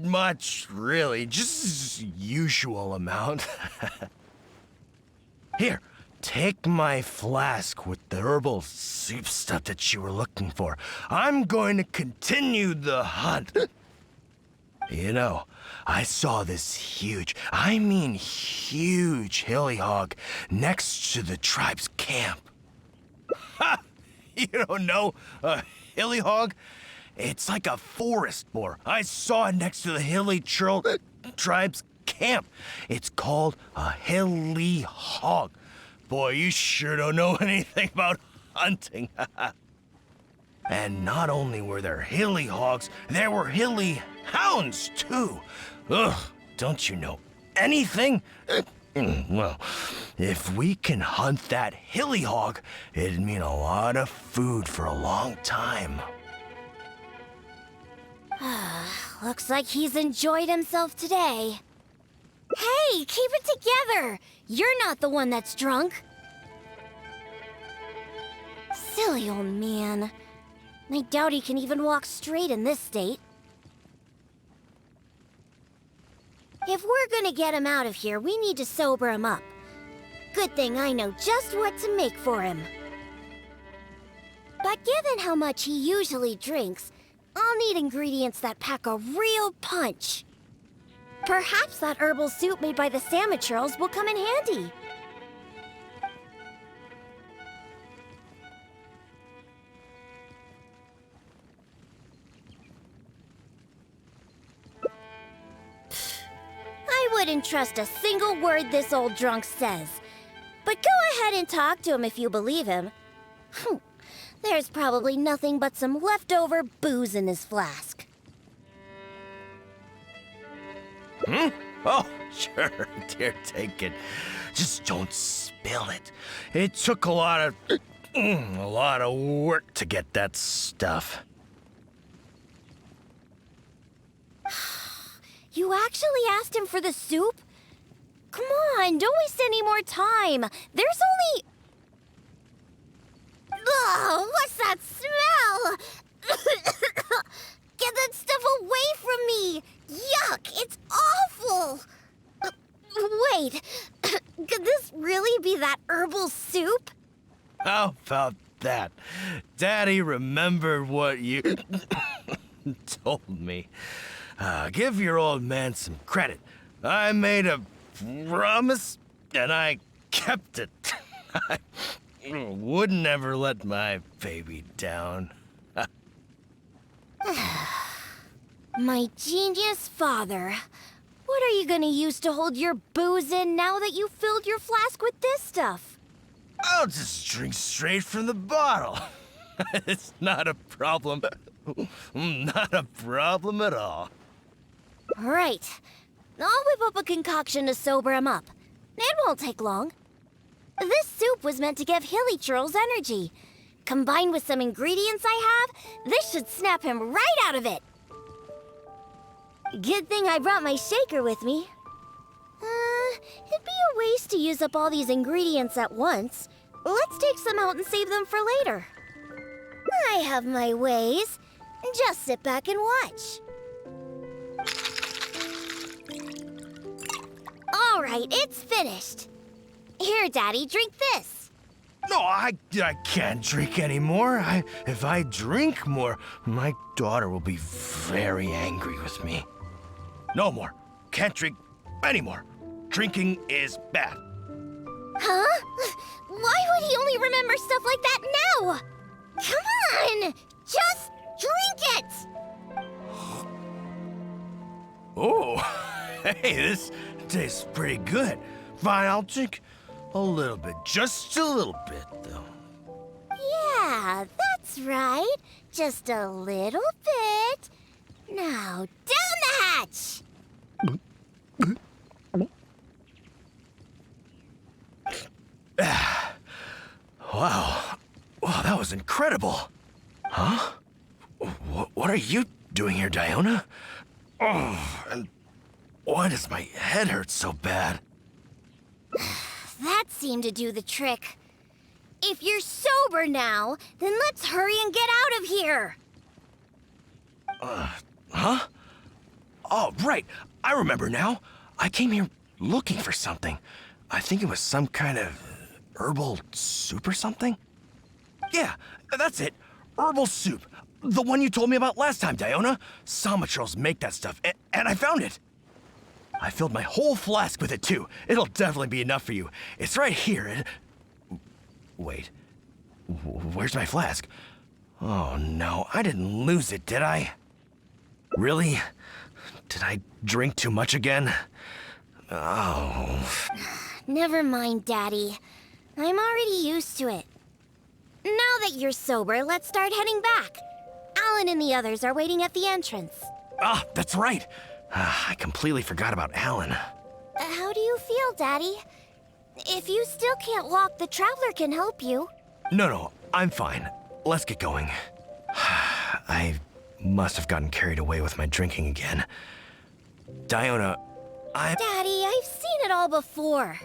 much, really. Just usual amount. Here, take my flask with the herbal soup stuff that you were looking for. I'm going to continue the hunt. You know, I saw this huge, I mean huge hilly hog next to the tribe's camp. Ha! You don't know a hilly hog? It's like a forest boar. I saw it next to the hilly tribe's camp. It's called a hilly hog. Boy, you sure don't know anything about hunting. And not only were there hilly hogs, there were hilly hounds, too. Ugh, don't you know anything? Well, if we can hunt that hilly hog, it'd mean a lot of food for a long time. Looks like he's enjoyed himself today. Hey, keep it together! You're not the one that's drunk. Silly old man. I doubt he can even walk straight in this state. If we're gonna get him out of here, we need to sober him up. Good thing I know just what to make for him. But given how much he usually drinks, I'll need ingredients that pack a real punch. Perhaps that herbal soup made by the Samaturls will come in handy. I wouldn't trust a single word this old drunk says. But go ahead and talk to him if you believe him. There's probably nothing but some leftover booze in his flask. Oh, sure, dear, take it. Just don't spill it. It took a lot of work to get that stuff. You actually asked him for the soup? Come on, don't waste any more time. There's only... Ugh, what's that smell? Get that stuff away from me! Yuck, it's awful! Wait, could this really be that herbal soup? How about that? Daddy remembered what you told me. Give your old man some credit. I made a promise, and I kept it. I would never let my baby down. My genius father. What are you gonna use to hold your booze in now that you filled your flask with this stuff? I'll just drink straight from the bottle. It's not a problem. Not a problem at all. Right. I'll whip up a concoction to sober him up. It won't take long. This soup was meant to give Hilly Churls energy. Combined with some ingredients I have, this should snap him right out of it. Good thing I brought my shaker with me. It'd be a waste to use up all these ingredients at once. Let's take some out and save them for later. I have my ways. Just sit back and watch. All right, it's finished. Here, Daddy, drink this. No, I can't drink anymore. If I drink more, my daughter will be very angry with me. No more. Can't drink anymore. Drinking is bad. Huh? Why would he only remember stuff like that now? Come on! Just drink it! Oh, hey, this tastes pretty good. Fine, I'll drink a little bit. Just a little bit, though. Yeah, that's right. Just a little bit. Now, down the hatch! Wow. Wow, that was incredible. Huh? What are you doing here, Diona? Oh, and why does my head hurt so bad? That seemed to do the trick. If you're sober now, then let's hurry and get out of here. Huh? Oh, right. I remember now. I came here looking for something. I think it was some kind of herbal soup or something. Yeah, that's it. Herbal soup. The one you told me about last time, Diona. Somatrolls make that stuff, and I found it. I filled my whole flask with it, too. It'll definitely be enough for you. It's right here. Wait. Where's my flask? Oh, no. I didn't lose it, did I? Really? Did I drink too much again? Oh. Never mind, Daddy. I'm already used to it. Now that you're sober, let's start heading back. Alan and the others are waiting at the entrance. Ah, that's right. I completely forgot about Alan. How do you feel, Daddy? If you still can't walk, the Traveler can help you. No, I'm fine. Let's get going. I must have gotten carried away with my drinking again. Diona, Daddy, I've seen it all before.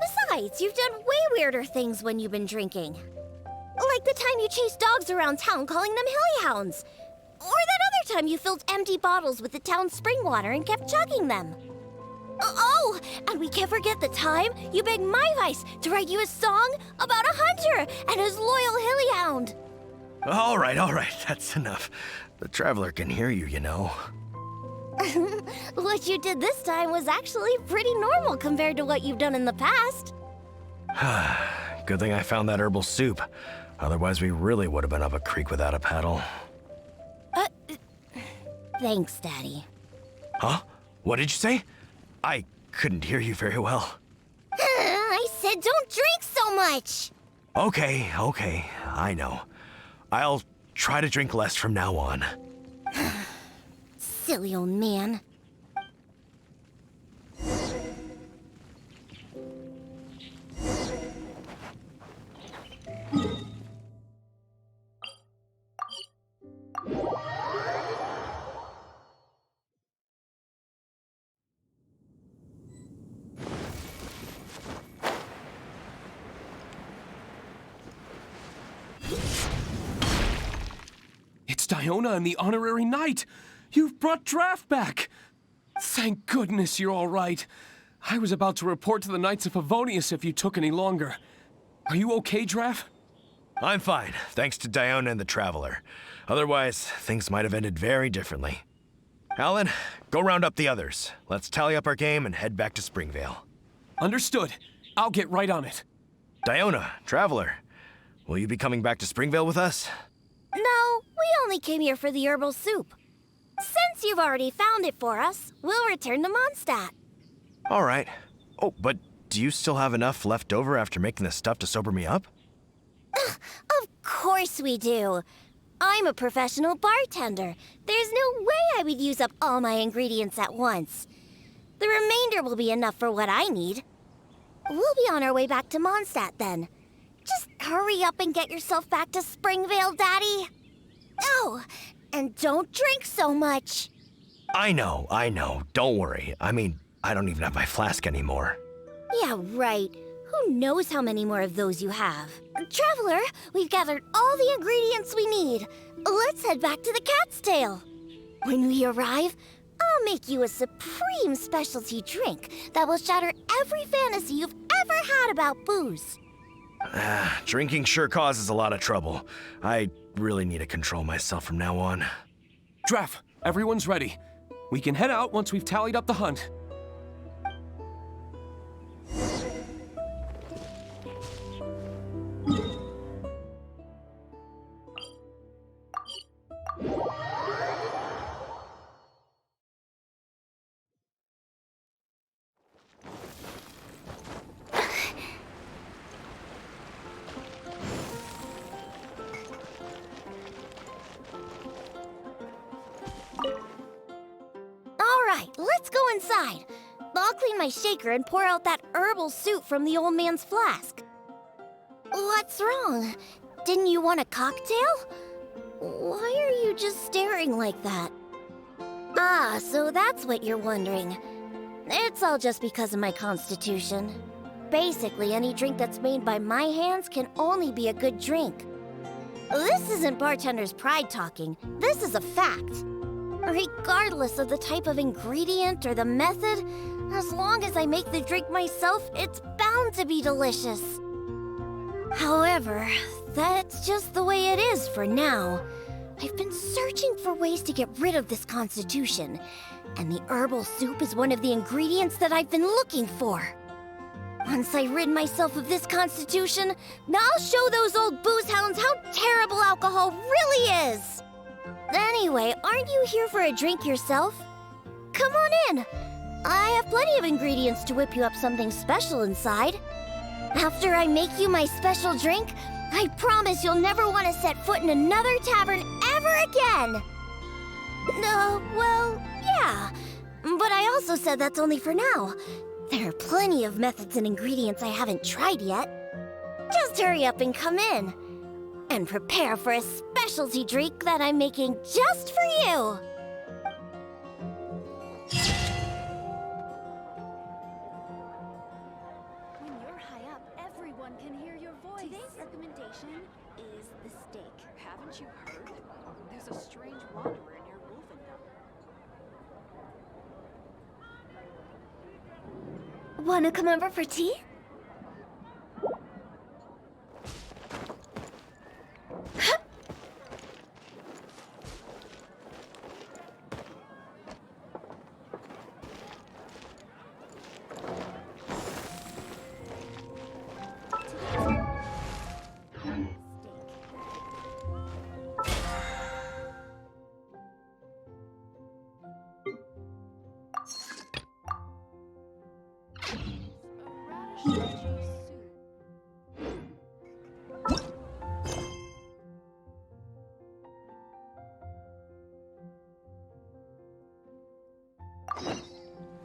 Besides, you've done way weirder things when you've been drinking. Like the time you chased dogs around town calling them hilly hounds. Or that other time you filled empty bottles with the town's spring water and kept chugging them. Oh, and we can't forget the time you begged my Vice to write you a song about a hunter and his loyal hilly hound. All right, that's enough. The Traveler can hear you, you know. What you did this time was actually pretty normal compared to what you've done in the past. Good thing I found that herbal soup. Otherwise, we really would have been up a creek without a paddle. Thanks, Daddy. Huh? What did you say? I couldn't hear you very well. I said don't drink so much. Okay, I know. I'll try to drink less from now on. Silly old man. It's Diona and the Honorary Knight! You've brought Draft back! Thank goodness you're all right. I was about to report to the Knights of Favonius if you took any longer. Are you okay, Draft? I'm fine, thanks to Diona and the Traveler. Otherwise, things might have ended very differently. Alan, go round up the others. Let's tally up our game and head back to Springvale. Understood. I'll get right on it. Diona, Traveler, will you be coming back to Springvale with us? No, we only came here for the herbal soup. Since you've already found it for us, we'll return to Mondstadt. All right. Oh, but do you still have enough left over after making the stuff to sober me up? Of course we do. I'm a professional bartender. There's no way I would use up all my ingredients at once. The remainder will be enough for what I need. We'll be on our way back to Mondstadt then. Just hurry up and get yourself back to Springvale, Daddy. Oh, and don't drink so much. I know. Don't worry. I mean, I don't even have my flask anymore. Yeah, right. Who knows how many more of those you have? Traveler, we've gathered all the ingredients we need. Let's head back to the Cat's Tail. When we arrive, I'll make you a supreme specialty drink that will shatter every fantasy you've ever had about booze. Drinking sure causes a lot of trouble. I really need to control myself from now on. Draft, everyone's ready. We can head out once we've tallied up the hunt. Let's go inside. I'll clean my shaker and pour out that herbal soup from the old man's flask. What's wrong? Didn't you want a cocktail? Why are you just staring like that? Ah, so that's what you're wondering. It's all just because of my constitution. Basically, any drink that's made by my hands can only be a good drink. This isn't bartender's pride talking. This is a fact. Regardless of the type of ingredient or the method, as long as I make the drink myself, it's bound to be delicious. However, that's just the way it is for now. I've been searching for ways to get rid of this constitution, and the herbal soup is one of the ingredients that I've been looking for. Once I rid myself of this constitution, I'll show those old booze hounds how terrible alcohol really is! Anyway, aren't you here for a drink yourself? Come on in! I have plenty of ingredients to whip you up something special inside. After I make you my special drink, I promise you'll never want to set foot in another tavern ever again! Well, yeah. But I also said that's only for now. There are plenty of methods and ingredients I haven't tried yet. Just hurry up and come in. And prepare for a specialty drink that I'm making just for you! When you're high up, everyone can hear your voice. Today's recommendation is the steak. Haven't you heard? There's a strange wanderer near Wolfendom. Wanna come over for tea?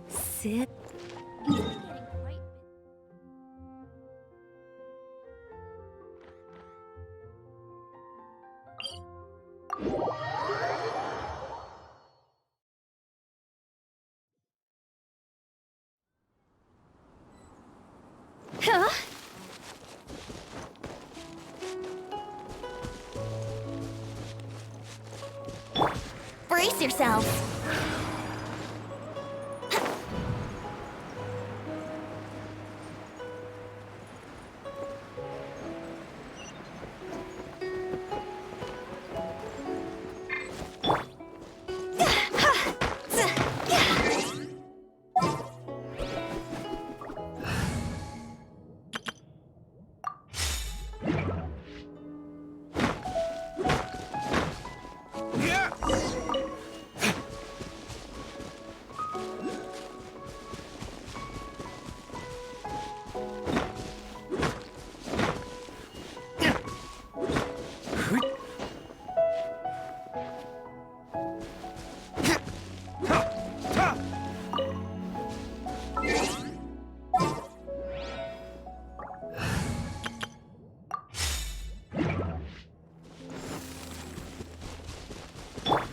Sit. Huh? Brace yourselves.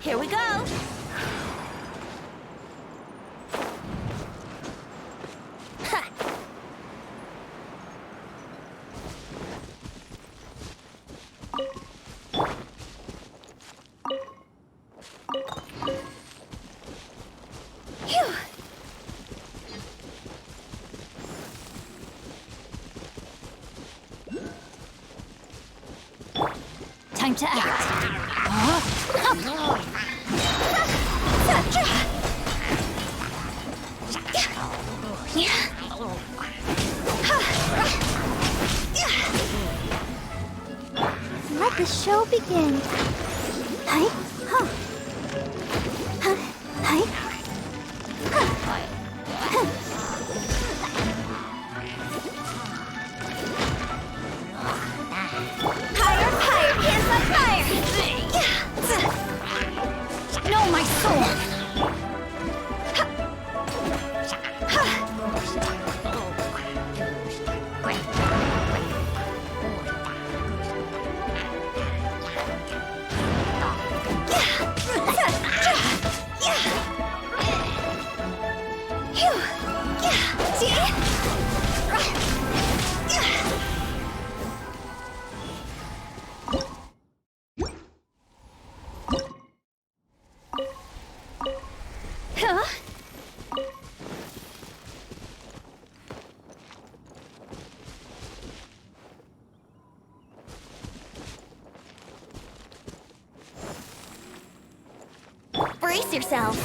Here we go! Ha! Phew! Time to act. Let the show begin. Hi, huh. Hi, higher, higher, here's my fire! Know my soul! Brace yourselves.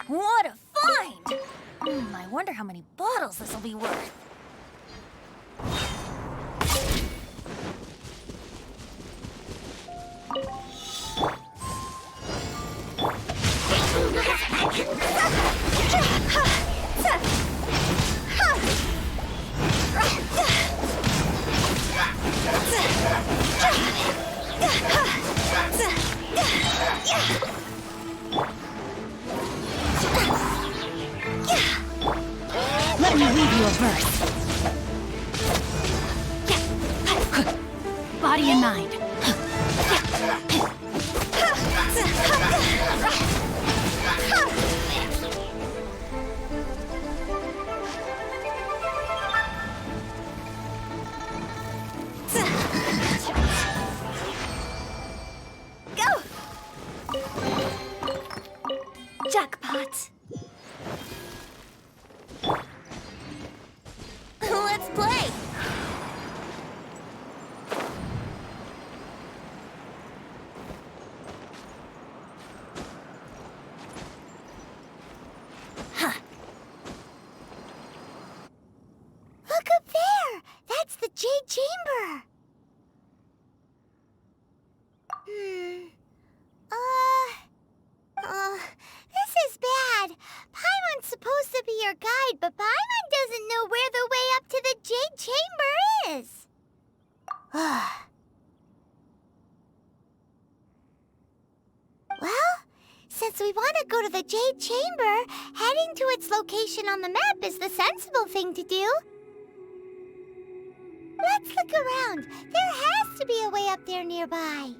What a find! I wonder how many bottles this will be worth. Let me read you a verse. Body and mind. Go! Jackpot. Let's play! Huh. Look up there! That's the Jade Chamber! This is bad. Paimon's supposed to be your guide, but Paimon doesn't know where the way up to the Jade Chamber is. Well, since we want to go to the Jade Chamber, heading to its location on the map is the sensible thing to do. Let's look around. There has to be a way up there nearby.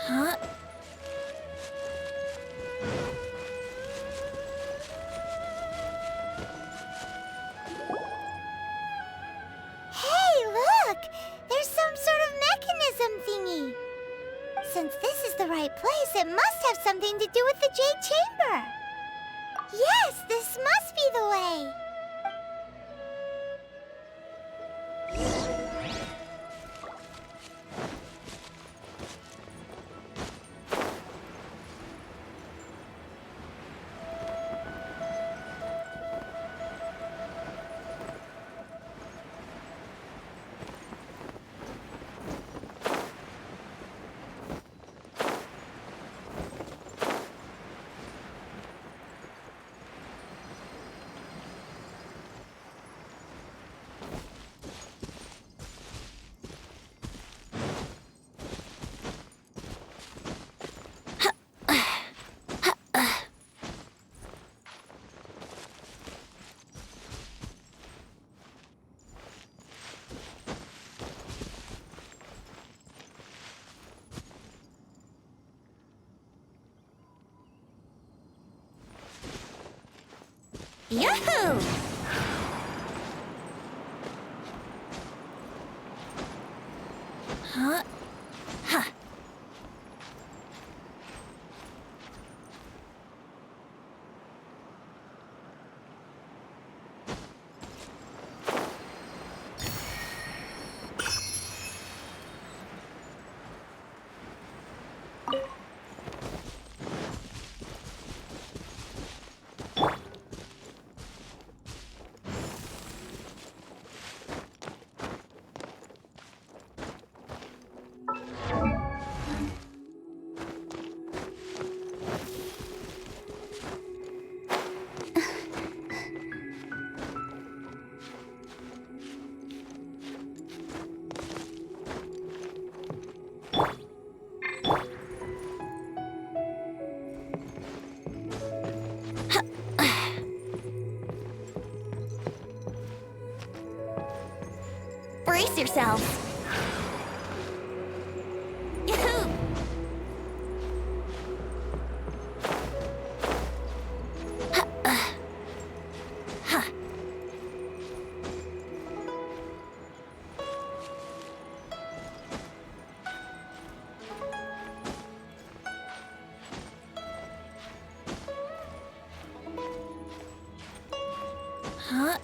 Huh? Hey, look! There's some sort of mechanism thingy. Since this is the right place, it must have something to do with the Jade Chamber. Yes, this must be the way. Yahoo! Huh? Huh. Brace yourselves. Yahoo! Huh?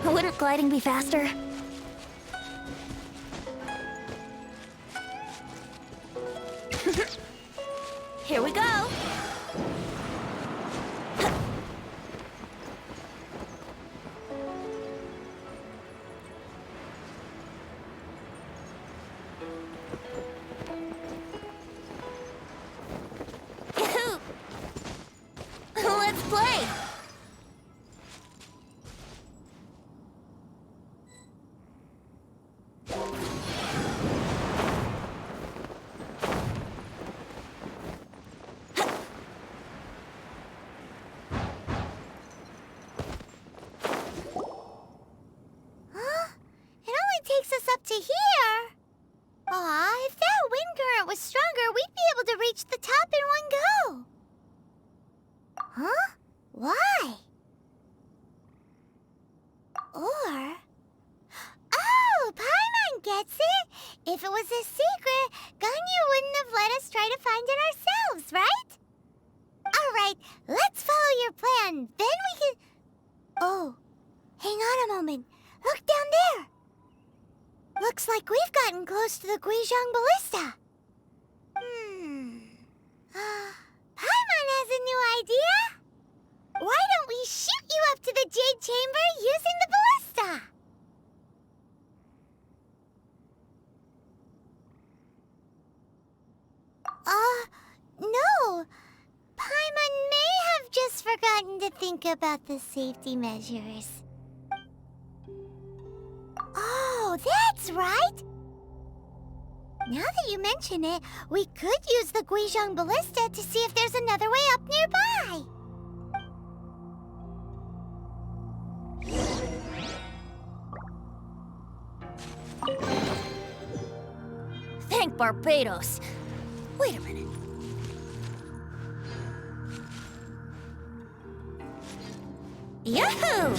Wouldn't gliding be faster? Here we go! Let's play! It only takes us up to here. Aw, if that wind current was stronger, we'd be able to reach the top in one go. Huh? Why? Or... Oh, Paimon gets it! If it was a secret, Ganyu wouldn't have let us try to find it ourselves, right? Alright, let's follow your plan. Then we can... Oh, hang on a moment. Look down there. Looks like we've gotten close to the Guizhong Ballista. Paimon has a new idea. Why don't we shoot you up to the Jade Chamber using the ballista? No. Paimon may have just forgotten to think about the safety measures. Oh, that's right! Now that you mention it, we could use the Guizhong Ballista to see if there's another way up nearby. Thank Barbados. Wait a minute. Yahoo!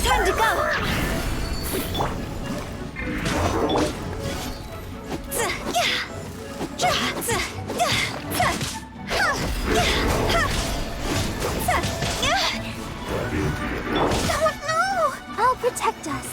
Time to go! No! I'll protect us.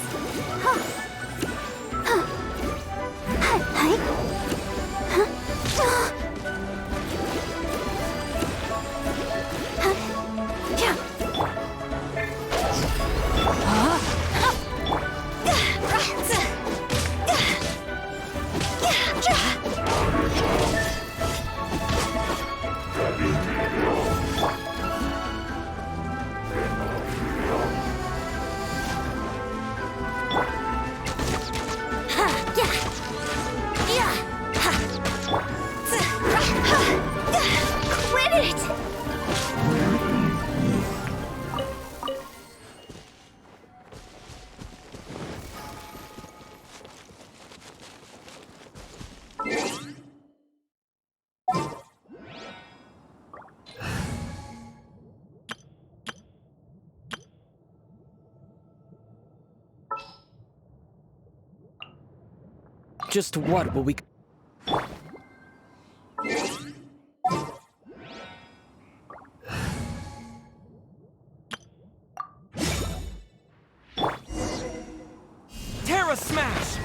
Quit it! Just what will we... Terra Smash!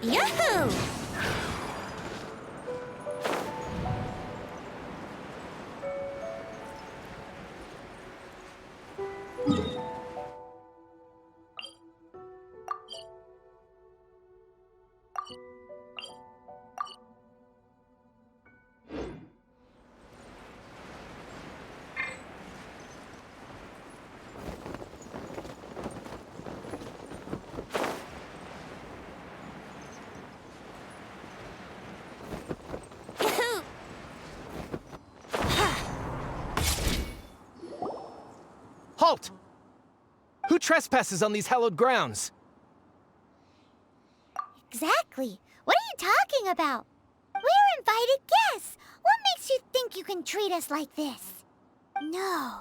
Yahoo! Halt! Who trespasses on these hallowed grounds? Exactly. What are you talking about? We're invited guests. What makes you think you can treat us like this? No.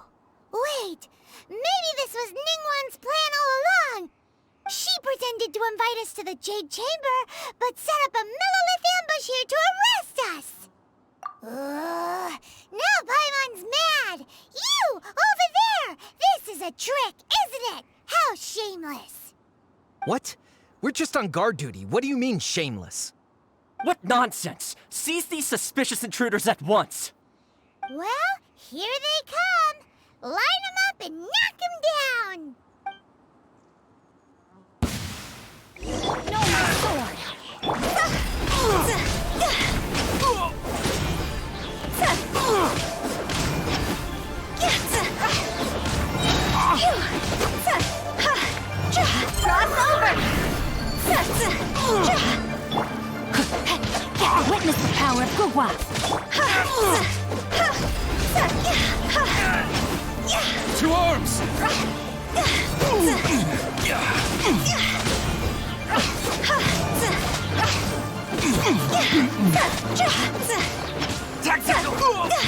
Wait. Maybe this was Ningguang's plan all along. She pretended to invite us to the Jade Chamber, but set up a Millilith ambush here to arrest us. Now Paimon's mad. You, over there. This is a trick, isn't it? How shameless. What? We're just on guard duty. What do you mean, shameless? What nonsense! Seize these suspicious intruders at once! Well, here they come. Line them up and knock them down. No more sword. Witness the power of Gugwa. To arms! Tactical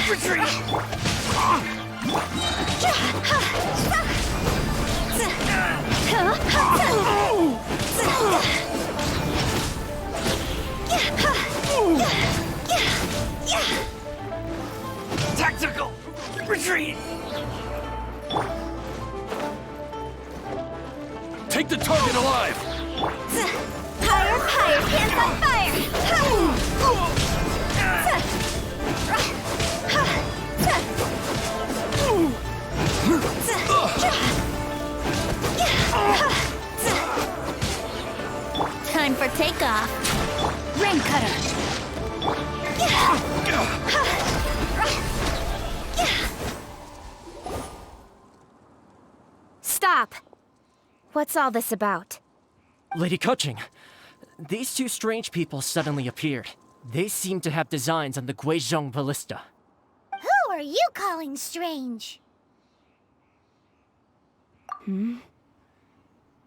retreat! Tactical retreat! Take the target alive! Higher, higher, hands on fire! Time for takeoff. Rain cutter. Stop. What's all this about? Lady Kuching, these two strange people suddenly appeared. They seem to have designs on the Guizhong Ballista. Who are you calling strange?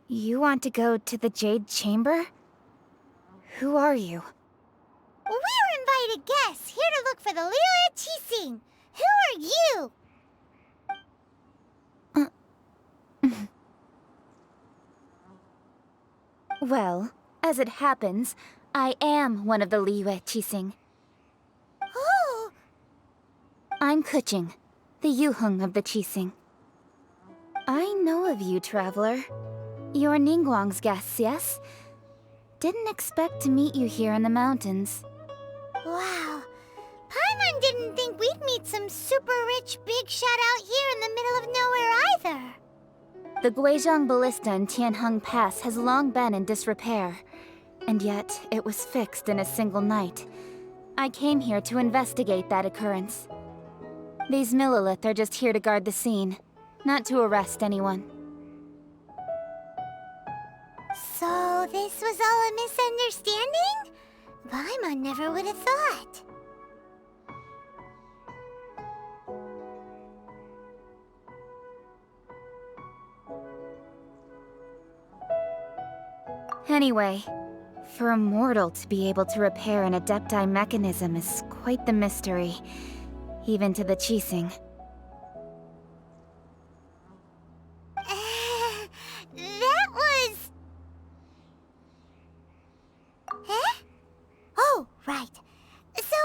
You want to go to the Jade Chamber? Who are you? We're invited guests, here to look for the Liu Qixing. Who are you? Well, as it happens, I am one of the Liu Qixing. Oh! I'm Kuching, the Yuheng of the Qixing. I know of you, traveler. You're Ningguang's guests, yes? Didn't expect to meet you here in the mountains. Wow. Paimon didn't think we'd meet some super rich big shot out here in the middle of nowhere either. The Guizhong Ballista in Tianheng Pass has long been in disrepair, and yet it was fixed in a single night. I came here to investigate that occurrence. These Millilith are just here to guard the scene, not to arrest anyone. So this was all a misunderstanding? Paimon never would have thought. Anyway, for a mortal to be able to repair an Adepti mechanism is quite the mystery, even to the Qixing. That was... Huh? Oh, right. So,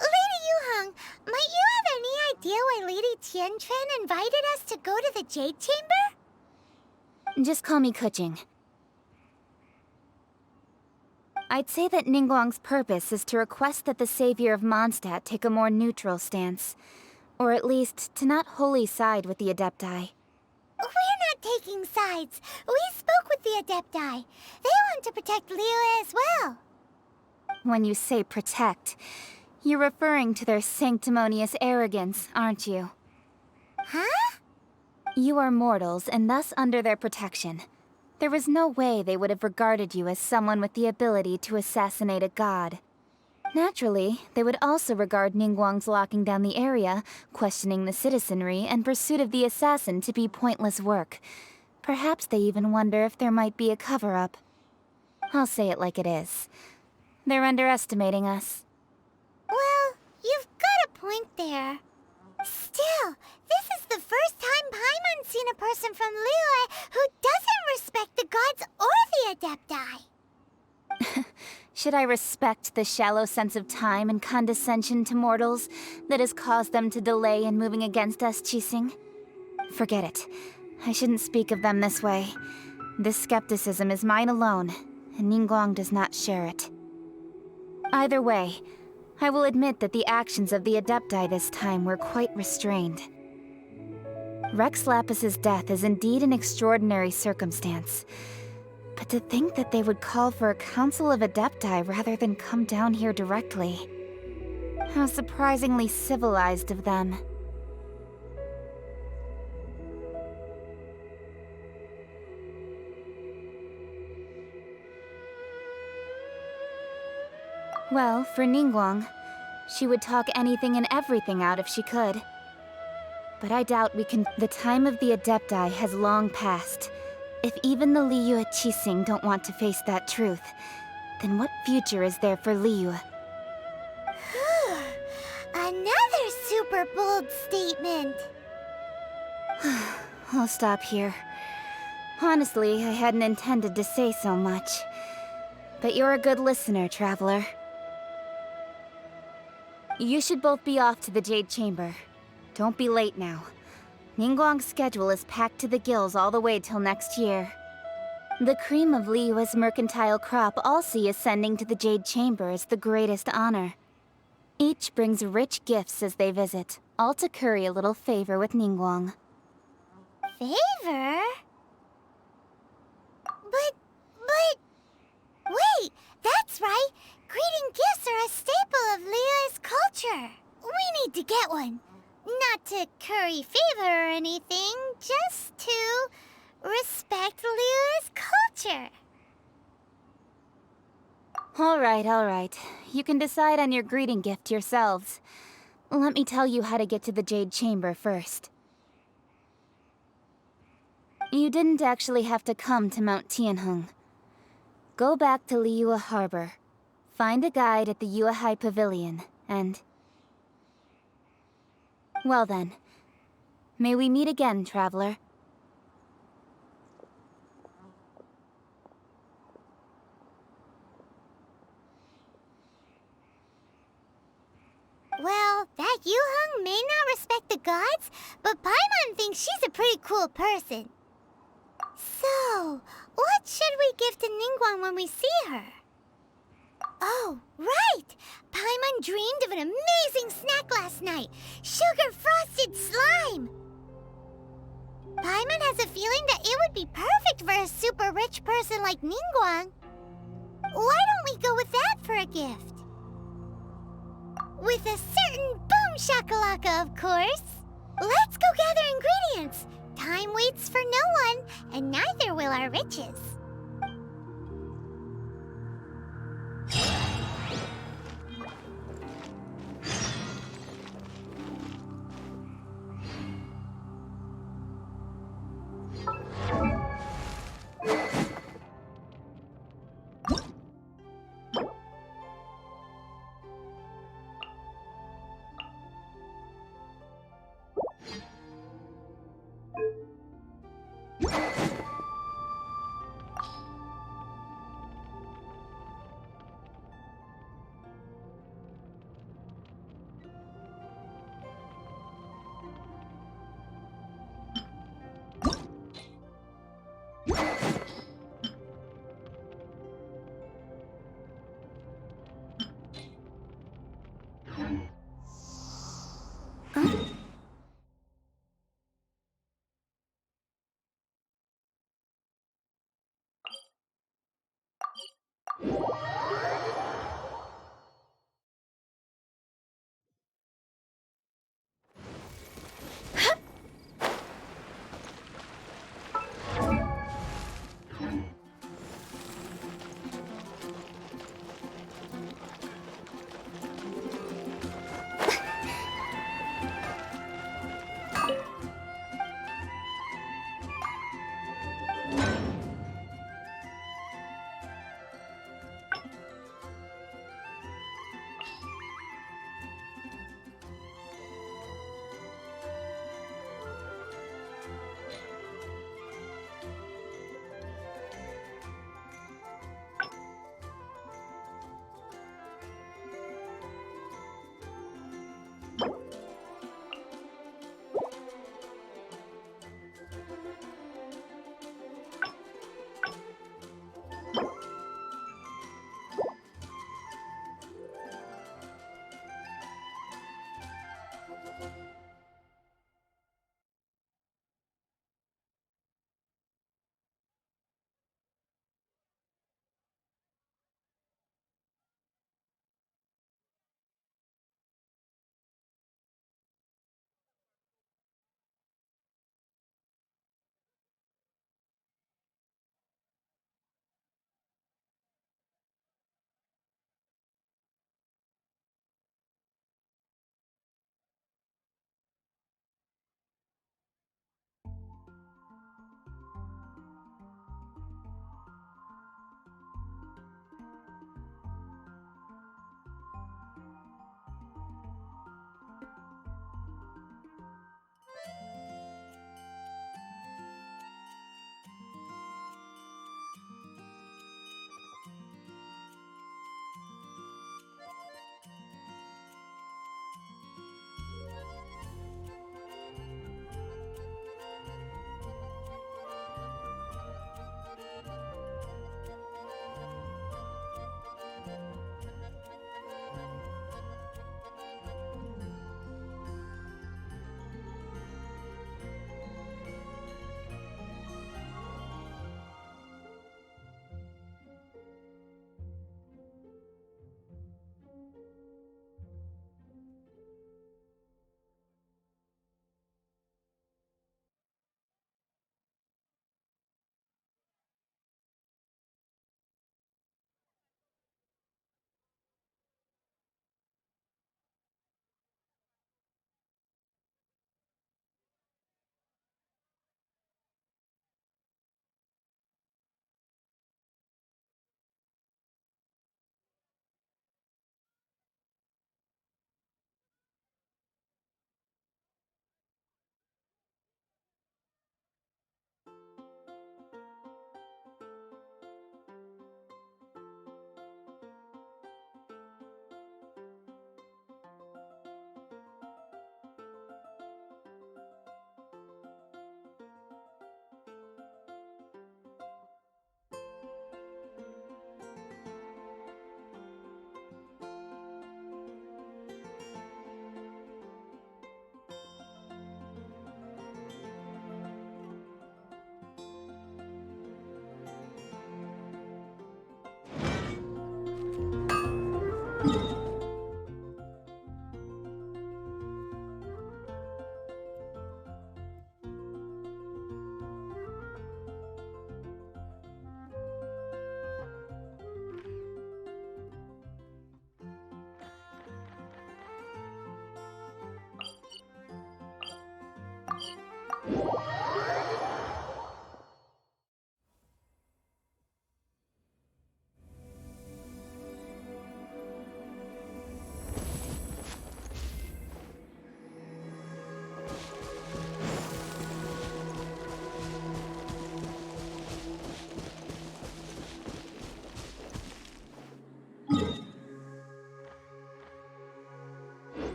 Lady Yuheng, might you have any idea why Lady Tianquan invited us to go to the Jade Chamber? Just call me Kuching. I'd say that Ningguang's purpose is to request that the savior of Mondstadt take a more neutral stance. Or at least, to not wholly side with the Adepti. We're not taking sides. We spoke with the Adepti. They want to protect Liyue as well. When you say protect, you're referring to their sanctimonious arrogance, aren't you? Huh? You are mortals, and thus under their protection. There was no way they would have regarded you as someone with the ability to assassinate a god. Naturally, they would also regard Ningguang's locking down the area, questioning the citizenry, and pursuit of the assassin to be pointless work. Perhaps they even wonder if there might be a cover-up. I'll say it like it is. They're underestimating us. Well, you've got a point there. Still, this is the first time Paimon's seen a person from Liyue who doesn't respect the gods or the Adepti. Should I respect the shallow sense of time and condescension to mortals that has caused them to delay in moving against us, Qixing? Forget it. I shouldn't speak of them this way. This skepticism is mine alone, and Ningguang does not share it. Either way, I will admit that the actions of the Adepti this time were quite restrained. Rex Lapis's death is indeed an extraordinary circumstance. But to think that they would call for a council of Adepti rather than come down here directly. How surprisingly civilized of them. Well, for Ningguang, she would talk anything and everything out if she could. But I doubt we can. The time of the Adepti has long passed. If even the Liyue Qixing don't want to face that truth, then what future is there for Liyue? Another super bold statement. I'll stop here. Honestly, I hadn't intended to say so much. But you're a good listener, Traveler. You should both be off to the Jade Chamber. Don't be late now. Ningguang's schedule is packed to the gills all the way till next year. The cream of Liyue's mercantile crop all see ascending to the Jade Chamber is the greatest honor. Each brings rich gifts as they visit, all to curry a little favor with Ningguang. Favor? But... Wait, that's right! Greeting gifts are a staple of Liyue's culture. We need to get one. Not to curry favor or anything, just to respect Liyue's culture. All right. You can decide on your greeting gift yourselves. Let me tell you how to get to the Jade Chamber first. You didn't actually have to come to Mount Tianheng. Go back to Liyue Harbor. Find a guide at the Yuehai Pavilion, and... Well then. May we meet again, Traveler. Well, that Yuheng may not respect the gods, but Paimon thinks she's a pretty cool person. So, what should we give to Ningguang when we see her? Oh, right! Paimon dreamed of an amazing snack last night! Sugar-frosted slime! Paimon has a feeling that it would be perfect for a super rich person like Ningguang. Why don't we go with that for a gift? With a certain boom shakalaka, of course! Let's go gather ingredients! Time waits for no one, and neither will our riches.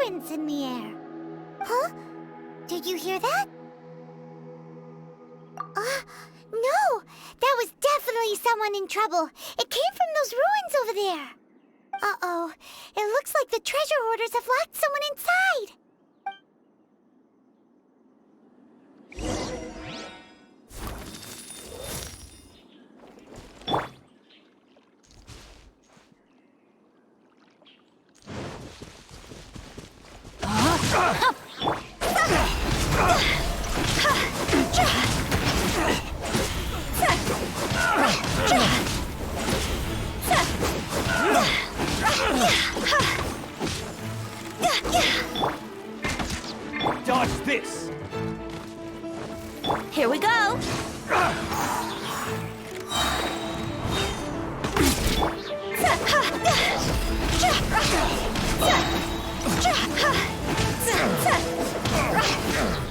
ruins in the air. Huh? Did you hear that? No! That was definitely someone in trouble. It came from those ruins over there. Uh-oh. It looks like the treasure hoarders have locked someone inside. Dodge this! Here we go.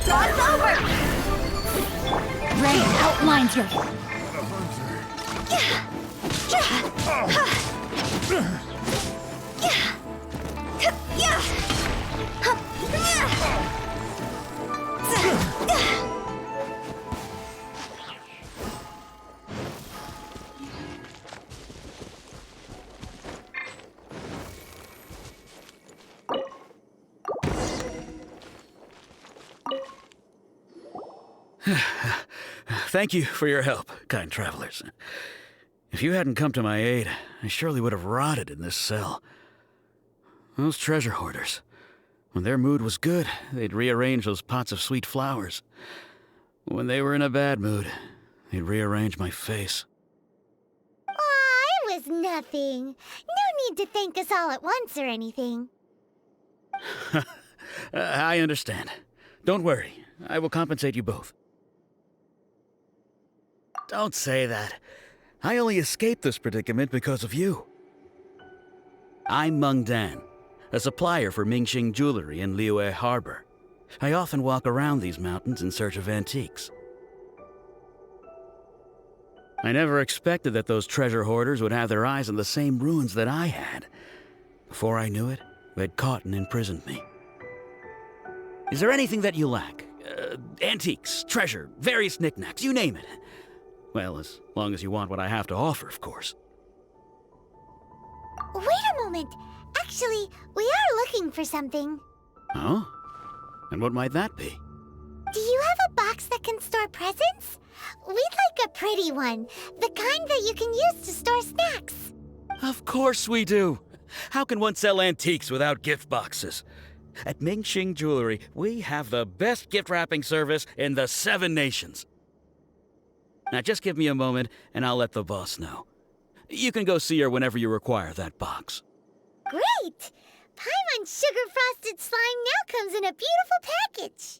Dog's over. Rain outlines your. Thank you for your help, kind travelers. If you hadn't come to my aid, I surely would have rotted in this cell. Those treasure hoarders, when their mood was good, they'd rearrange those pots of sweet flowers. When they were in a bad mood, they'd rearrange my face. Aw, it was nothing. No need to thank us all at once or anything. I understand. Don't worry, I will compensate you both. Don't say that. I only escaped this predicament because of you. I'm Meng Dan, a supplier for Mingxing Jewelry in Liyue Harbor. I often walk around these mountains in search of antiques. I never expected that those treasure hoarders would have their eyes on the same ruins that I had. Before I knew it, they'd caught and imprisoned me. Is there anything that you lack? Antiques, treasure, various knickknacks, you name it. Well, as long as you want what I have to offer, of course. Wait a moment. Actually, we are looking for something. Oh? And what might that be? Do you have a box that can store presents? We'd like a pretty one. The kind that you can use to store snacks. Of course we do. How can one sell antiques without gift boxes? At Mingxing Jewelry, we have the best gift wrapping service in the 7 nations. Now just give me a moment, and I'll let the boss know. You can go see her whenever you require that box. Great! Paimon sugar-frosted slime now comes in a beautiful package.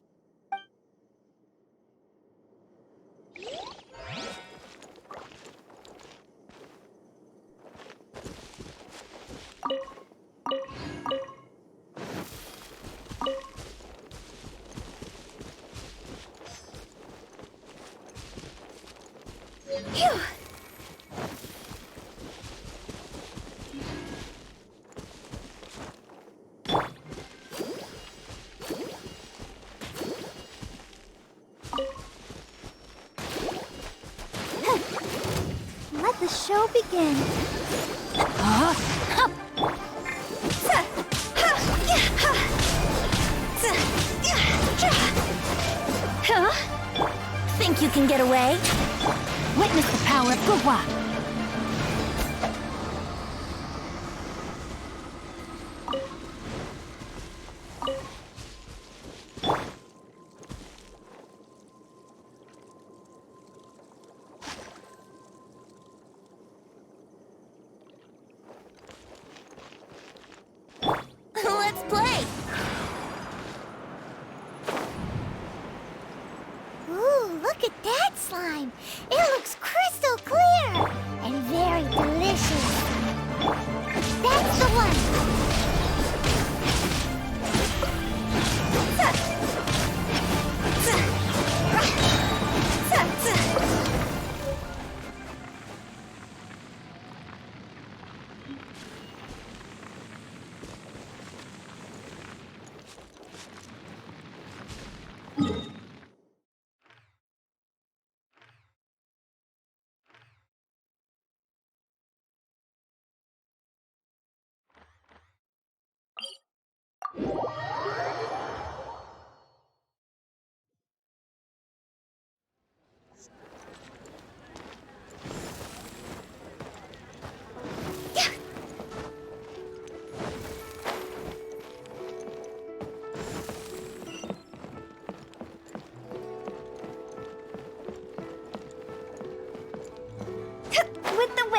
Phew! Let the show begin. Think you can get away? Witness the power of Gugwa. Let's play! Ooh, look at that slime! It looks crystal clear and very delicious. That's the one!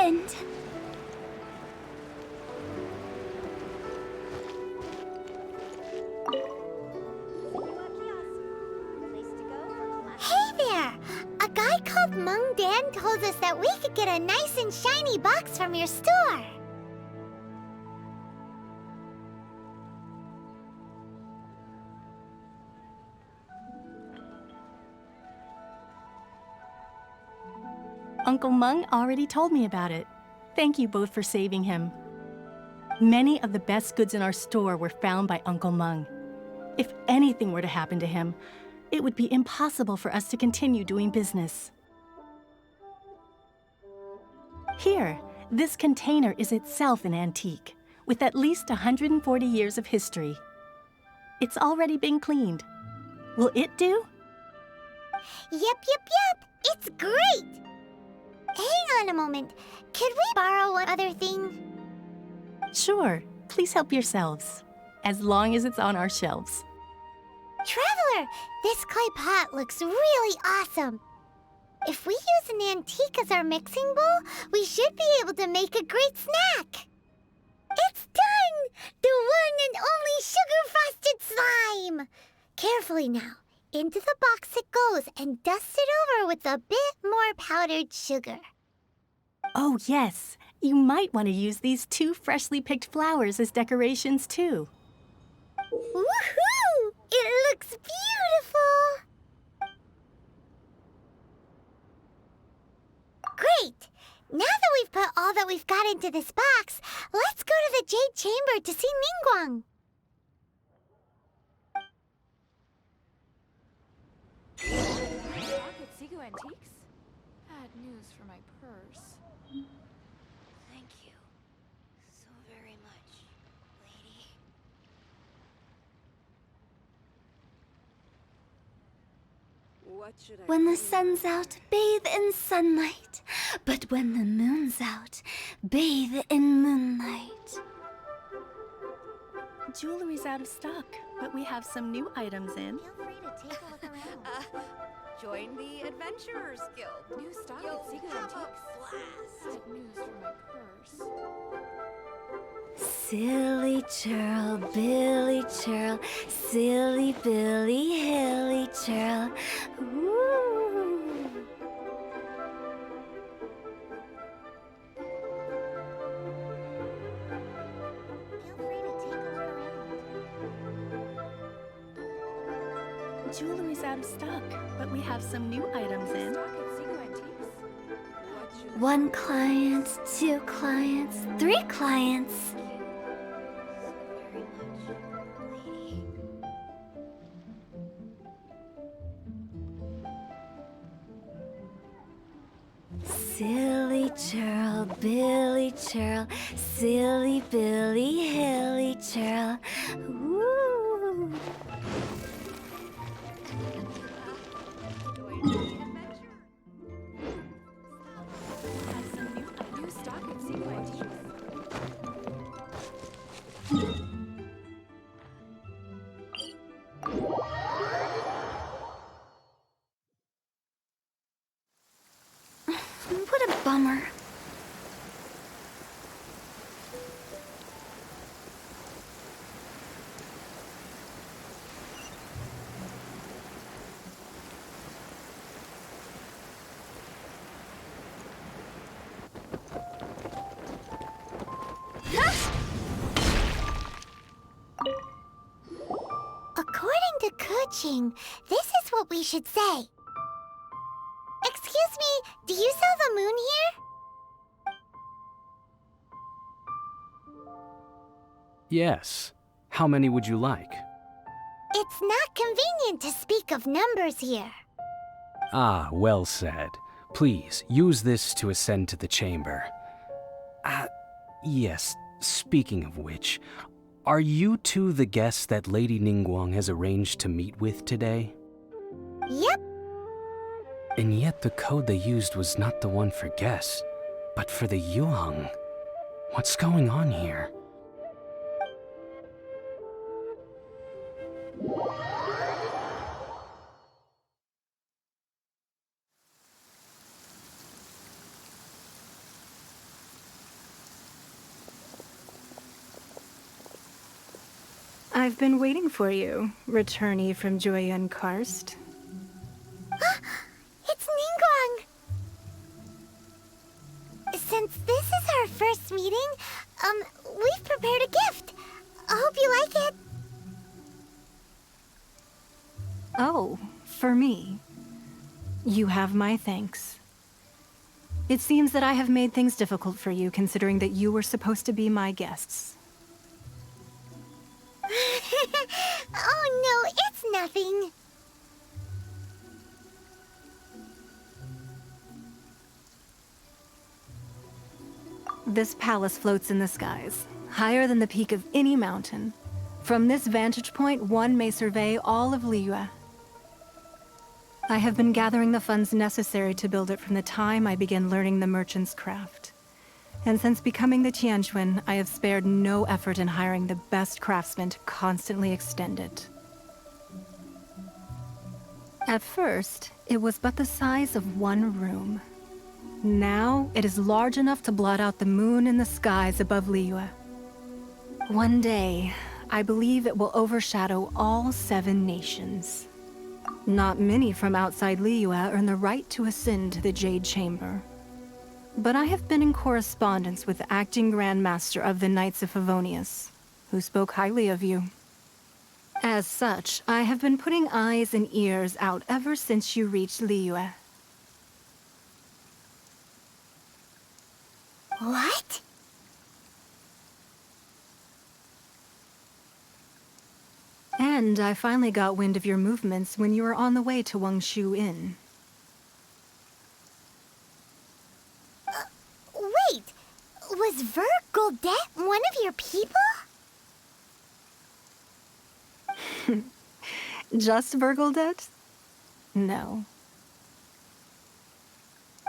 end. Hey there! A guy called Mung Dan told us that we could get a nice and shiny box from your store. Uncle Mung already told me about it. Thank you both for saving him. Many of the best goods in our store were found by Uncle Mung. If anything were to happen to him, it would be impossible for us to continue doing business. Here, this container is itself an antique, with at least 140 years of history. It's already been cleaned. Will it do? Yep. It's great! Hang on a moment. Could we borrow one other thing? Sure, please help yourselves, as long as it's on our shelves. Traveler, this clay pot looks really awesome. If we use an antique as our mixing bowl, we should be able to make a great snack. It's done! The one and only sugar-frosted slime! Carefully now. Into the box it goes and dust it over with a bit more powdered sugar. Oh, yes. You might want to use these 2 freshly picked flowers as decorations, too. Woohoo! It looks beautiful! Great! Now that we've put all that we've got into this box, let's go to the Jade Chamber to see Ningguang. Stock at Sigu Antiques? Bad news for my purse. Thank you so very much, lady. What should I When the do? sun's out, bathe in sunlight. But when the moon's out, bathe in moonlight. Jewelry's out of stock, but we have some new items in. Feel free to take a look around. Join the Adventurers Guild. New stock at Sigu Antiques? Bad news for my purse. Silly churl, Billy churl, silly Billy, hilly churl. Ooh. Feel free to take a look around. Jewelry's out of stock, but we have some new items in. Stock at Sigu Antiques? What should I 1 client, 2 clients, 3 clients. Silly churl, Billy churl, silly Billy, hilly churl. Ooh. Join the adventure. New stock at Sigu Antiques? What a bummer. According to Kuching, this is what we should say. Excuse me, do you sell the moon here? Yes. How many would you like? It's not convenient to speak of numbers here. Ah, well said. Please, use this to ascend to the chamber. Yes, speaking of which, are you two the guests that Lady Ningguang has arranged to meet with today? Yep. And yet the code they used was not the one for guests, but for the Yuheng. What's going on here? I've been waiting for you, returnee from Joyun Karst. It's Ningguang! Since this is our first meeting, we've prepared a gift. I hope you like it. Oh, for me. You have my thanks. It seems that I have made things difficult for you, considering that you were supposed to be my guests. Oh no, it's nothing. This palace floats in the skies, higher than the peak of any mountain. From this vantage point, one may survey all of Liyue. I have been gathering the funds necessary to build it from the time I began learning the merchant's craft. And since becoming the Tianquan, I have spared no effort in hiring the best craftsmen to constantly extend it. At first, it was but the size of one room. Now, it is large enough to blot out the moon in the skies above Liyue. One day, I believe it will overshadow all 7 nations. Not many from outside Liyue earn the right to ascend to the Jade Chamber. But I have been in correspondence with the acting Grand Master of the Knights of Favonius, who spoke highly of you. As such, I have been putting eyes and ears out ever since you reached Liyue. What? And I finally got wind of your movements when you were on the way to Wangshu Inn. Wait! Was Guldet one of your people? Just Guldet? No.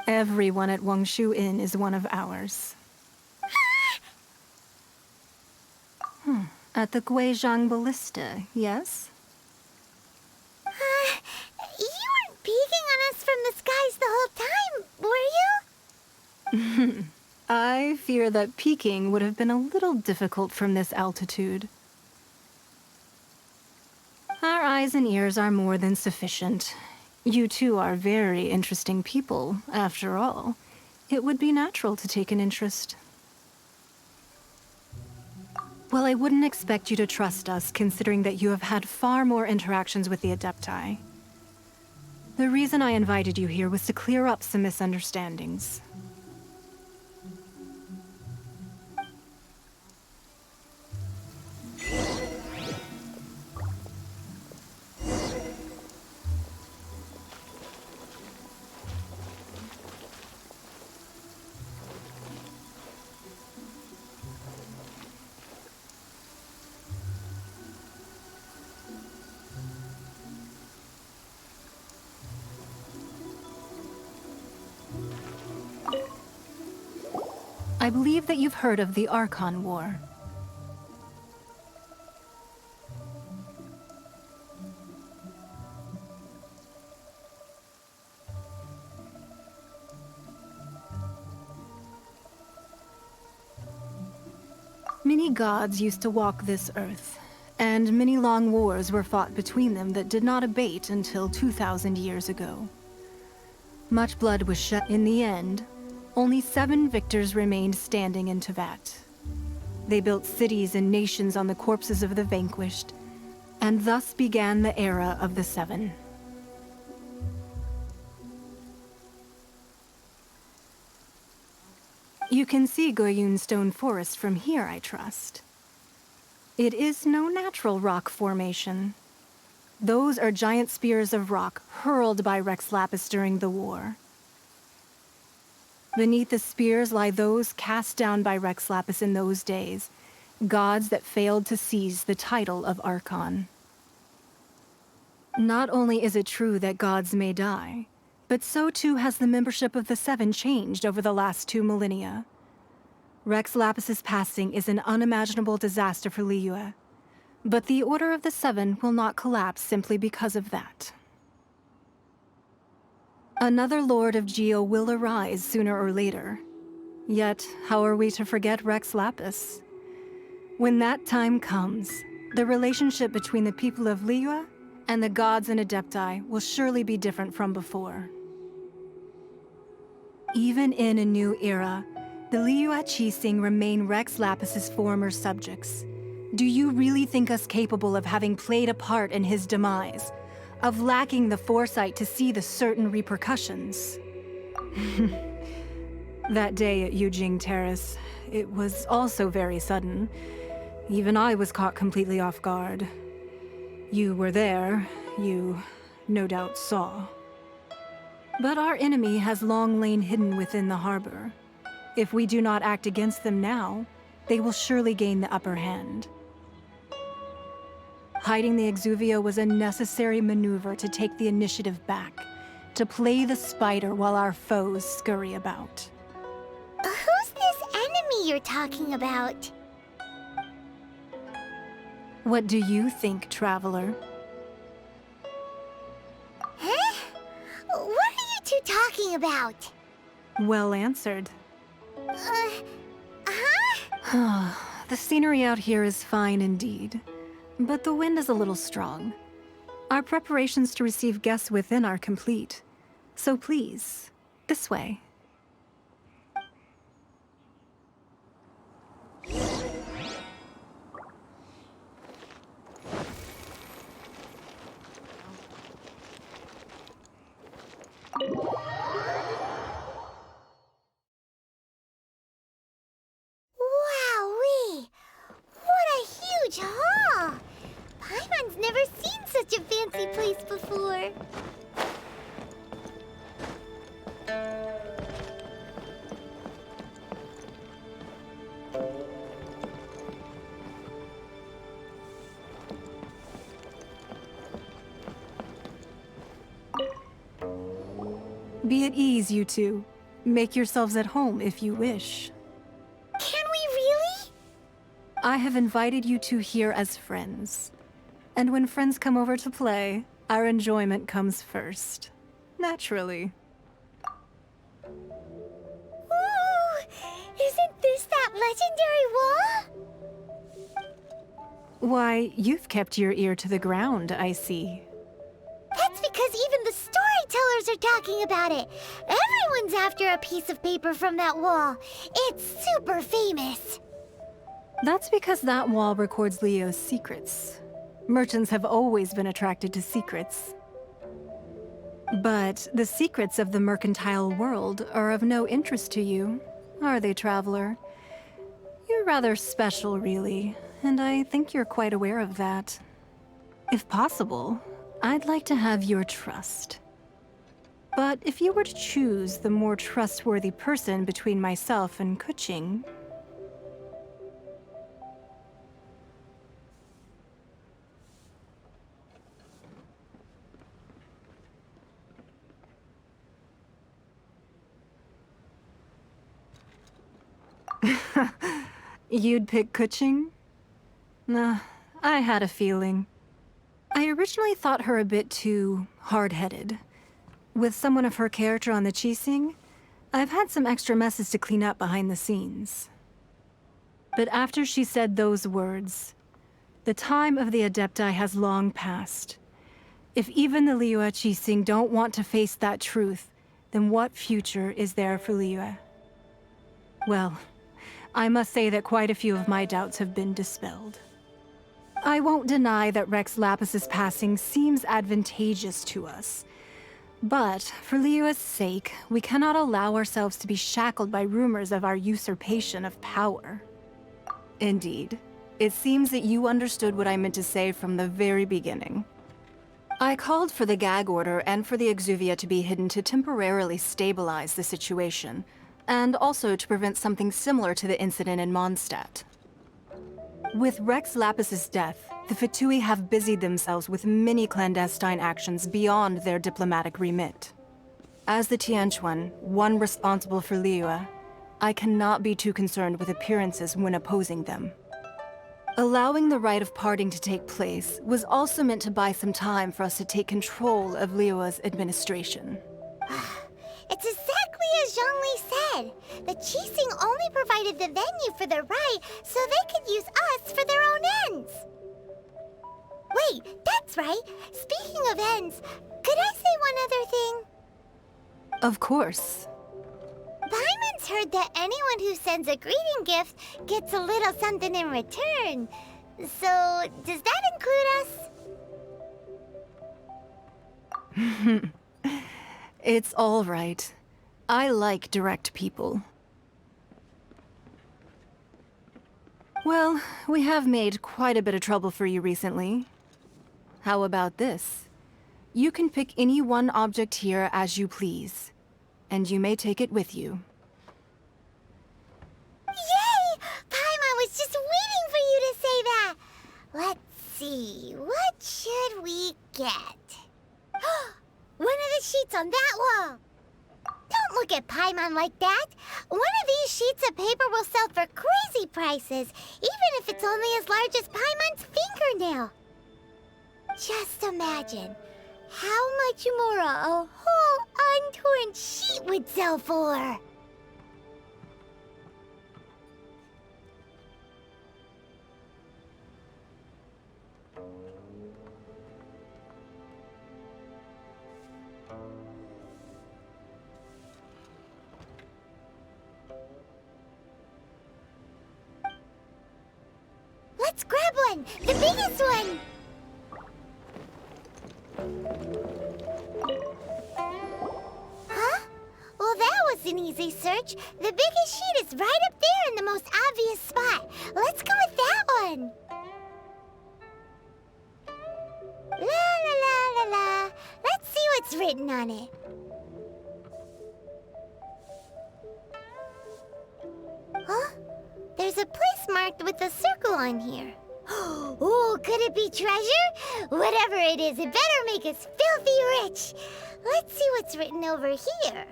Everyone at Wangshu Inn is one of ours. At the Guizhang Ballista, yes? You weren't peeking on us from the skies the whole time, were you? I fear that peeking would have been a little difficult from this altitude. Our eyes and ears are more than sufficient. You two are very interesting people, after all. It would be natural to take an interest. Well, I wouldn't expect you to trust us, considering that you have had far more interactions with the Adepti. The reason I invited you here was to clear up some misunderstandings. I believe that you've heard of the Archon War. Many gods used to walk this earth, and many long wars were fought between them that did not abate until 2,000 years ago. Much blood was shed. In the end, only 7 victors remained standing in Tevat. They built cities and nations on the corpses of the vanquished, and thus began the era of the 7. You can see Goyun Stone Forest from here, I trust. It is no natural rock formation. Those are giant spears of rock hurled by Rex Lapis during the war. Beneath the spears lie those cast down by Rex Lapis in those days, gods that failed to seize the title of Archon. Not only is it true that gods may die, but so too has the membership of the 7 changed over the last 2 millennia. Rex Lapis's passing is an unimaginable disaster for Liyue, but the Order of the 7 will not collapse simply because of that. Another Lord of Geo will arise sooner or later. Yet, how are we to forget Rex Lapis? When that time comes, The relationship between the people of Liyue and the gods and Adepti will surely be different from before. Even in a new era, the Liyue Qixing remain Rex Lapis's former subjects. Do you really think us capable of having played a part in his demise? Of lacking the foresight to see the certain repercussions? That day at Yujing Terrace, it was also very sudden. Even I was caught completely off guard. You were there, you no doubt saw. But our enemy has long lain hidden within the harbor. If we do not act against them now, they will surely gain the upper hand. Hiding the Exuvia was a necessary maneuver to take the initiative back, to play the spider while our foes scurry about. Who's this enemy you're talking about? What do you think, Traveler? Huh? What are you two talking about? Well answered. Huh? The scenery out here is fine indeed, but the wind is a little strong. Our preparations to receive guests within are complete. So please, this way. Wowee! What a huge hall! Paimon's never seen such a fancy place before. Be at ease, you two. Make yourselves at home if you wish. Can we really? I have invited you two here as friends. And when friends come over to play, our enjoyment comes first. Naturally. Ooh! Isn't this that legendary wall? Why, you've kept your ear to the ground, I see. That's because even the storytellers are talking about it. Everyone's after a piece of paper from that wall. It's super famous. That's because that wall records Leo's secrets. Merchants have always been attracted to secrets. But the secrets of the mercantile world are of no interest to you, are they, Traveler? You're rather special, really, and I think you're quite aware of that. If possible, I'd like to have your trust. But if you were to choose the more trustworthy person between myself and Kuching... You'd pick Kuching? Nah, I had a feeling. I originally thought her a bit too hard-headed. With someone of her character on the Qixing, I've had some extra messes to clean up behind the scenes. But after she said those words, the time of the Adepti has long passed. If even the Liyue Qixing don't want to face that truth, then what future is there for Liyue? Well, I must say that quite a few of my doubts have been dispelled. I won't deny that Rex Lapis's passing seems advantageous to us. But, for Liyue's sake, we cannot allow ourselves to be shackled by rumors of our usurpation of power. Indeed, it seems that you understood what I meant to say from the very beginning. I called for the gag order and for the Exuvia to be hidden to temporarily stabilize the situation, and also to prevent something similar to the incident in Mondstadt. With Rex Lapis's death, the Fatui have busied themselves with many clandestine actions beyond their diplomatic remit. As the Tianquan, one responsible for Liyue, I cannot be too concerned with appearances when opposing them. Allowing the rite of parting to take place was also meant to buy some time for us to take control of Liyue's administration. It's exactly as Zhongli said. The Qixing only provided the venue for the rite so they could use us for their own ends. Wait, that's right. Speaking of ends, could I say one other thing? Of course. Paimon's heard that anyone who sends a greeting gift gets a little something in return. So, does that include us? It's all right. I like direct people. Well, we have made quite a bit of trouble for you recently. How about this? You can pick any one object here as you please, and you may take it with you. Yay! Paimon was just waiting for you to say that. Let's see, what should we get? One of the sheets on that wall. Don't look at Paimon like that. One of these sheets of paper will sell for crazy prices, even if it's only as large as Paimon's fingernail. Just imagine how much more a whole untorn sheet would sell for. Let's grab one! The biggest one! Huh? Well, that was an easy search. The biggest sheet is right up there in the most obvious spot. Let's go with that one. La la la la la. Let's see what's written on it. Huh? There's a place marked with a circle on here. Oh, could it be treasure? Whatever it is, it better make us filthy rich. Let's see what's written over here.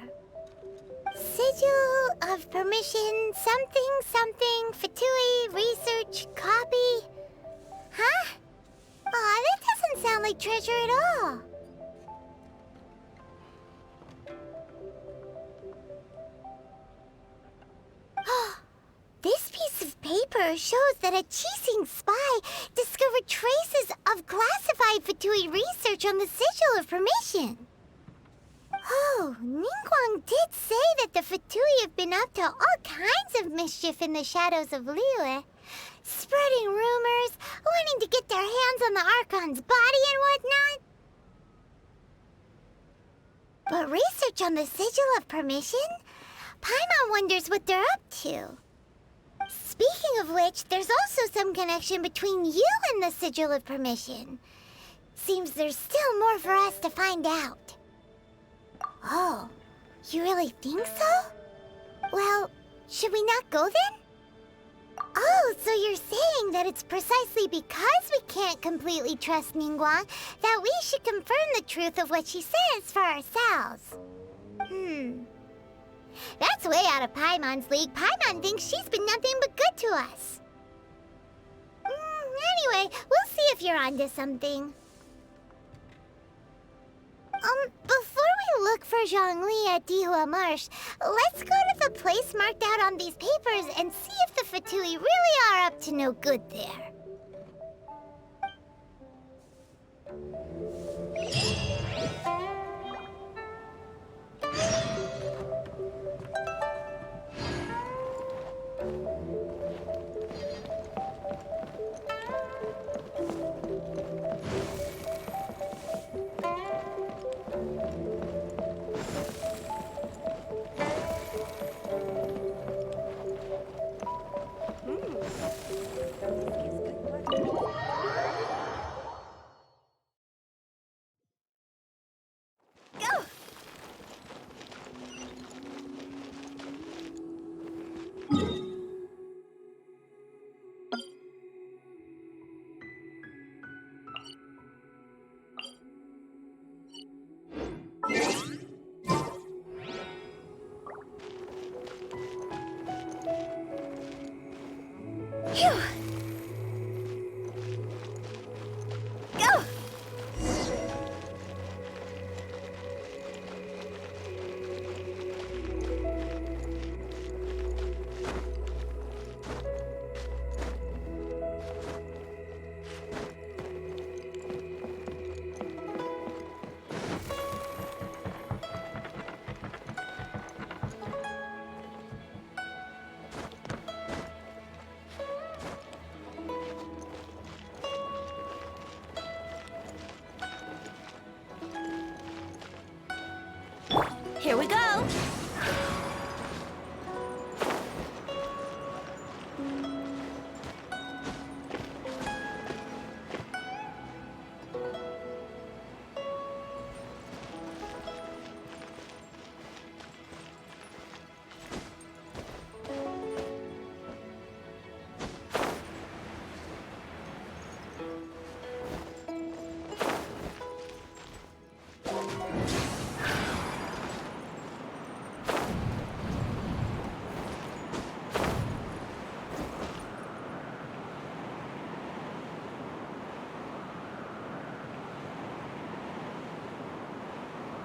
Sigil of permission, something, something, Fatui, research, copy. Huh? Aw, that doesn't sound like treasure at all. This piece of paper shows that a Qixing spy discovered traces of classified Fatui research on the Sigil of Permission. Oh, Ningguang did say that the Fatui have been up to all kinds of mischief in the shadows of Liyue, spreading rumors, wanting to get their hands on the Archon's body and whatnot. But research on the Sigil of Permission? Paimon wonders what they're up to. Speaking of which, there's also some connection between you and the Sigil of Permission. Seems there's still more for us to find out. Oh, you really think so? Well, should we not go then? Oh, so you're saying that it's precisely because we can't completely trust Ningguang that we should confirm the truth of what she says for ourselves. That's way out of Paimon's league. Paimon thinks she's been nothing but good to us. Anyway, we'll see if you're onto something. Before we look for Zhongli at Dihua Marsh, let's go to the place marked out on these papers and see if the Fatui really are up to no good there. Here we go.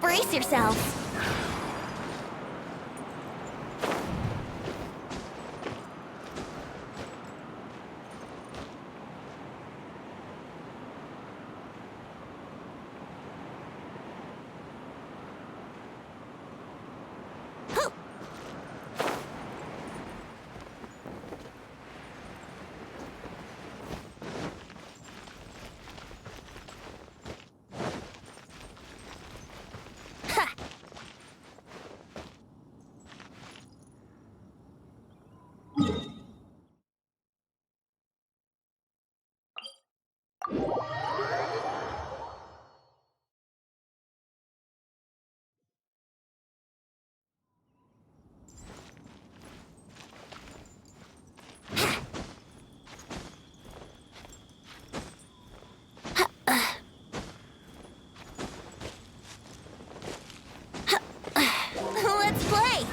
Brace yourselves. Let's play.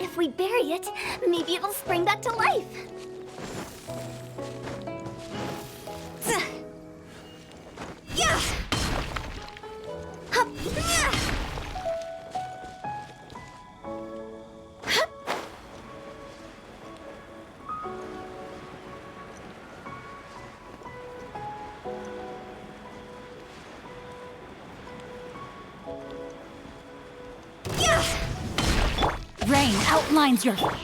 If we bury it, maybe it'll spring back to life. Rain outlines your... Go on!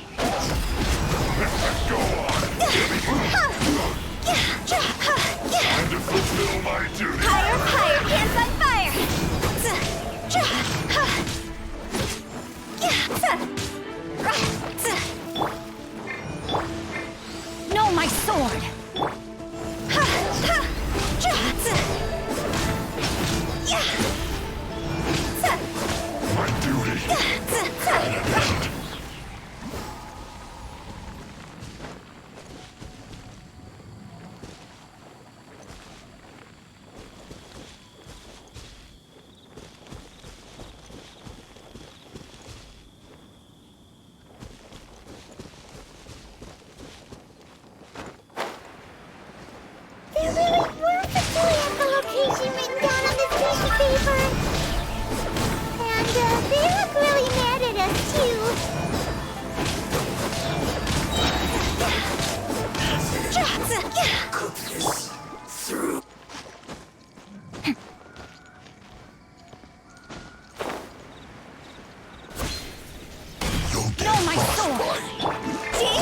Time to fulfill my duty! Higher, higher, hands on fire! No, my sword! My duty! There really were facility at the location written down on this piece of paper. And they look really mad at us, too. Cook this through. You'll get No, my sword! See?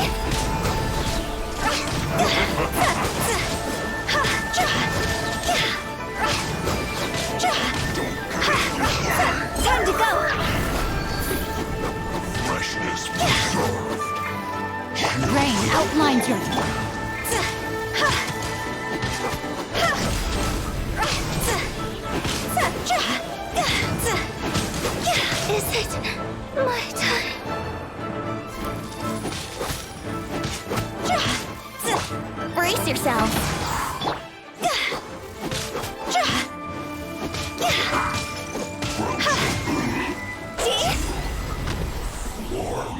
Time to go! freshness preserved! Rain outlines your... Is it my time? Brace yourself. Warm.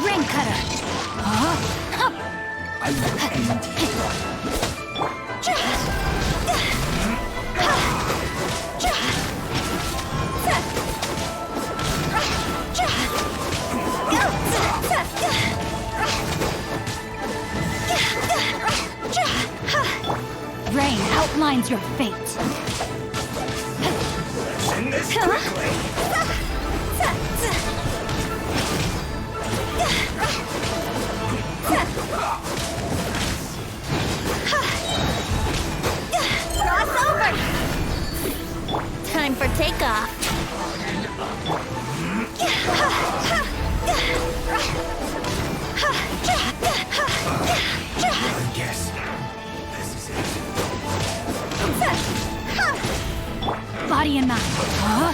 Rain cutter! I will end determines your fate. In this quickly. Cross over! Time for takeoff. I guess this is it. Body and mind. Huh?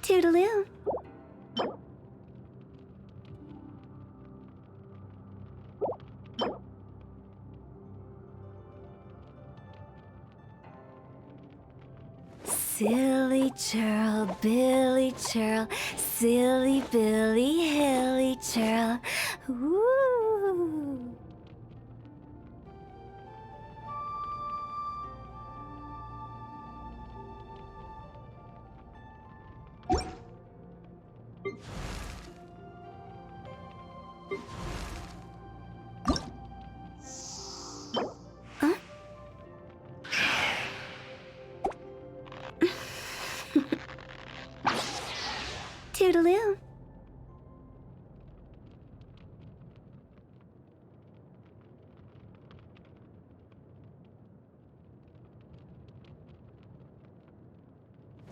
Toodaloo. Silly churl, Billy churl, silly Billy, hilly churl. Woo! Toodaloo.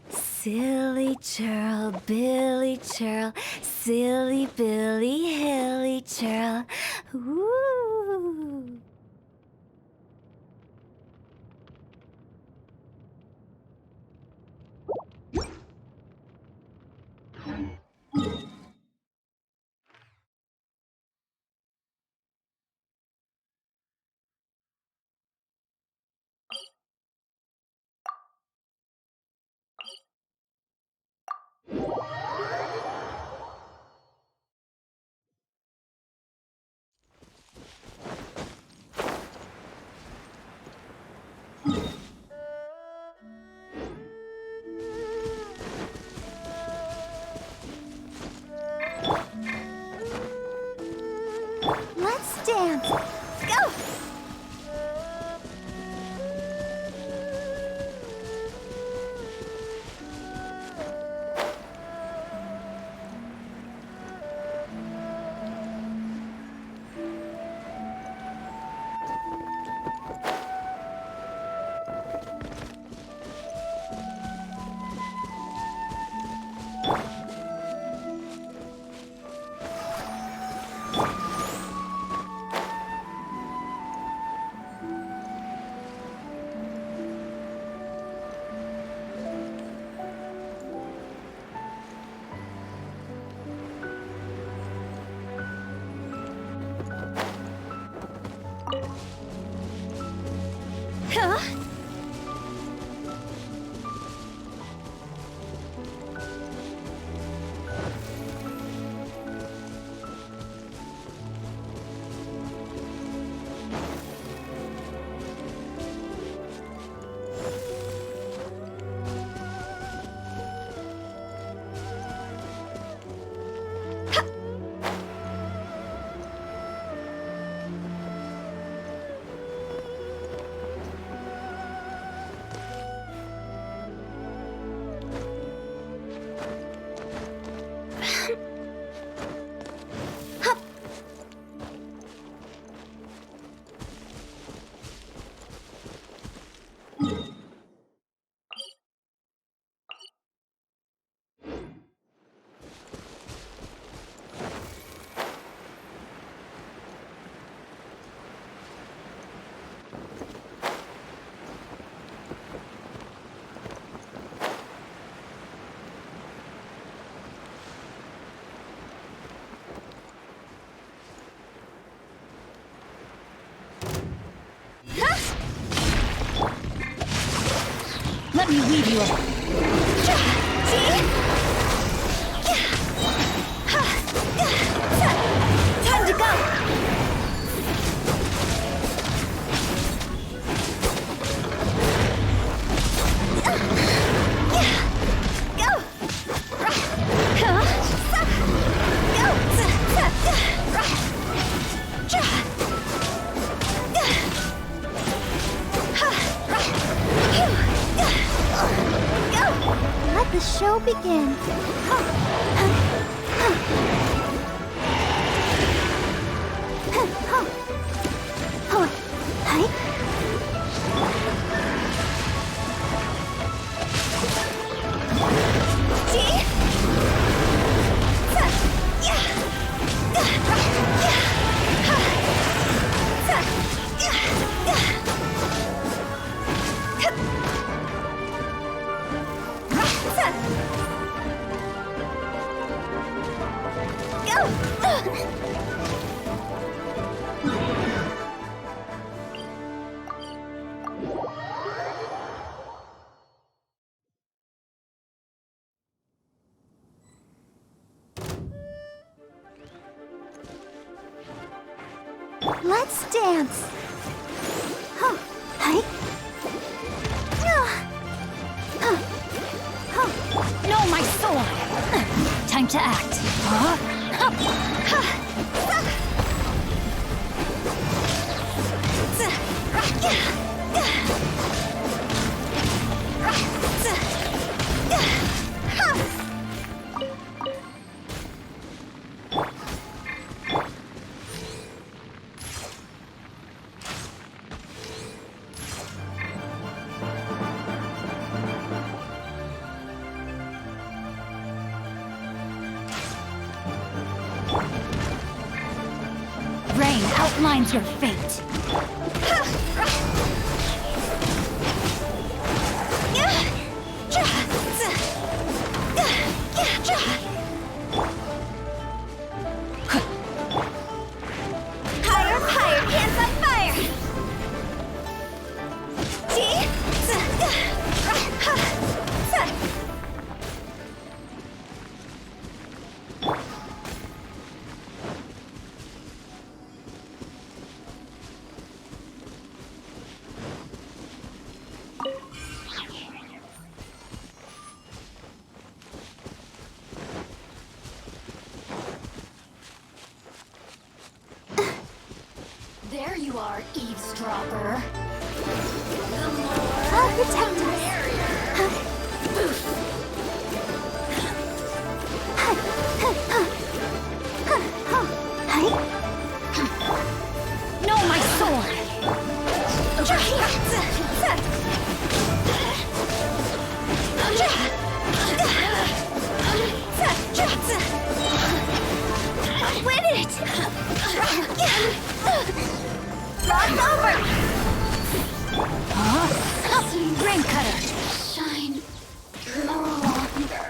Silly churl, Billy churl, silly Billy, hilly churl. Woo! Let's dance. Go! Let me weave you up. Time to go! Let the show begin. Let's dance. No, my sword. Time to act. Rain outlines your fate. Higher, higher, hands on fire! There you are, eavesdropper. I'll protect us. No, my sword! Over here! Win it! Lock's over! Rain cutter! Shine no longer.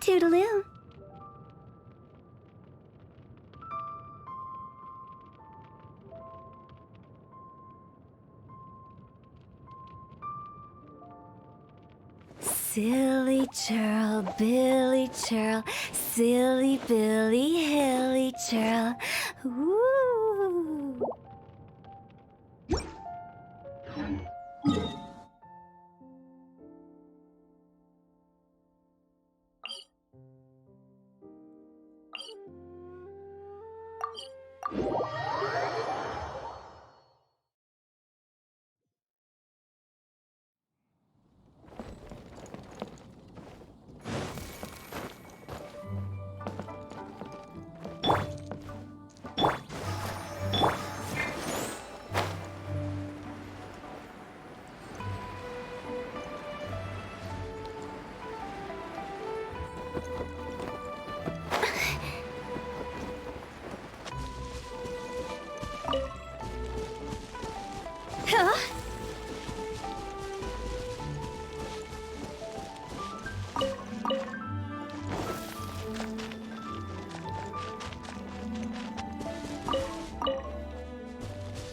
Toodaloo. Silly churl, Billy churl, silly Billy, hilly churl. Ooh. Huh?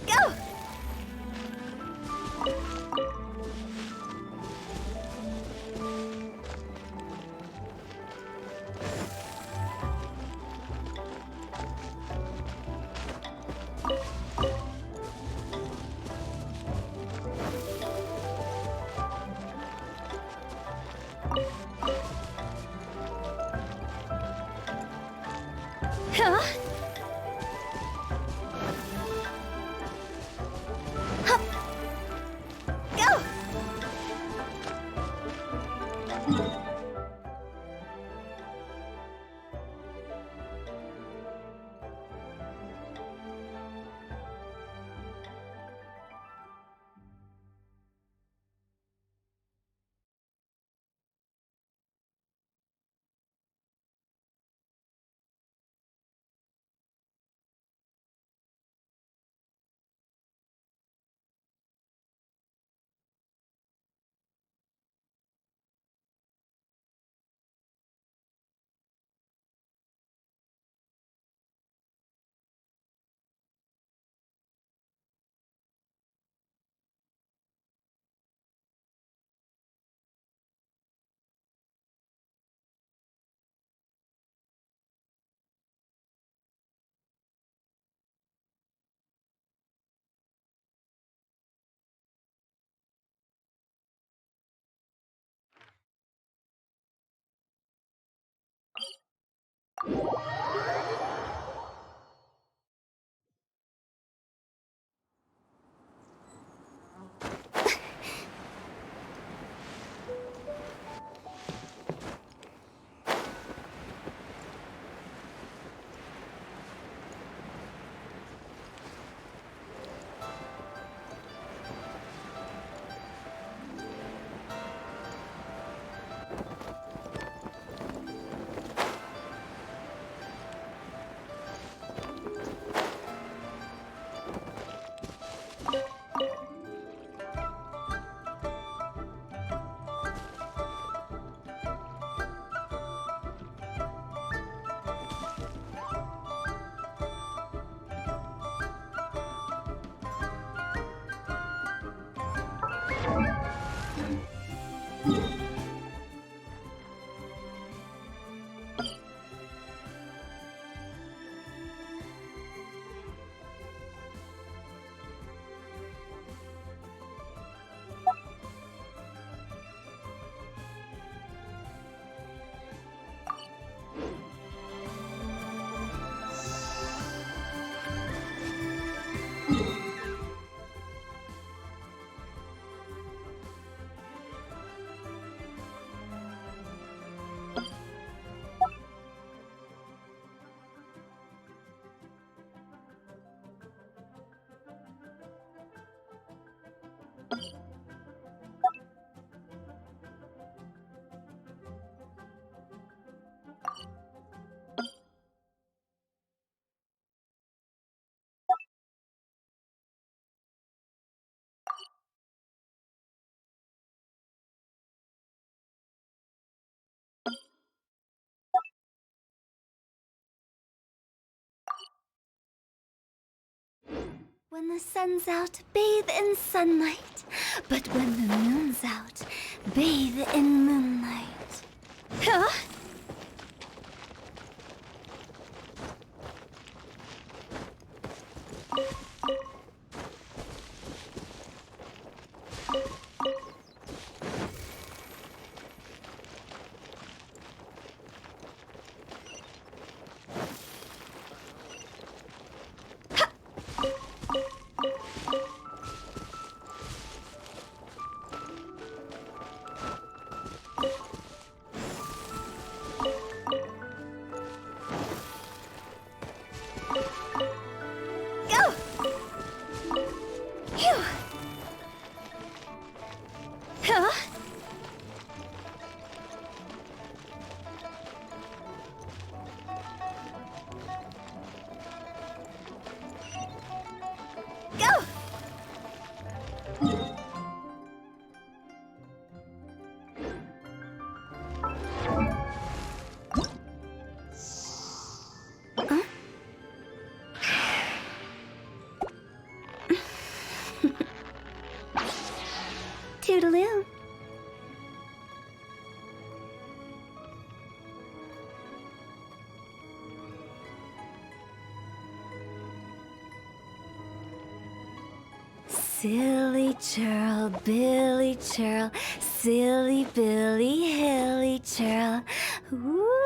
Go! Huh? Hup! Go! When the sun's out, bathe in sunlight. But when the moon's out, bathe in moonlight. Huh? Toodaloo. Silly churl, Billy churl, silly Billy, hilly churl. Ooh.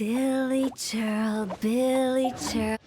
Silly churl, Billy churl.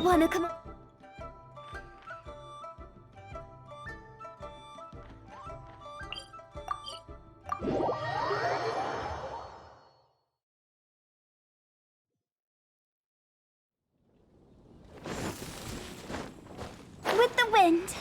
Wanna come? With the wind.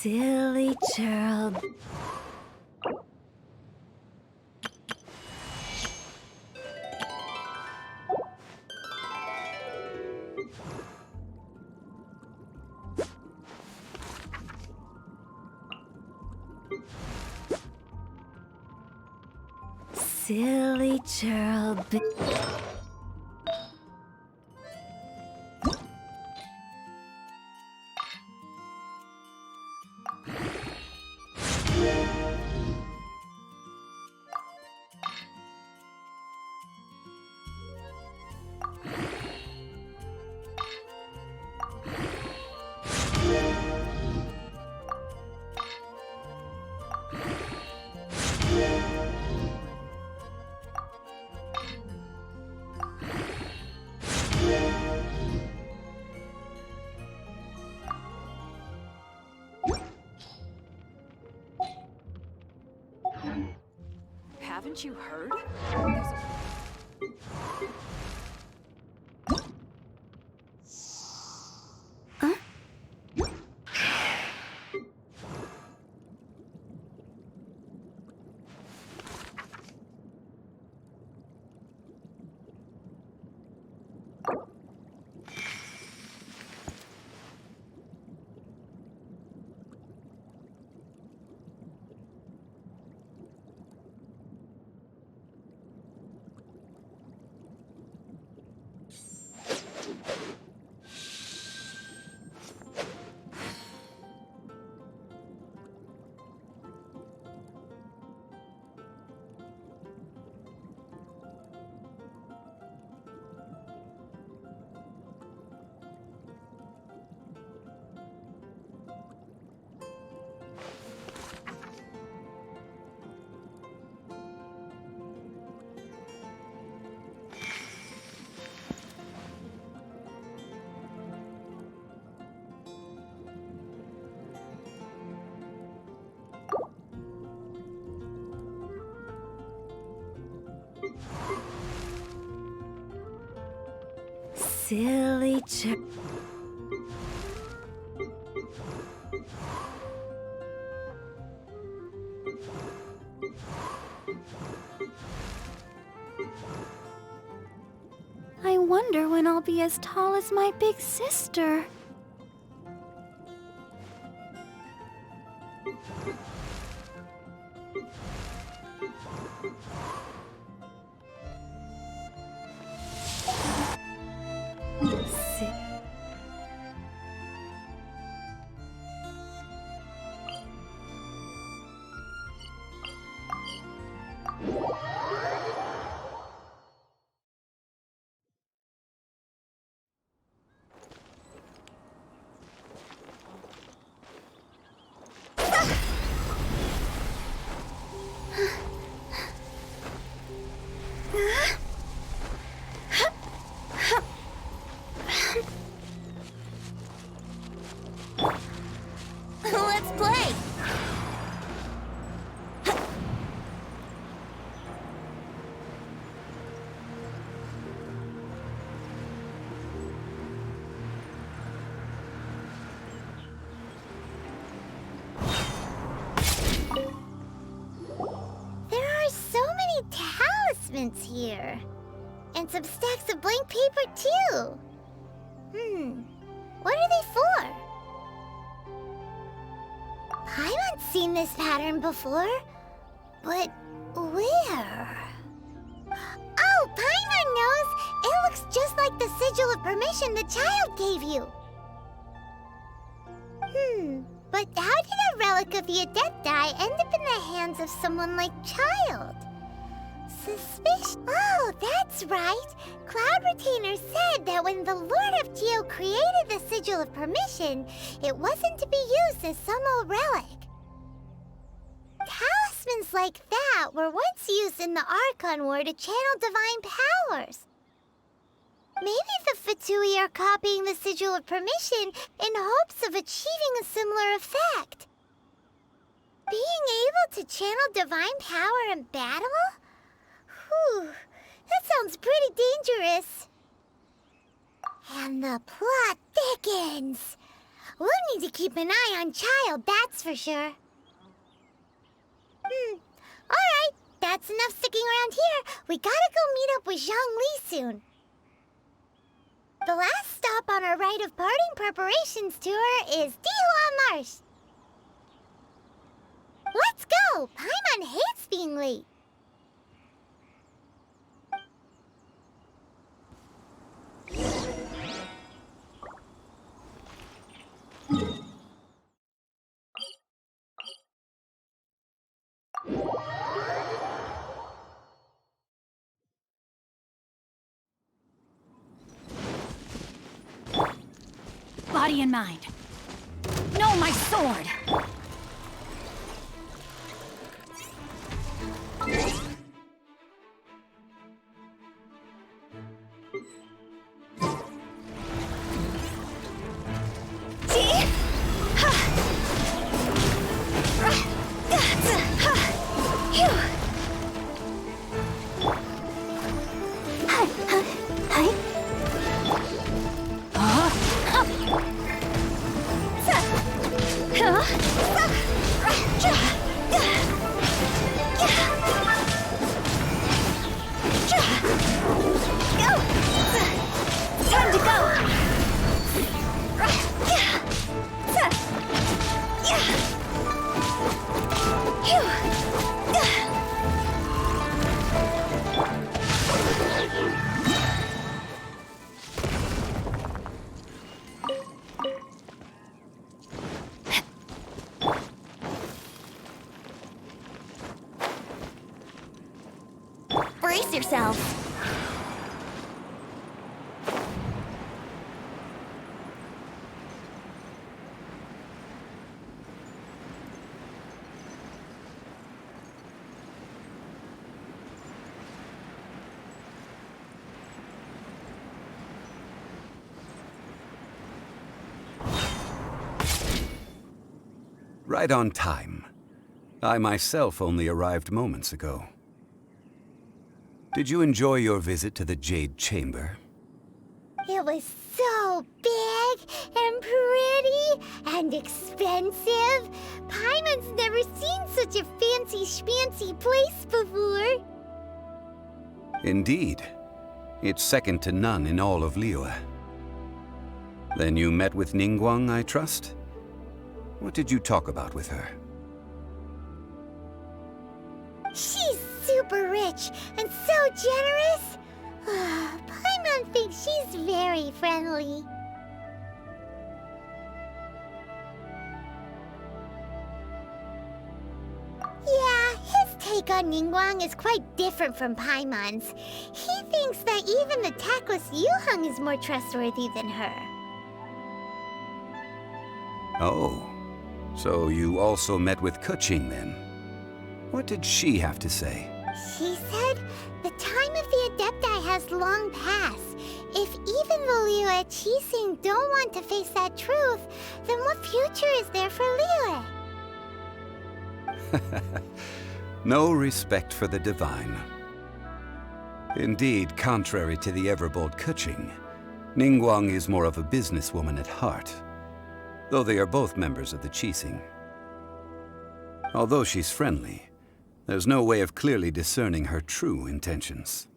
Silly child. Silly churl. Haven't you heard? There's a Silly churl. I wonder when I'll be as tall as my big sister. Let's play! There are so many talismans here. And some stacks of blank paper, too. What are they for? I haven't seen this pattern before. But where? Oh, Paimon knows! It looks just like the sigil of permission the child gave you. But how did a relic of the Adepti end up in the hands of someone like Child? Suspicious. Oh, that's right. Cloud Retainer said that when the Lord of Geo created the Sigil of Permission, it wasn't to be used as some old relic. Talismans like that were once used in the Archon War to channel divine powers. Maybe the Fatui are copying the Sigil of Permission in hopes of achieving a similar effect. Being able to channel divine power in battle? Whew, that sounds pretty dangerous. And the plot thickens. We'll need to keep an eye on Child, that's for sure. Alright, that's enough sticking around here. We gotta go meet up with Zhang Li soon. The last stop on our rite of parting preparations tour is Dihua Marsh. Let's go! Paimon hates being late. me in mind. No, my sword! Time to go! Brace yourself. Right on time. I myself only arrived moments ago. Did you enjoy your visit to the Jade Chamber? It was so big and pretty and expensive. Paimon's never seen such a fancy schmancy place before. Indeed. It's second to none in all of Liyue. Then you met with Ningguang, I trust? What did you talk about with her? She's super rich and so generous. Paimon thinks she's very friendly. Yeah, his take on Ningguang is quite different from Paimon's. He thinks that even the tactless Yuheng is more trustworthy than her. Oh, so you also met with Keqing then? What did she have to say? She said the time of the Adepti has long passed. If even the Liyue Qixing don't want to face that truth, then what future is there for Liyue? No respect for the divine. Indeed, contrary to the ever-bold Keqing, Ningguang is more of a businesswoman at heart, though they are both members of the Qixing. Although she's friendly, there's no way of clearly discerning her true intentions.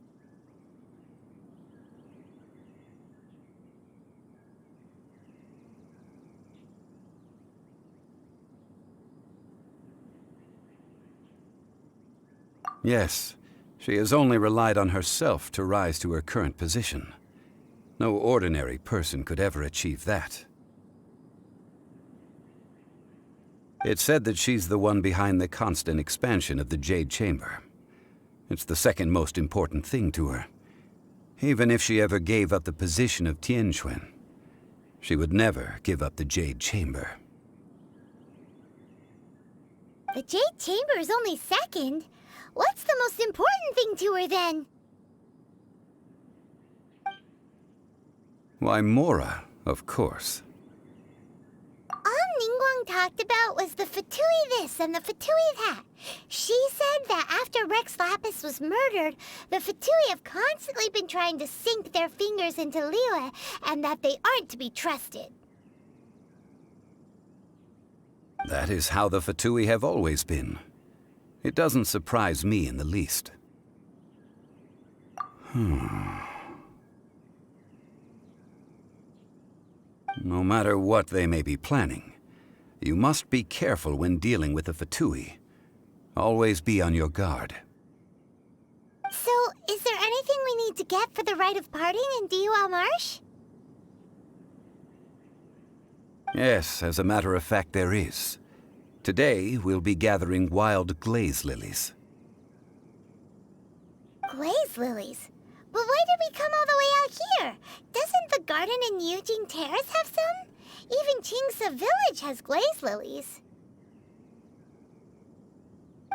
Yes, she has only relied on herself to rise to her current position. No ordinary person could ever achieve that. It's said that she's the one behind the constant expansion of the Jade Chamber. It's the second most important thing to her. Even if she ever gave up the position of Tianquan, she would never give up the Jade Chamber. The Jade Chamber is only second. What's the most important thing to her then? Why, Mora, of course. All Ningguang talked about was the Fatui this and the Fatui that. She said that after Rex Lapis was murdered, the Fatui have constantly been trying to sink their fingers into Liyue, and that they aren't to be trusted. That is how the Fatui have always been. It doesn't surprise me in the least. No matter what they may be planning, you must be careful when dealing with the Fatui. Always be on your guard. So, is there anything we need to get for the rite of parting in Diwa Marsh? Yes, as a matter of fact, there is. Today, we'll be gathering wild glaze lilies. Glaze lilies? But why did we come all the way out here? Doesn't the garden in Eugene Terrace have some? Even Tingsa village has glaze lilies.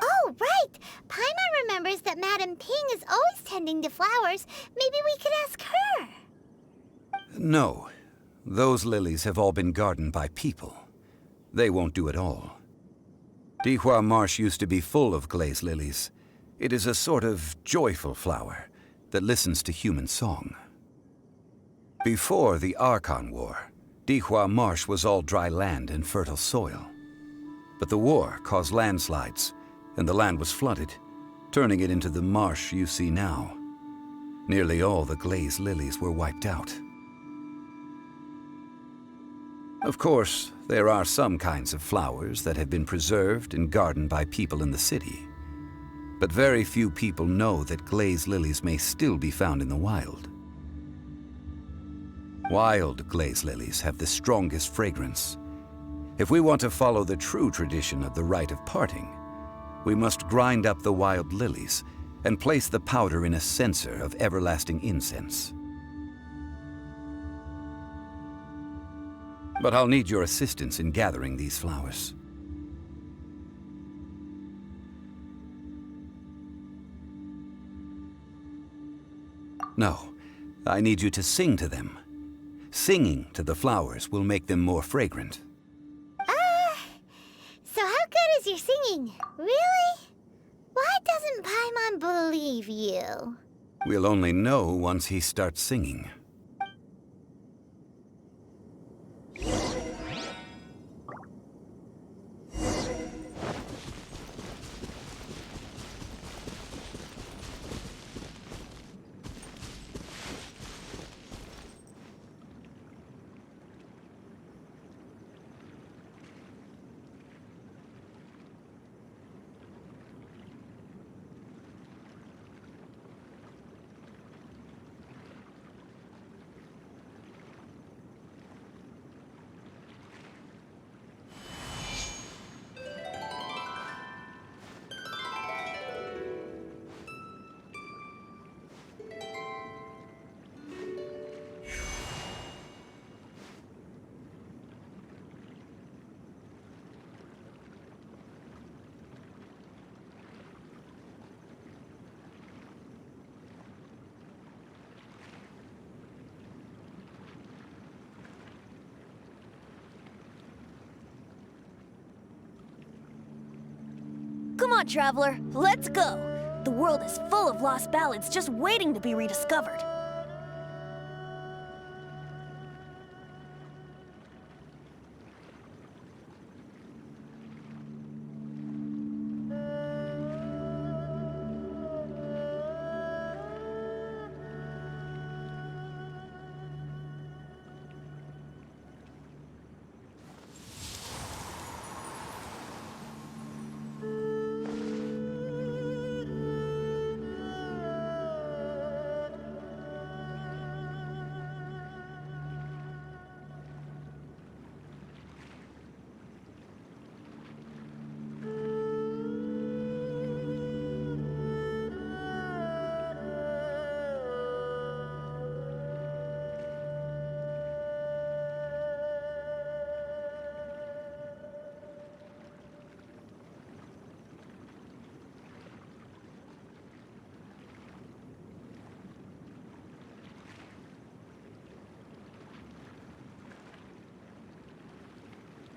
Oh, right! Paimon remembers that Madame Ping is always tending to flowers. Maybe we could ask her. No. Those lilies have all been gardened by people. They won't do it all. Dihua Marsh used to be full of glaze lilies. It is a sort of joyful flower that listens to human song. Before the Archon War, Dihua Marsh was all dry land and fertile soil. But the war caused landslides, and the land was flooded, turning it into the marsh you see now. Nearly all the glaze lilies were wiped out. Of course, there are some kinds of flowers that have been preserved and gardened by people in the city. But very few people know that glaze lilies may still be found in the wild. Wild glaze lilies have the strongest fragrance. If we want to follow the true tradition of the rite of parting, we must grind up the wild lilies and place the powder in a censer of everlasting incense. But I'll need your assistance in gathering these flowers. No, I need you to sing to them. Singing to the flowers will make them more fragrant. So how good is your singing? Really? Why doesn't Paimon believe you? We'll only know once he starts singing. Come on, traveler, let's go! The world is full of lost ballads just waiting to be rediscovered.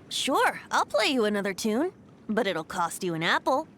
Sure, I'll play you another tune, but it'll cost you an apple.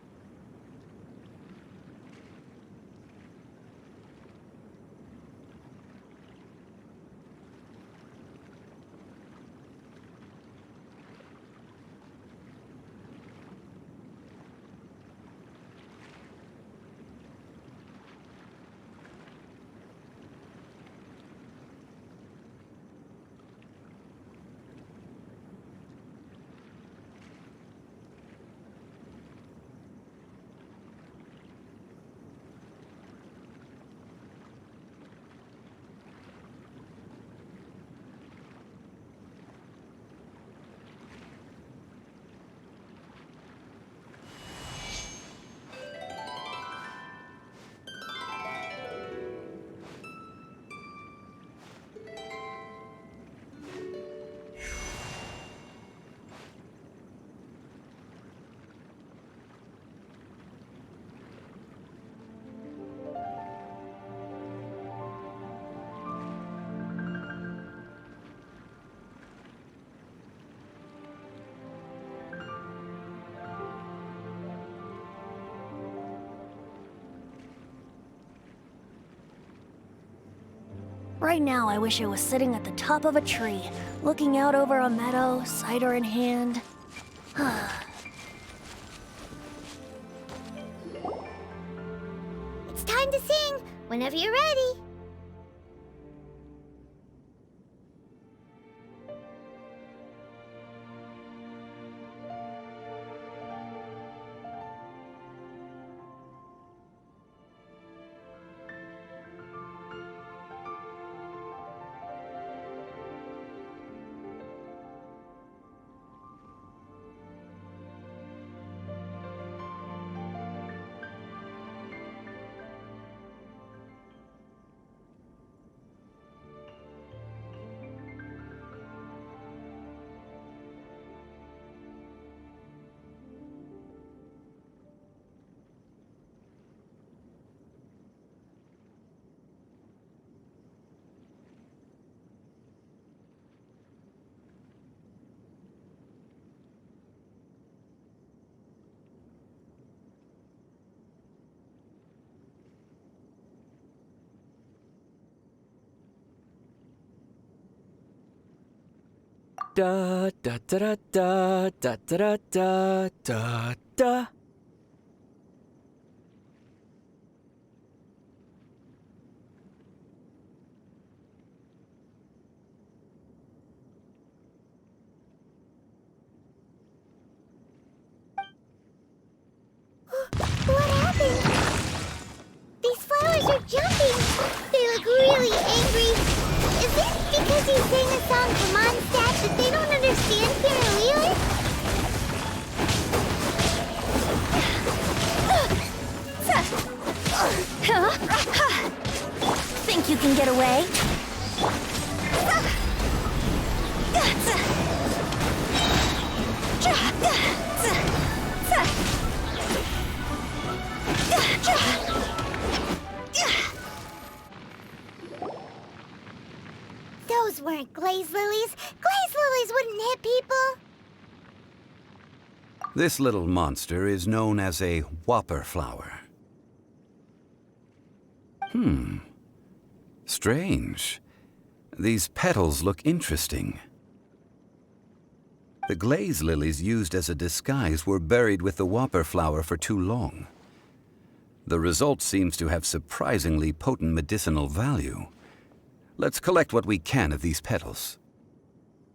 Right now, I wish I was sitting at the top of a tree, looking out over a meadow, cider in hand. It's time to sing, whenever you're ready. Da da da da da da da da da. What happened? These flowers are jumping. They look really angry. Is it because you sang a song for Mondstadt that they don't understand Pyroleer? Think you can get away? Those weren't glaze lilies. Glaze lilies wouldn't hit people. This little monster is known as a whopper flower. Strange. These petals look interesting. The glaze lilies used as a disguise were buried with the whopper flower for too long. The result seems to have surprisingly potent medicinal value. Let's collect what we can of these petals.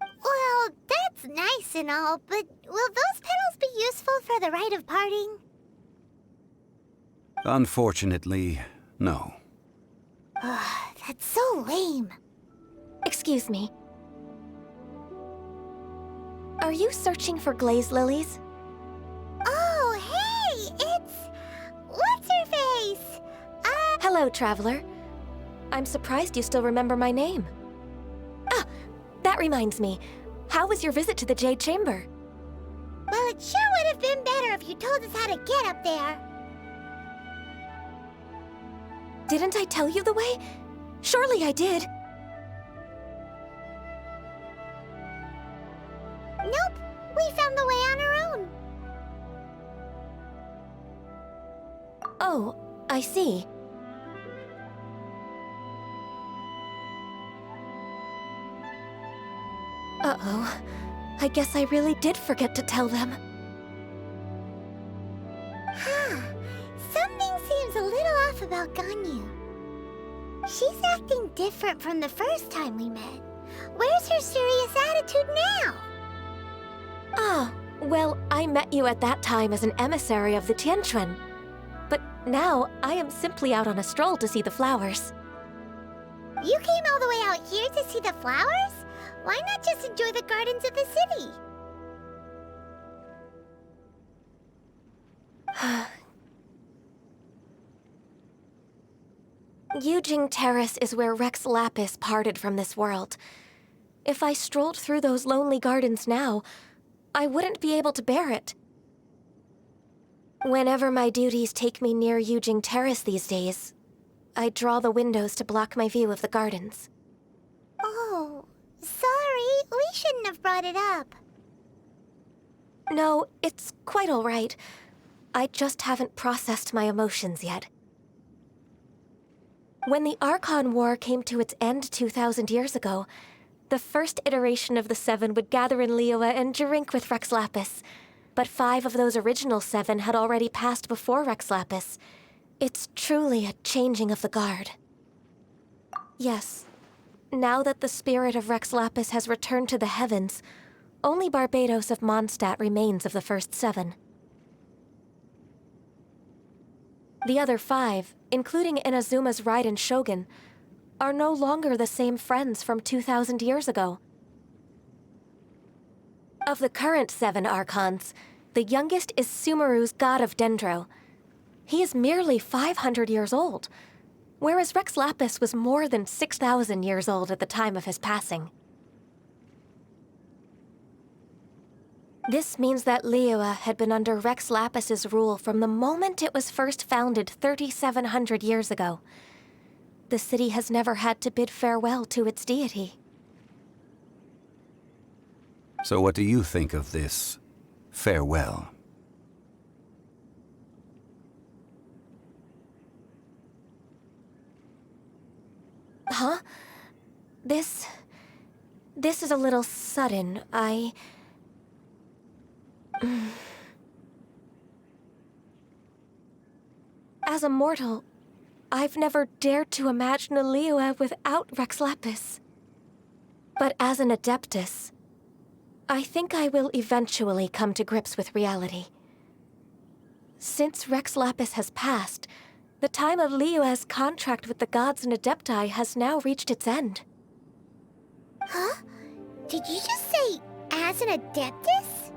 Well, that's nice and all, but will those petals be useful for the rite of parting? Unfortunately, no. That's so lame. Excuse me. Are you searching for glaze lilies? Oh, hey! It's... What's-her-face? Hello, traveler. I'm surprised you still remember my name. Ah, that reminds me. How was your visit to the Jade Chamber? Well, it sure would have been better if you told us how to get up there. Didn't I tell you the way? Surely I did. Nope, we found the way on our own. Oh, I see. Uh-oh. I guess I really did forget to tell them. Huh. Something seems a little off about Ganyu. She's acting different from the first time we met. Where's her serious attitude now? Ah, well, I met you at that time as an emissary of the Tianquan. But now, I am simply out on a stroll to see the flowers. You came all the way out here to see the flowers? Why not just enjoy the gardens of the city? Yujing Terrace is where Rex Lapis parted from this world. If I strolled through those lonely gardens now, I wouldn't be able to bear it. Whenever my duties take me near Yujing Terrace these days, I draw the windows to block my view of the gardens. Oh, sorry. We shouldn't have brought it up. No, it's quite all right. I just haven't processed my emotions yet. When the Archon War came to its end 2,000 years ago, the first iteration of the Seven would gather in Liyue and drink with Rex Lapis. But 5 of those original 7 had already passed before Rex Lapis. It's truly a changing of the guard. Yes. Now that the spirit of Rex Lapis has returned to the heavens, only Barbados of Mondstadt remains of the first 7. The other 5, including Inazuma's Raiden Shogun, are no longer the same friends from 2,000 years ago. Of the current 7 Archons, the youngest is Sumeru's God of Dendro. He is merely 500 years old, whereas Rex Lapis was more than 6,000 years old at the time of his passing. This means that Liyue had been under Rex Lapis's rule from the moment it was first founded 3,700 years ago. The city has never had to bid farewell to its deity. So what do you think of this farewell? Huh? This is a little sudden. As a mortal, I've never dared to imagine a Liyue without Rex Lapis. But as an Adeptus, I think I will eventually come to grips with reality. Since Rex Lapis has passed, the time of Liyue's contract with the gods and Adepti has now reached its end. Huh? Did you just say, as an Adeptus?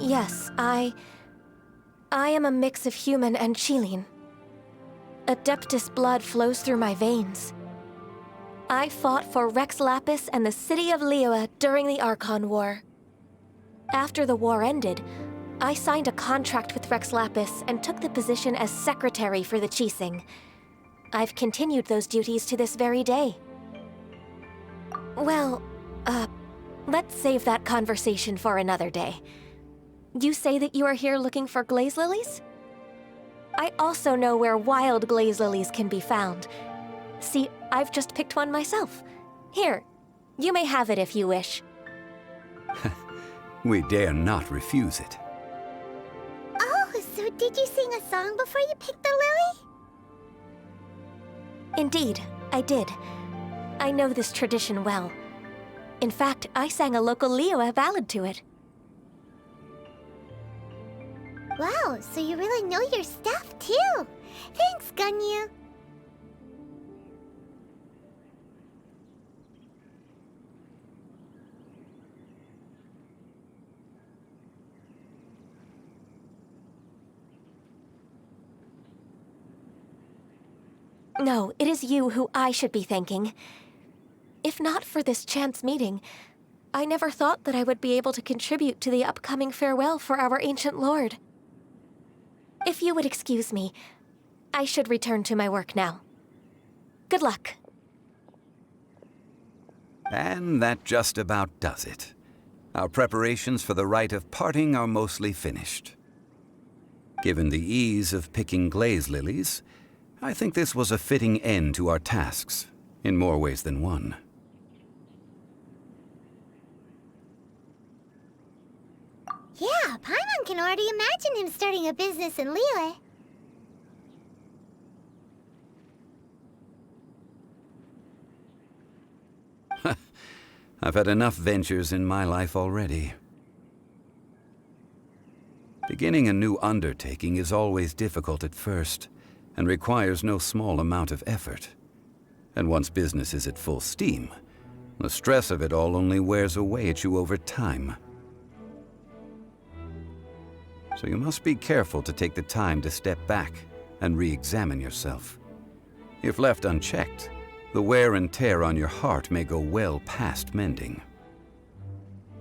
Yes, I am a mix of human and Chilean. Adeptus blood flows through my veins. I fought for Rex Lapis and the city of Liyue during the Archon War. After the war ended, I signed a contract with Rex Lapis and took the position as secretary for the Qixing. I've continued those duties to this very day. Well, let's save that conversation for another day. You say that you are here looking for glaze lilies? I also know where wild glaze lilies can be found. See, I've just picked one myself. Here, you may have it if you wish. We dare not refuse it. Oh, so did you sing a song before you picked the lily? Indeed, I did. I know this tradition well. In fact, I sang a local Liyue ballad to it. Wow, so you really know your stuff, too. Thanks, Gunyu. No, it is you who I should be thanking. If not for this chance meeting, I never thought that I would be able to contribute to the upcoming farewell for our ancient lord. If you would excuse me, I should return to my work now. Good luck. And that just about does it. Our preparations for the rite of parting are mostly finished. Given the ease of picking glaze lilies, I think this was a fitting end to our tasks, in more ways than one. Yeah, Paimon can already imagine him starting a business in Liyue. I've had enough ventures in my life already. Beginning a new undertaking is always difficult at first, and requires no small amount of effort. And once business is at full steam, the stress of it all only wears away at you over time. So you must be careful to take the time to step back and re-examine yourself. If left unchecked, the wear and tear on your heart may go well past mending.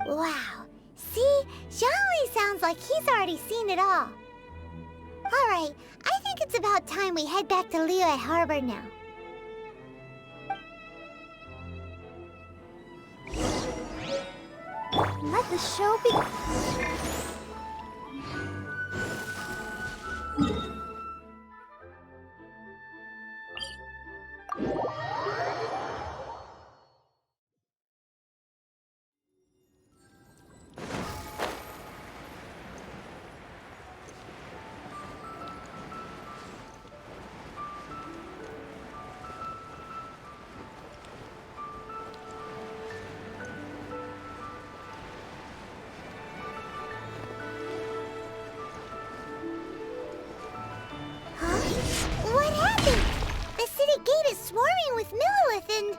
Wow. See? Zhongli sounds like he's already seen it all. Alright, I think it's about time we head back to Liyue Harbor now. Let the show begin. swarming with Millowith and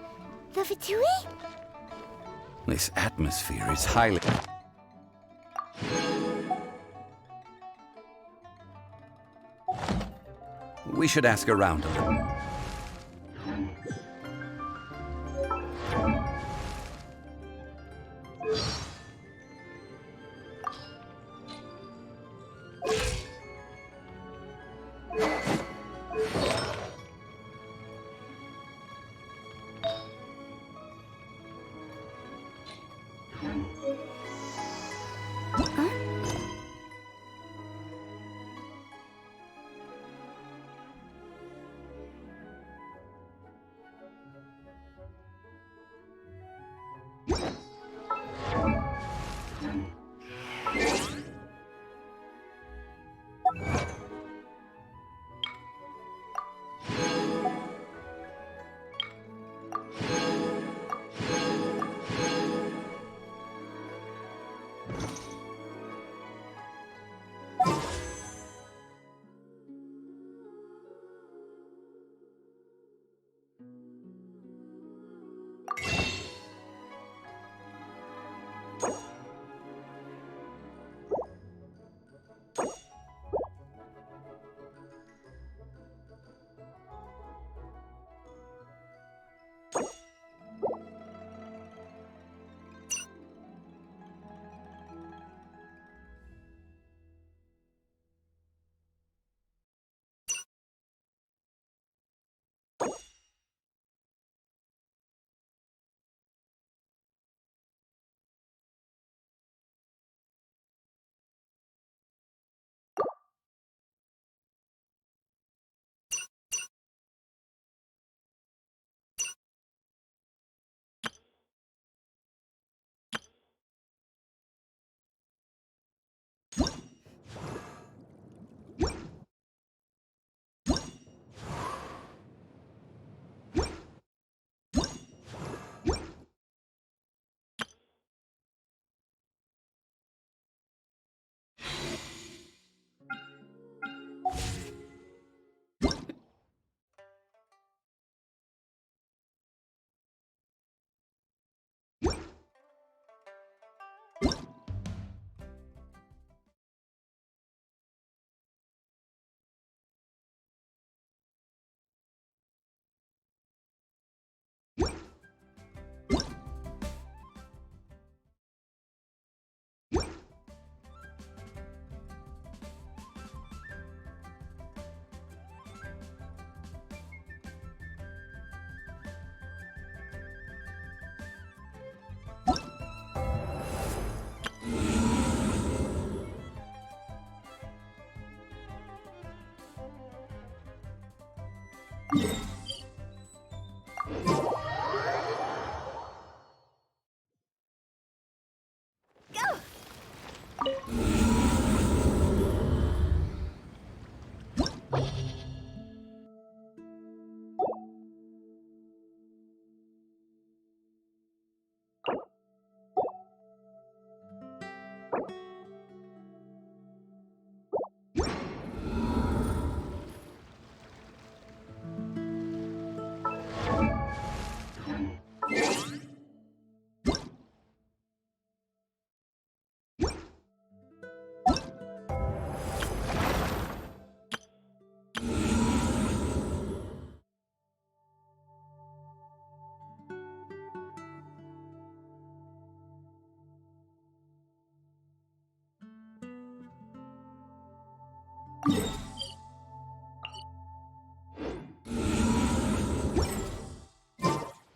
the Fatui? This atmosphere is highly... We should ask around a little.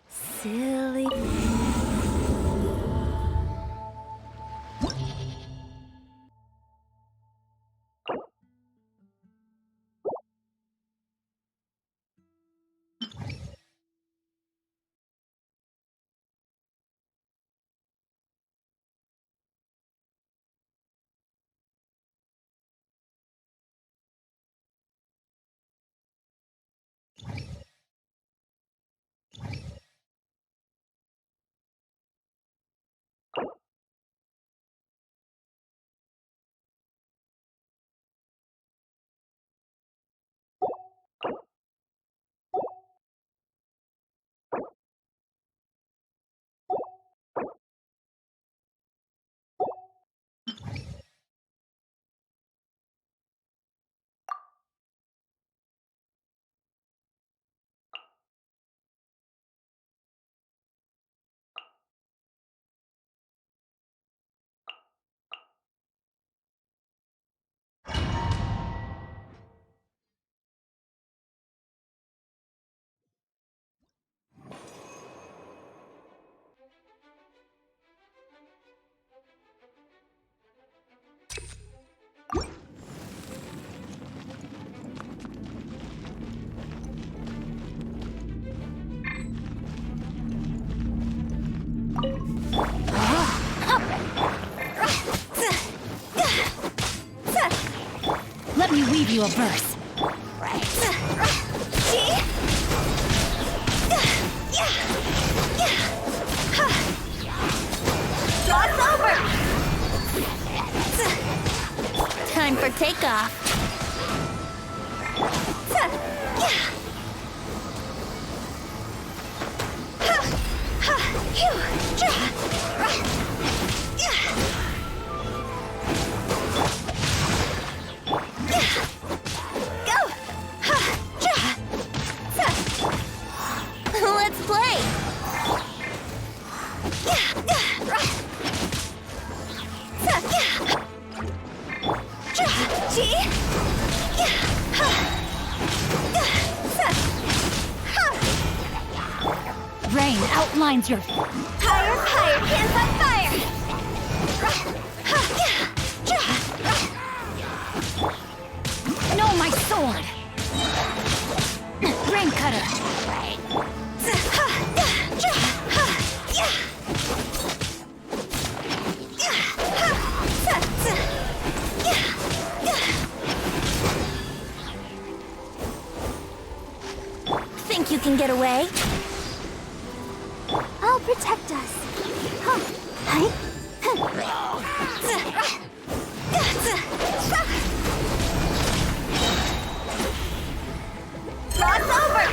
Silly. me weave you a verse. Cross over! Time for takeoff. Let's play! Rain outlines your... Higher, higher, can't fight fire! No, my sword! Rain cutter! Think you can get away? I'll protect us. Cross over!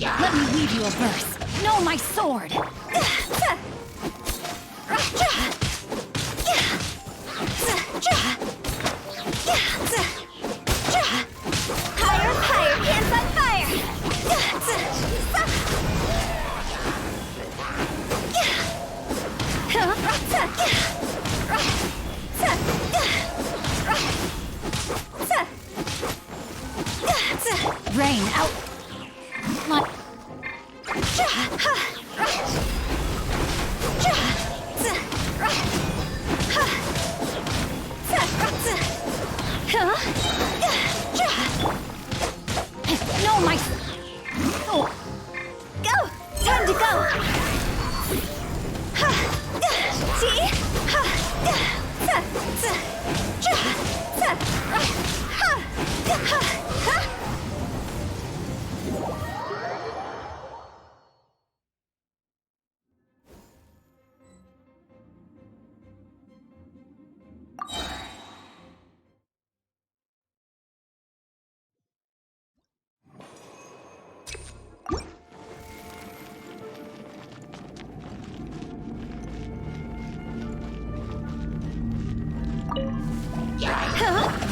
Let me weave you a verse. No, my sword! Higher, higher, can't fight fire! Rain out... My... No, my... Oh. Go! Time to go! See?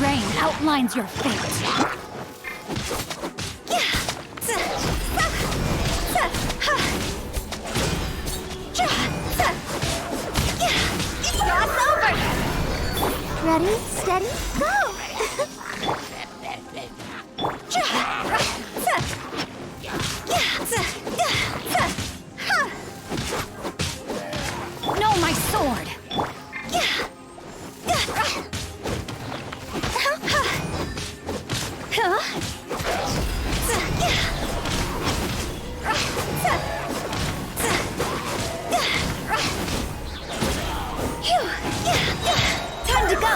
Rain outlines your fate. Cross over! Ready, steady, go! No, my sword! Time to go!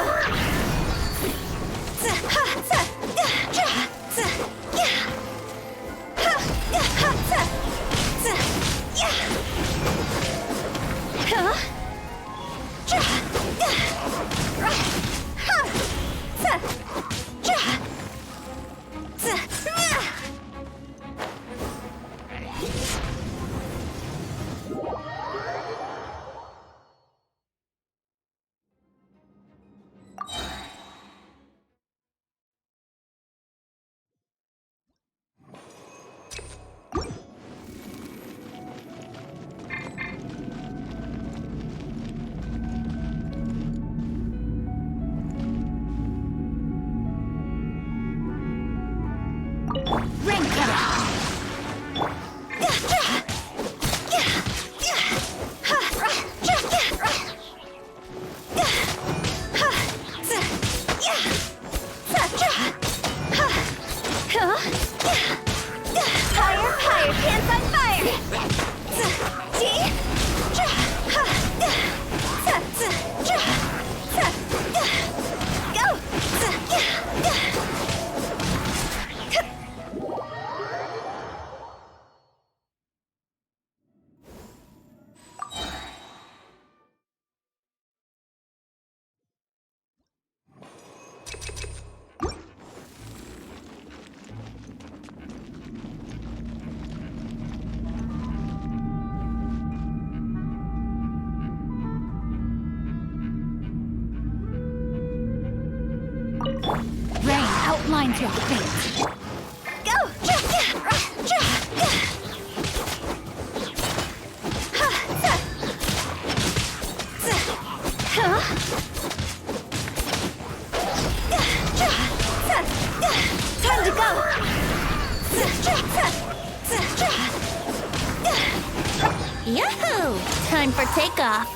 Ring cutter! Higher, higher, pants on fire! Rain outlines your fate. Time to go! Yahoo! Time for takeoff.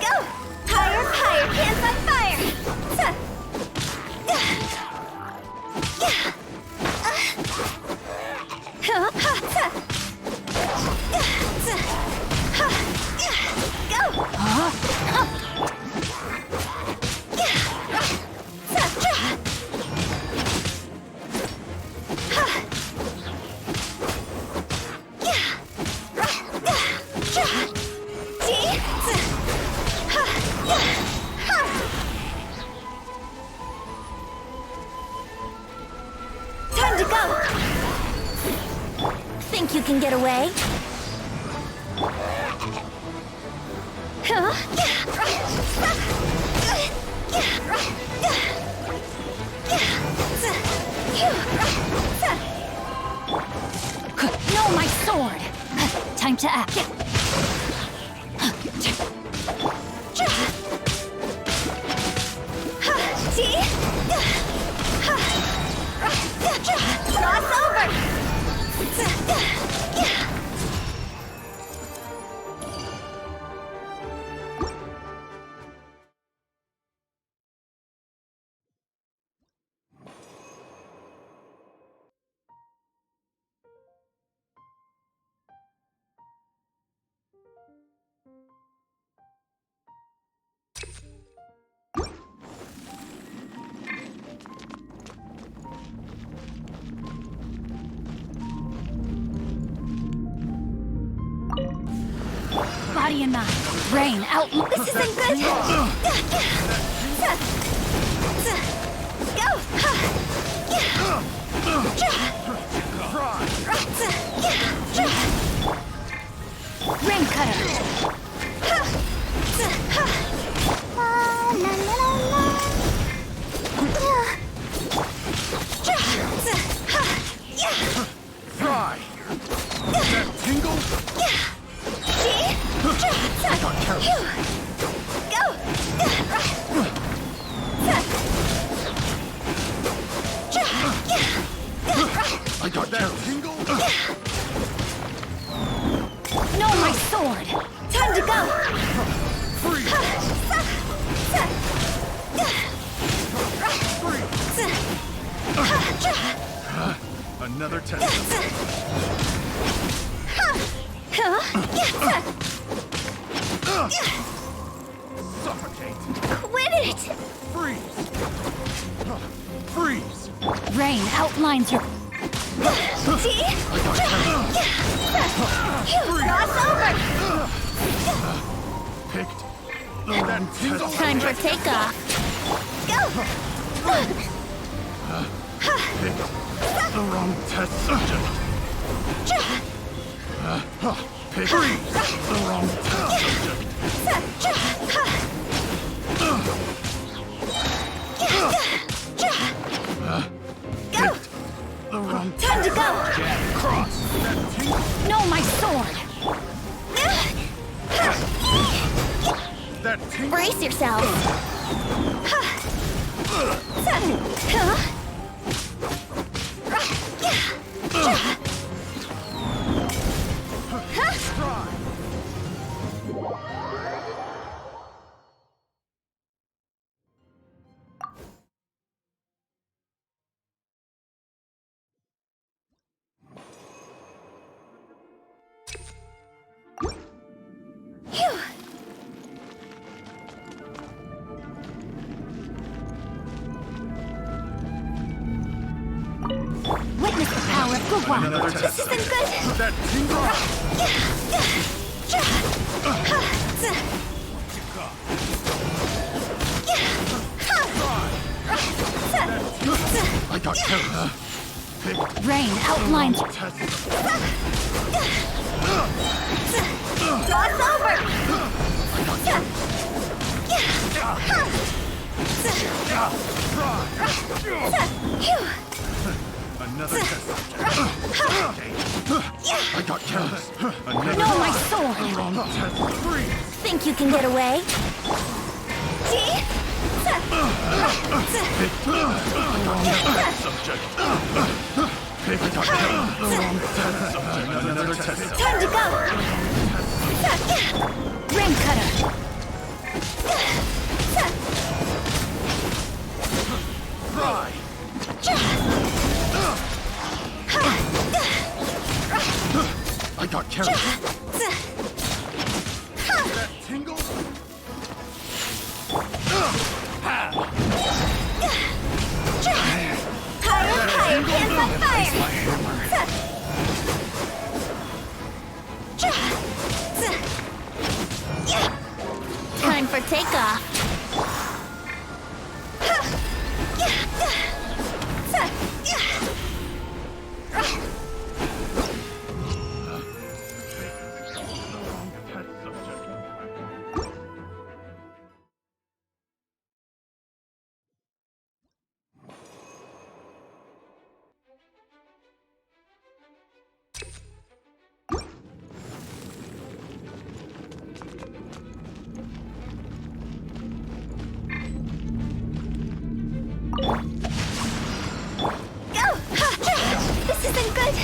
Go! Higher, higher, pants on fire! Time to go! Think you can get away? No, my sword! Time to act. Cross over! body and mind. Rain out. This isn't good. Go. Rain cutter. Try. That tingle? I got that tingle? No, my sword. Time to go. Another test. Suffocate. Quit it. Freeze. Freeze. Rain outlines your. Cross over. Picked the wrong test. Time for takeoff. Go. Picked the wrong test subject. Picked the wrong test subject. Picked the wrong Time to go. jab cross. That tingle. No, my sword. That tingle. Brace yourself. Witness the power of Gugwa. Another test. This isn't good. That tingle. I got killed. Picked Rain outlines. test. Cross over. Another test. I got killed. Another No, my sword. wrong test. Freeze. Think you can get away? Subject. Pick the wrong test subject. Another test. Time to go. Rain cutter. Try. I got killed. That tingle. Higher, hands on fire. Time for takeoff. This isn't good.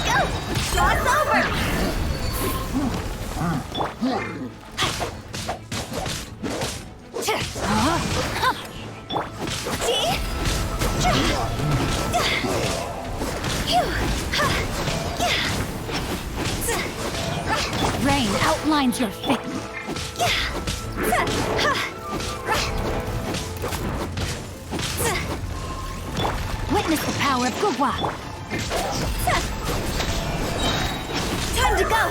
Go! Cross over! Rain outlines your fate. Witness the power of Gugwa! Time to go!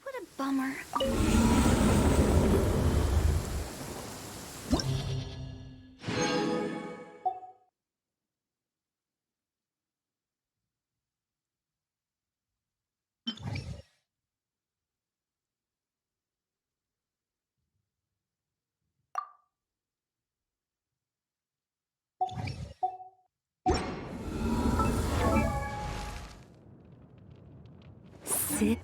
What a bummer. Sit.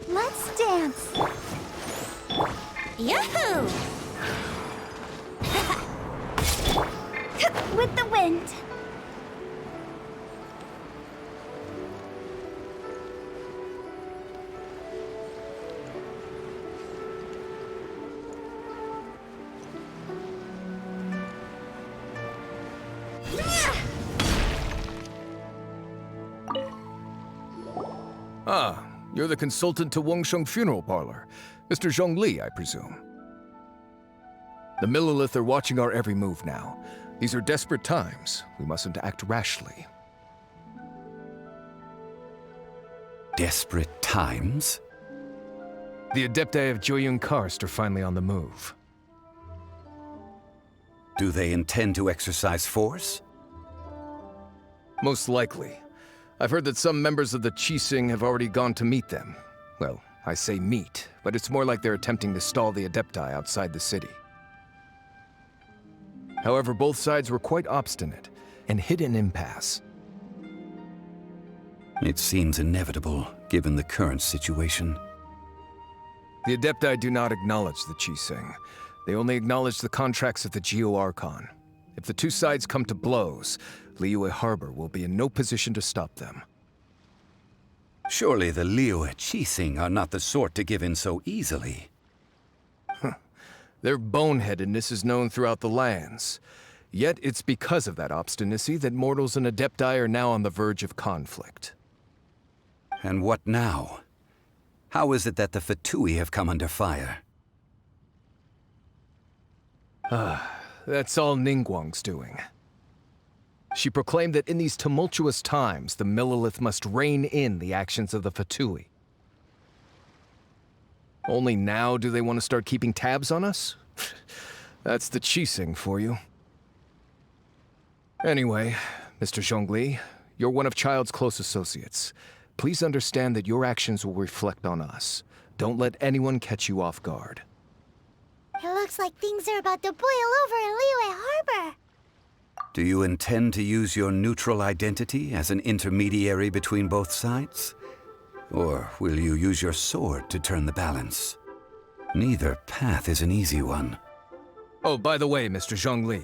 Let's dance. Yahoo! With the wind. Ah, you're the consultant to Wangsheng Funeral Parlor. Mr. Zhongli, I presume. The Millilith are watching our every move now. These are desperate times. We mustn't act rashly. Desperate times? The Adepti of Joyun Karst are finally on the move. Do they intend to exercise force? Most likely. I've heard that some members of the Qixing have already gone to meet them. Well, I say meet, but it's more like they're attempting to stall the Adepti outside the city. However, both sides were quite obstinate and hit an impasse. It seems inevitable, given the current situation. The Adepti do not acknowledge the Qixing. They only acknowledge the contracts of the Geo-Archon. If the two sides come to blows, Liyue Harbor will be in no position to stop them. Surely the Liyue Qixing are not the sort to give in so easily. Their boneheadedness is known throughout the lands. Yet it's because of that obstinacy that mortals and Adepti are now on the verge of conflict. And what now? How is it that the Fatui have come under fire? That's all Ningguang's doing. She proclaimed that in these tumultuous times, the Millilith must rein in the actions of the Fatui. Only now do they want to start keeping tabs on us? That's the Qixing for you. Anyway, Mr. Zhongli, you're one of Child's close associates. Please understand that your actions will reflect on us. Don't let anyone catch you off guard. It looks like things are about to boil over in Liyue Harbor. Do you intend to use your neutral identity as an intermediary between both sides? Or will you use your sword to turn the balance? Neither path is an easy one. Oh, by the way, Mr. Zhongli,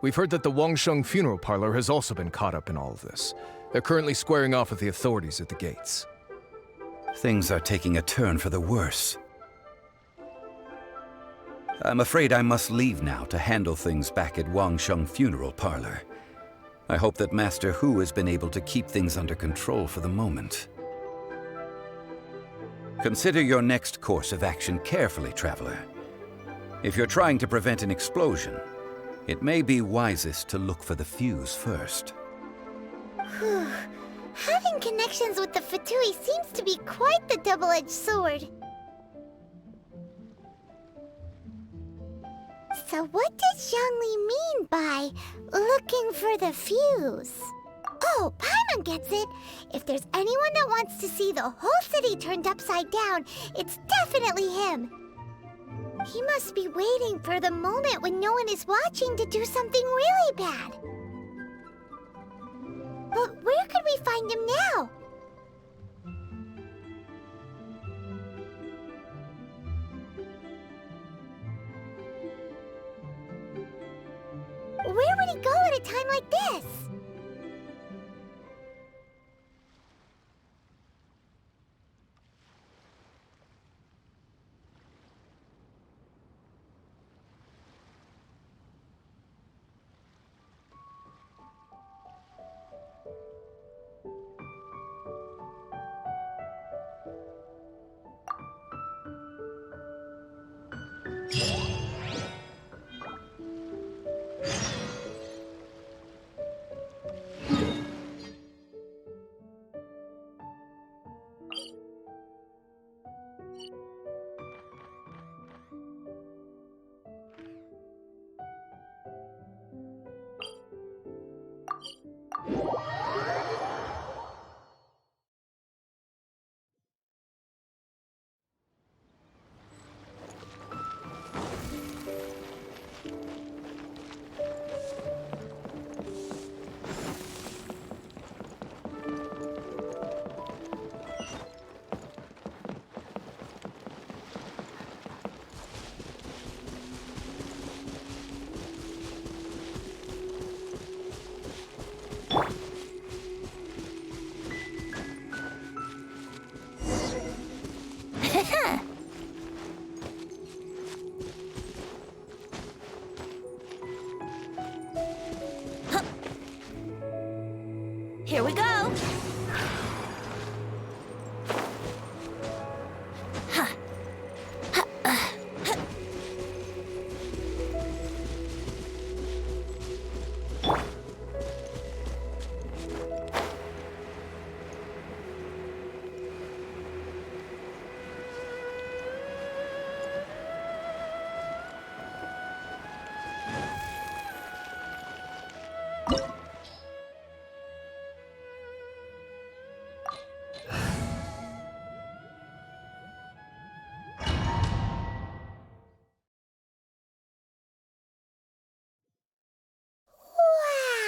we've heard that the Wangsheng Funeral Parlor has also been caught up in all of this. They're currently squaring off with the authorities at the gates. Things are taking a turn for the worse. I'm afraid I must leave now to handle things back at Wangsheng Funeral Parlor. I hope that Master Hu has been able to keep things under control for the moment. Consider your next course of action carefully, Traveler. If you're trying to prevent an explosion, it may be wisest to look for the fuse first. Whew. Having connections with the Fatui seems to be quite the double-edged sword. So what does Zhongli mean by looking for the fuse? Oh, Paimon gets it. If there's anyone that wants to see the whole city turned upside down, it's definitely him. He must be waiting for the moment when no one is watching to do something really bad. But where could we find him now? Where would he go at a time like this? Here we go.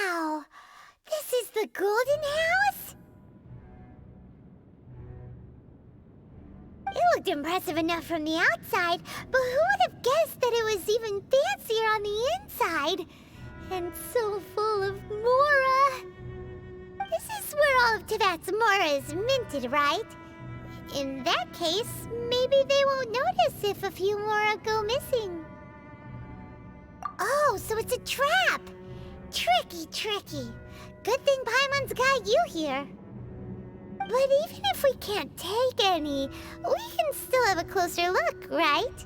Wow! This is the Golden House? It looked impressive enough from the outside, but who would have guessed that it was even fancier on the inside? And so full of Mora! This is where all of Teyvat's Mora is minted, right? In that case, maybe they won't notice if a few Mora go missing. Oh, so it's a trap! Tricky, tricky. Good thing Paimon's got you here. But even if we can't take any, we can still have a closer look, right?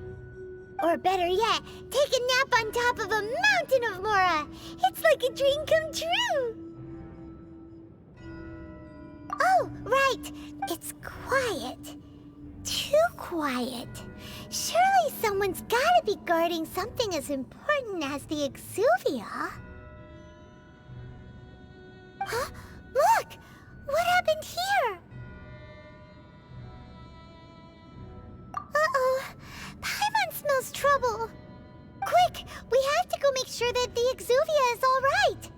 Or better yet, take a nap on top of a mountain of Mora. It's like a dream come true. Oh, right. It's quiet. Too quiet. Surely someone's gotta be guarding something as important as the Exuvia. Huh? Look! What happened here? Uh-oh. Paimon smells trouble. Quick! We have to go make sure that the Exuvia is all right.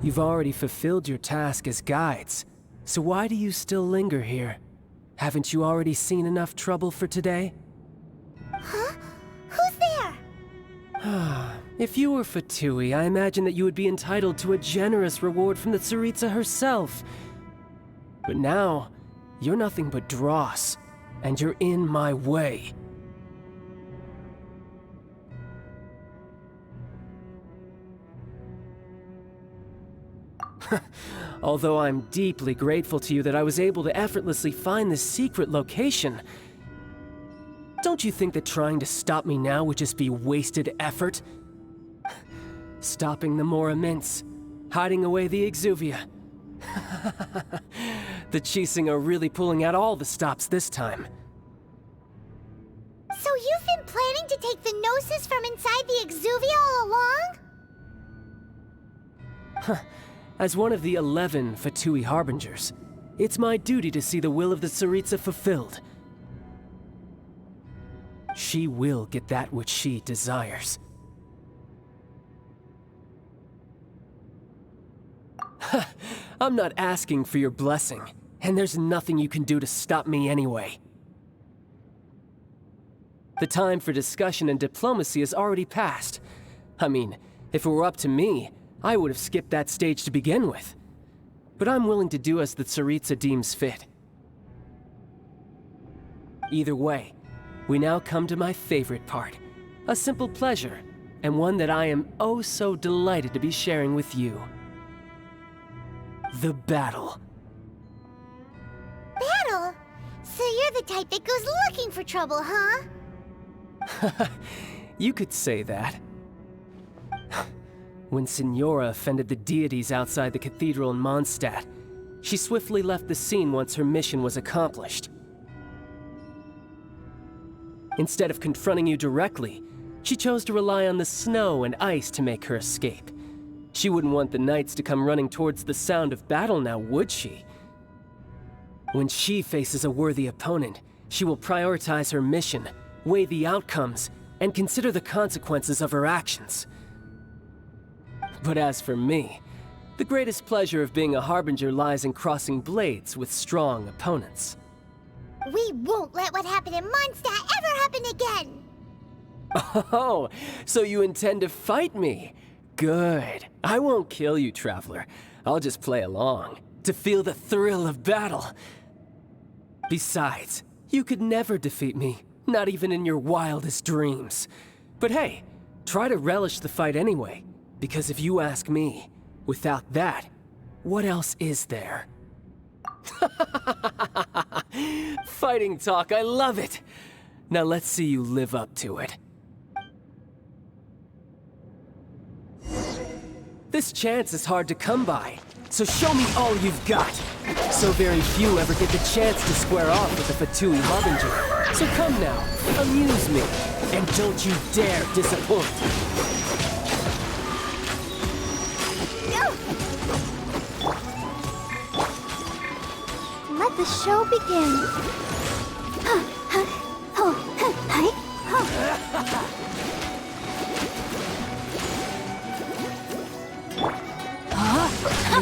You've already fulfilled your task as guides, so why do you still linger here? Haven't you already seen enough trouble for today? Huh? Who's there? If you were Fatui, I imagine that you would be entitled to a generous reward from the Tsaritsa herself. But now, you're nothing but dross, and you're in my way. Although I'm deeply grateful to you that I was able to effortlessly find this secret location, Don't you think that trying to stop me now would just be wasted effort? Stopping the Mora Mints, hiding away the Exuvia. The Chising are really pulling out all the stops this time. So you've been planning to take the Gnosis from inside the Exuvia all along? As one of the 11 Fatui Harbingers, it's my duty to see the will of the Tsaritsa fulfilled. She will get that which she desires. I'm not asking for your blessing, and there's nothing you can do to stop me anyway. The time for discussion and diplomacy has already passed. I mean, if it were up to me, I would have skipped that stage to begin with. But I'm willing to do as the Tsaritsa deems fit. Either way, we now come to my favorite part. A simple pleasure, and one that I am oh so delighted to be sharing with you. The battle. Battle? So you're the type that goes looking for trouble, huh? You could say that. When Signora offended the deities outside the cathedral in Mondstadt, she swiftly left the scene once her mission was accomplished. Instead of confronting you directly, she chose to rely on the snow and ice to make her escape. She wouldn't want the knights to come running towards the sound of battle now, would she? When she faces a worthy opponent, she will prioritize her mission, weigh the outcomes, and consider the consequences of her actions. But as for me, the greatest pleasure of being a Harbinger lies in crossing blades with strong opponents. We won't let what happened in Mondstadt ever happen again! Oh, so you intend to fight me? Good. I won't kill you, Traveler. I'll just play along, to feel the thrill of battle. Besides, you could never defeat me, not even in your wildest dreams. But hey, try to relish the fight anyway, because if you ask me, without that, what else is there? Fighting talk, I love it! Now let's see you live up to it. This chance is hard to come by, so show me all you've got. So very few ever get the chance to square off with the Fatui Harbinger. So come now, amuse me, and don't you dare disappoint. Let the show begin.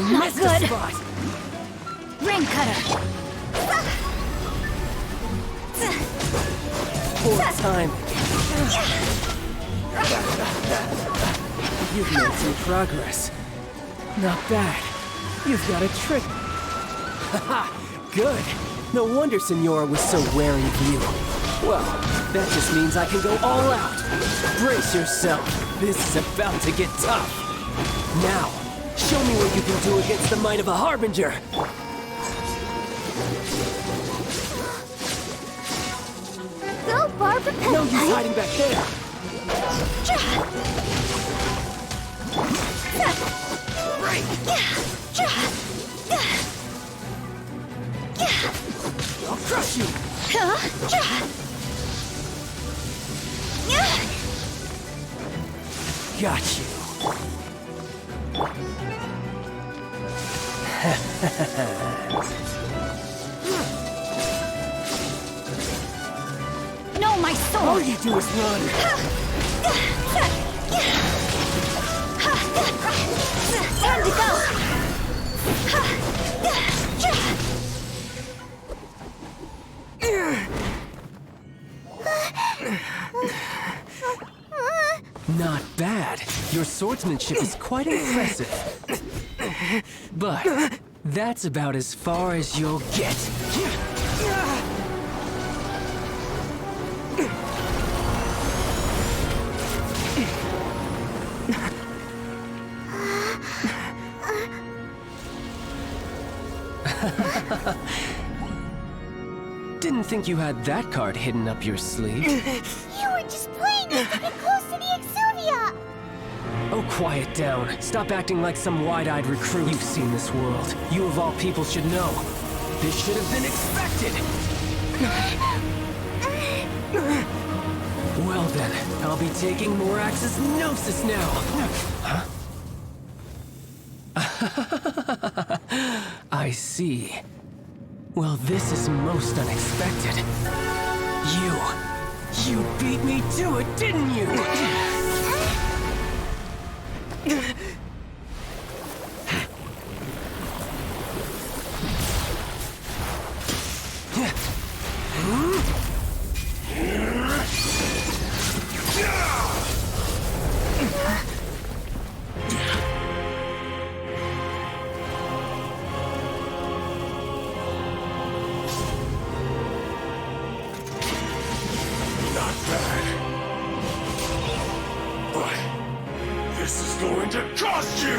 Not Missed good. the spot. Ring cutter. Poor time. You've made some progress. Not bad. You've got a trick. Haha, good. No wonder Signora was so wary of you. Well, that just means I can go all out. Brace yourself. This is about to get tough. Now, show me what you can do against the might of a Harbinger. Go, Barbara! No use hiding back there. I'll crush you. Got you. No, my sword! All you do is run. Time to go! Not bad. Your swordsmanship is quite impressive. But that's about as far as you'll get. Didn't think you had that card hidden up your sleeve. You were just playing us to get close to the Exuvia! Oh, quiet down. Stop acting like some wide-eyed recruit. You've seen this world. You of all people should know. This should have been expected! Well then, I'll be taking Morax's Gnosis now! Huh? I see. Well, this is most unexpected. You beat me to it, didn't you? Not bad. But this is going to cost you!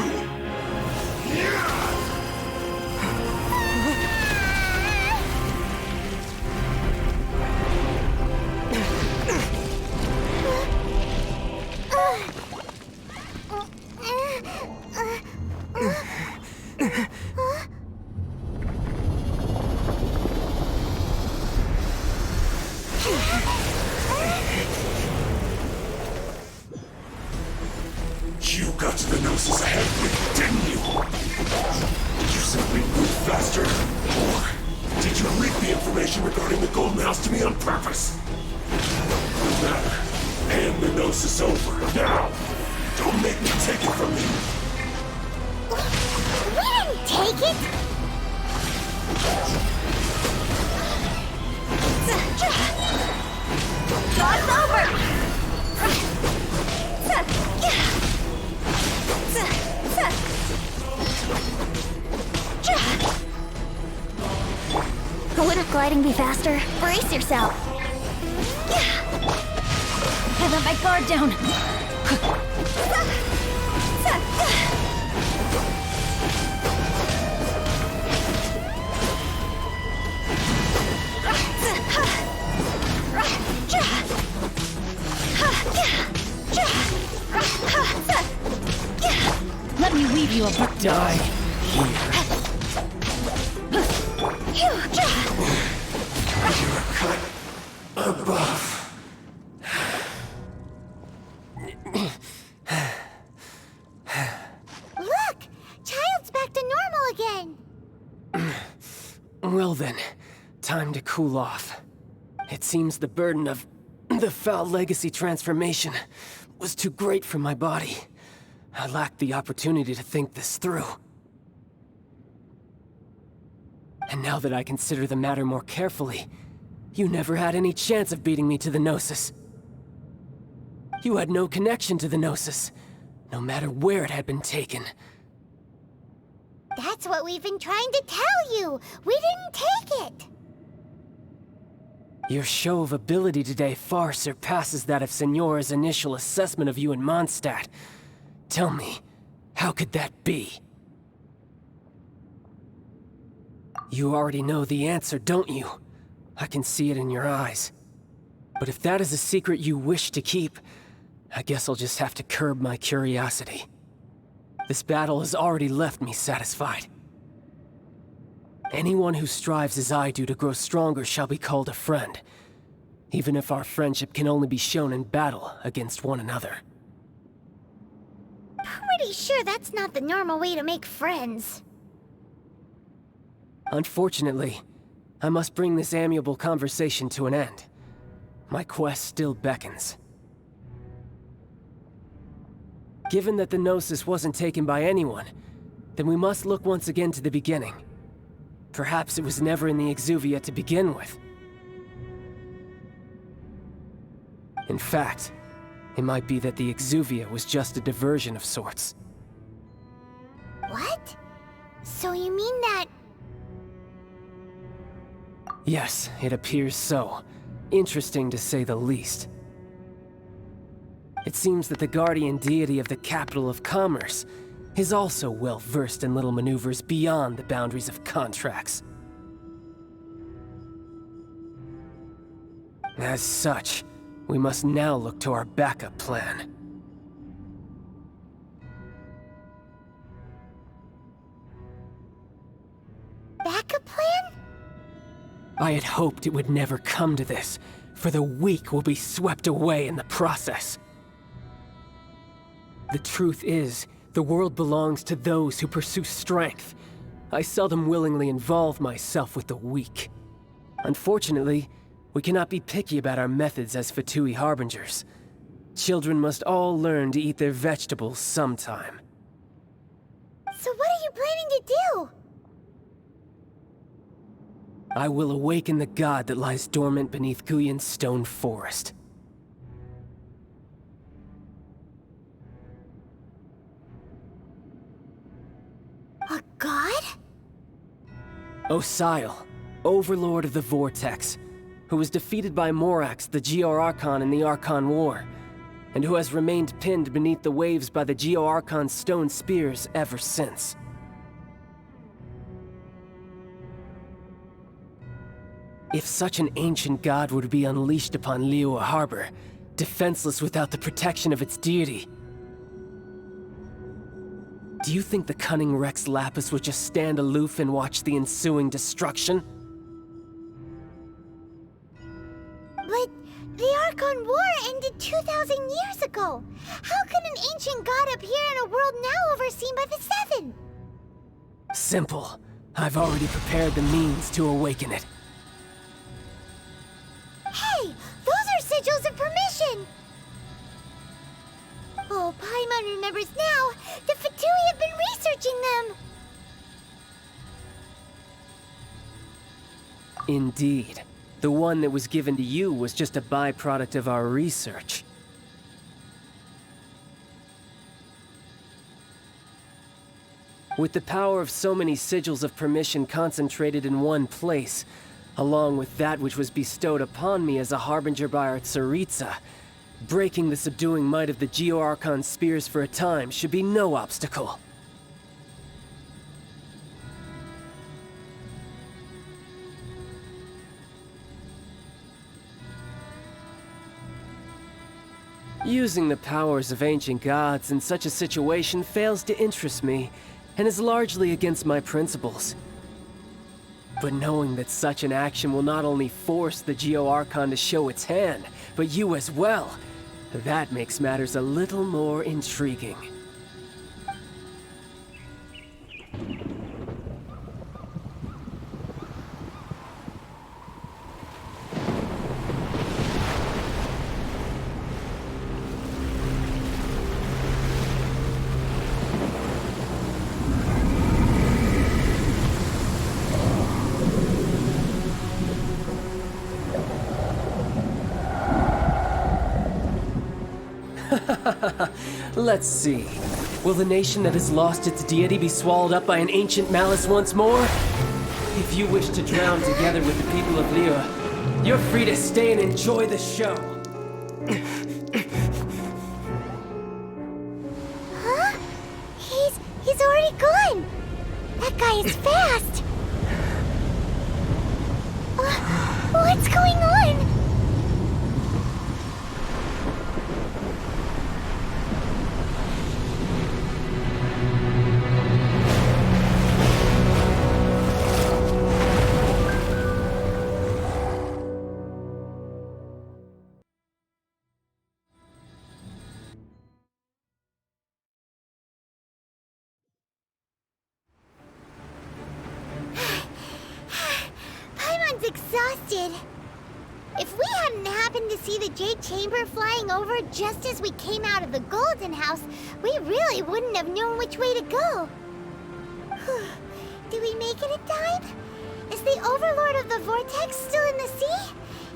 You got to the Gnosis ahead of me, didn't you? Did you simply move faster? Or did you leak the information regarding the Golden House to me on purpose? No matter. Hand the Gnosis over, now! Don't make me take it from you! We didn't take it! God's over! Wouldn't gliding be faster? Brace yourself. I let my guard down. Let me weave you a Die here. You're cut above. Look! Child's back to normal again! Well then, time to cool off. It seems the burden of the foul legacy transformation was too great for my body. I lacked the opportunity to think this through. And now that I consider the matter more carefully, you never had any chance of beating me to the Gnosis. You had no connection to the Gnosis, no matter where it had been taken. That's what we've been trying to tell you! We didn't take it! Your show of ability today far surpasses that of Signora's initial assessment of you in Mondstadt. Tell me, how could that be? You already know the answer, don't you? I can see it in your eyes. But if that is a secret you wish to keep, I guess I'll just have to curb my curiosity. This battle has already left me satisfied. Anyone who strives as I do to grow stronger shall be called a friend, even if our friendship can only be shown in battle against one another. Pretty sure that's not the normal way to make friends. Unfortunately, I must bring this amiable conversation to an end. My quest still beckons. Given that the Gnosis wasn't taken by anyone, then we must look once again to the beginning. Perhaps it was never in the Exuvia to begin with. In fact, it might be that the Exuvia was just a diversion of sorts. What? So you mean that... Yes, it appears so. Interesting to say the least. It seems that the guardian deity of the capital of commerce is also well versed in little maneuvers beyond the boundaries of contracts. As such, we must now look to our backup plan. Backup plan? I had hoped it would never come to this, for the weak will be swept away in the process. The truth is, the world belongs to those who pursue strength. I seldom willingly involve myself with the weak. Unfortunately, we cannot be picky about our methods as Fatui Harbingers. Children must all learn to eat their vegetables sometime. So what are you planning to do? I will awaken the god that lies dormant beneath Guyon's stone forest. A god? Osile, overlord of the Vortex, who was defeated by Morax, the Geo-Archon in the Archon War, and who has remained pinned beneath the waves by the Geo-Archon's stone spears ever since. If such an ancient god were to be unleashed upon Liyue Harbor, defenseless without the protection of its deity, do you think the cunning Rex Lapis would just stand aloof and watch the ensuing destruction? But the Archon War ended 2,000 years ago. How can an ancient god appear in a world now overseen by the Seven? Simple. I've already prepared the means to awaken it. Hey, those are sigils of permission! Oh, Paimon remembers now. The Fatui have been researching them. Indeed. The one that was given to you was just a byproduct of our research. With the power of so many sigils of permission concentrated in one place, along with that which was bestowed upon me as a harbinger by our Tsaritsa, breaking the subduing might of the Geo-Archon spears for a time should be no obstacle. Using the powers of ancient gods in such a situation fails to interest me, and is largely against my principles. But knowing that such an action will not only force the Geo-Archon to show its hand, but you as well, that makes matters a little more intriguing. Let's see. Will the nation that has lost its deity be swallowed up by an ancient malice once more? If you wish to drown together with the people of Liyue, you're free to stay and enjoy the show. Huh? He's already gone. That guy is fast. What's going on? Paimon's exhausted. If we hadn't happened to see the Jade Chamber flying over just as we came out of the Golden House, we really wouldn't have known which way to go. Did we make it in time? Is the Overlord of the Vortex still in the sea?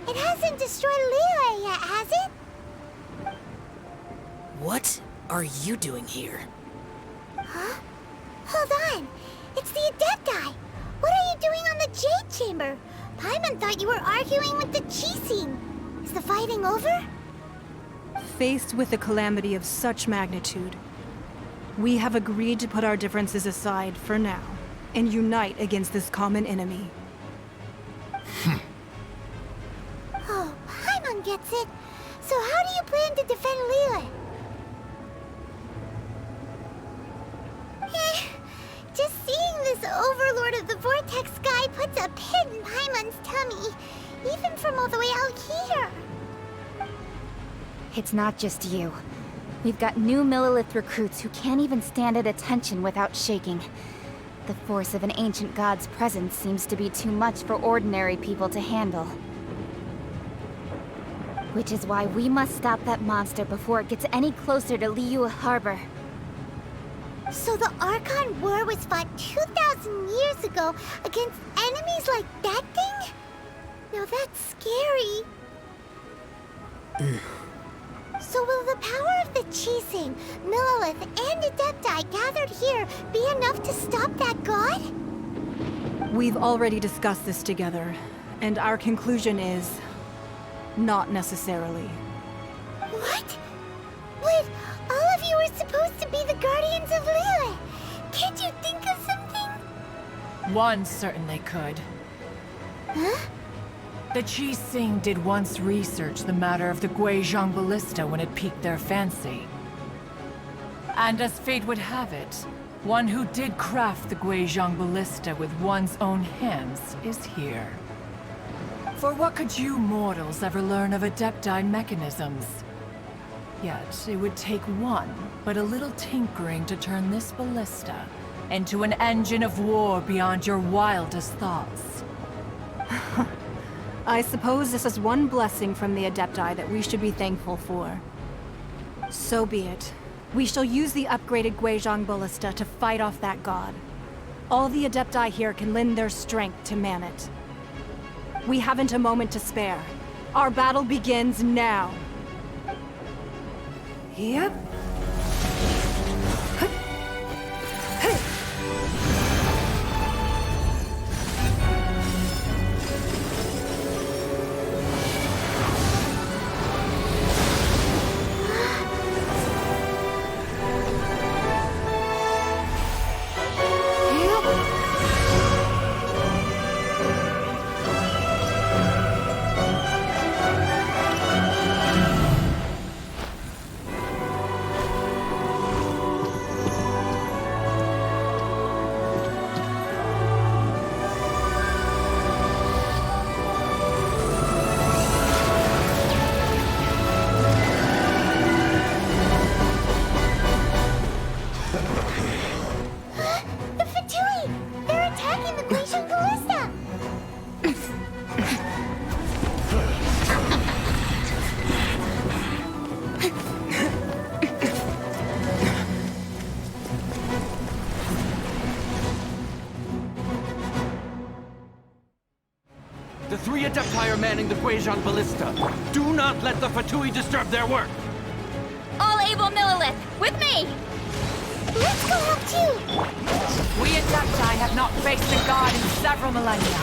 It hasn't destroyed Liyue yet, has it? What are you doing here? Huh? Hold on. It's the Adepti. What are you doing on the Jade Chamber? Paimon thought you were arguing with the Qixing. Is the fighting over? Faced with a calamity of such magnitude, we have agreed to put our differences aside for now and unite against this common enemy. Oh, everyone gets it. So how do you plan to defend Lila? Just seeing this Overlord of the Vortex guy puts a pit in Paimon's tummy, even from all the way out here. It's not just you. We've got new Millilith recruits who can't even stand at attention without shaking. The force of an ancient god's presence seems to be too much for ordinary people to handle. Which is why we must stop that monster before it gets any closer to Liyue Harbor. So the Archon War was fought 2,000 years ago against enemies like that thing? Now that's scary. So will the power of the Chising, Millilith, and Adepti gathered here be enough to stop that god? We've already discussed this together, and our conclusion is... not necessarily. What? Wait, all of you are supposed to be the Guardians of Liyue. Can't you think of something? One certainly could. Huh? The Chising did once research the matter of the Guizhong Ballista when it piqued their fancy. And as fate would have it, one who did craft the Guizhong Ballista with one's own hands is here. For what could you mortals ever learn of Adepti mechanisms? Yet, it would take one, but a little tinkering to turn this ballista into an engine of war beyond your wildest thoughts. I suppose this is one blessing from the Adepti that we should be thankful for. So be it. We shall use the upgraded Guizhong Ballista to fight off that god. All the Adepti here can lend their strength to man it. We haven't a moment to spare. Our battle begins now. Yep. The Fatui! They're attacking the Guizhong Ballista! The three Adepti are manning the Guizhong Ballista. Do not let the Fatui disturb their work! All able Millilith, with me! Let's go help too! We Adepti have not faced a god in several millennia.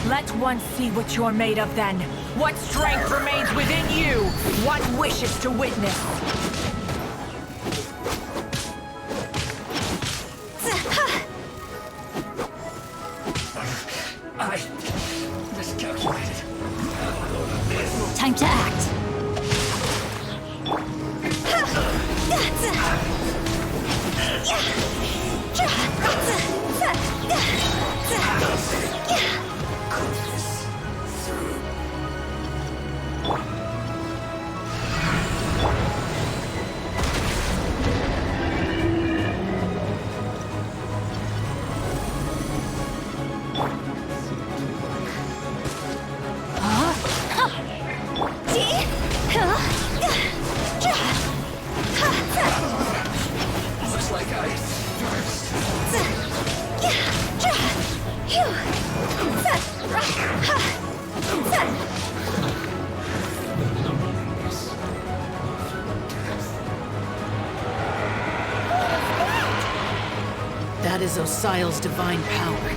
Let one see what you're made of then. What strength remains within you. What wishes to witness. I miscalculated. Time to act. Looks like ice first. That is Osial's divine power.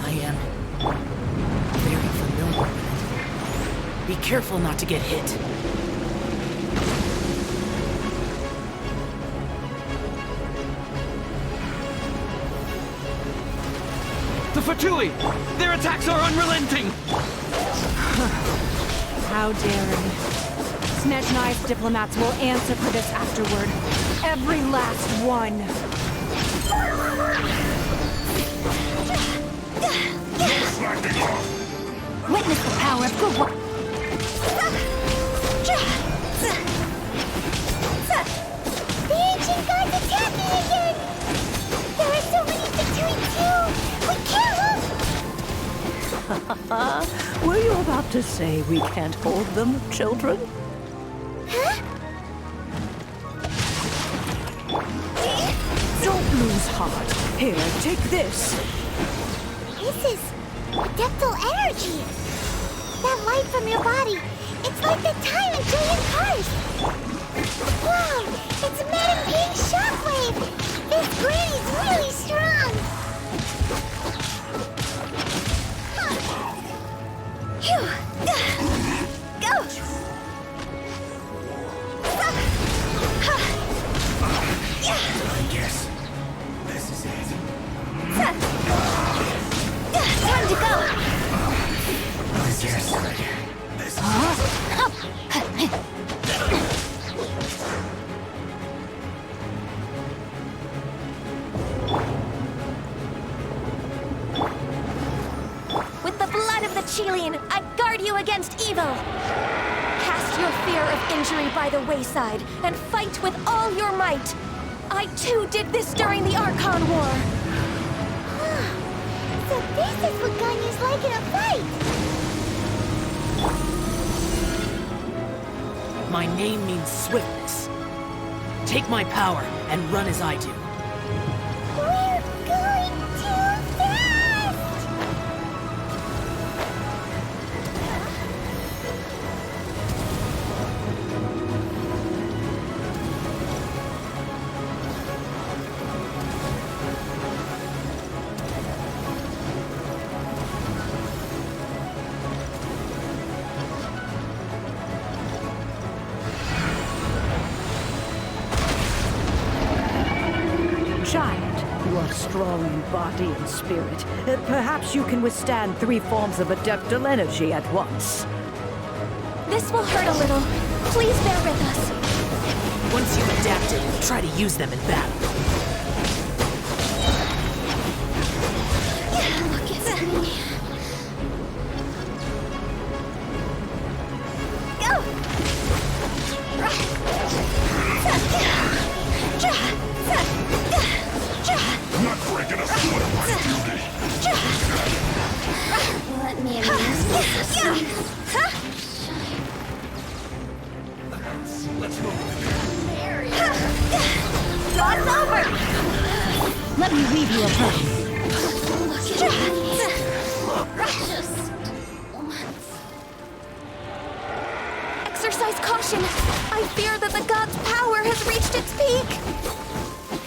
I am very familiar with it. Be careful not to get hit. The Fatui! Their attacks are unrelenting! How daring. Snezhnai's diplomats will answer for this afterward. Every last one. Witness the power of good work. The ancient gods attacking again! There are so many between too! We can't hold... Were you about to say we can't hold them, children? Huh? Don't lose heart. Here, take this. This is adeptal energy! That light from your body, it's like the time in Julian Cars! Wow! It's Madame Ping's shockwave! This granny's really strong! Phew! Go! I guess this is it. Time to go! I guess this is With the blood of the Chilean, I guard you against evil! Cast your fear of injury by the wayside, and fight with all your might! I too did this during the Archon War! So this is what Ganya's like in a fight! My name means swiftness. Take my power and run as I do. We're going too fast! Child, you are strong in body and spirit. Perhaps you can withstand 3 forms of adeptal energy at once. This will hurt a little. Please bear with us. Once you've adapted, try to use them in battle. Look at me. Go! I'm not breaking a sweat of my duty. Let me amuse you. Let's move. Draw's over! Let me weave you a verse. Exercise caution. I fear that the god's power has reached its peak.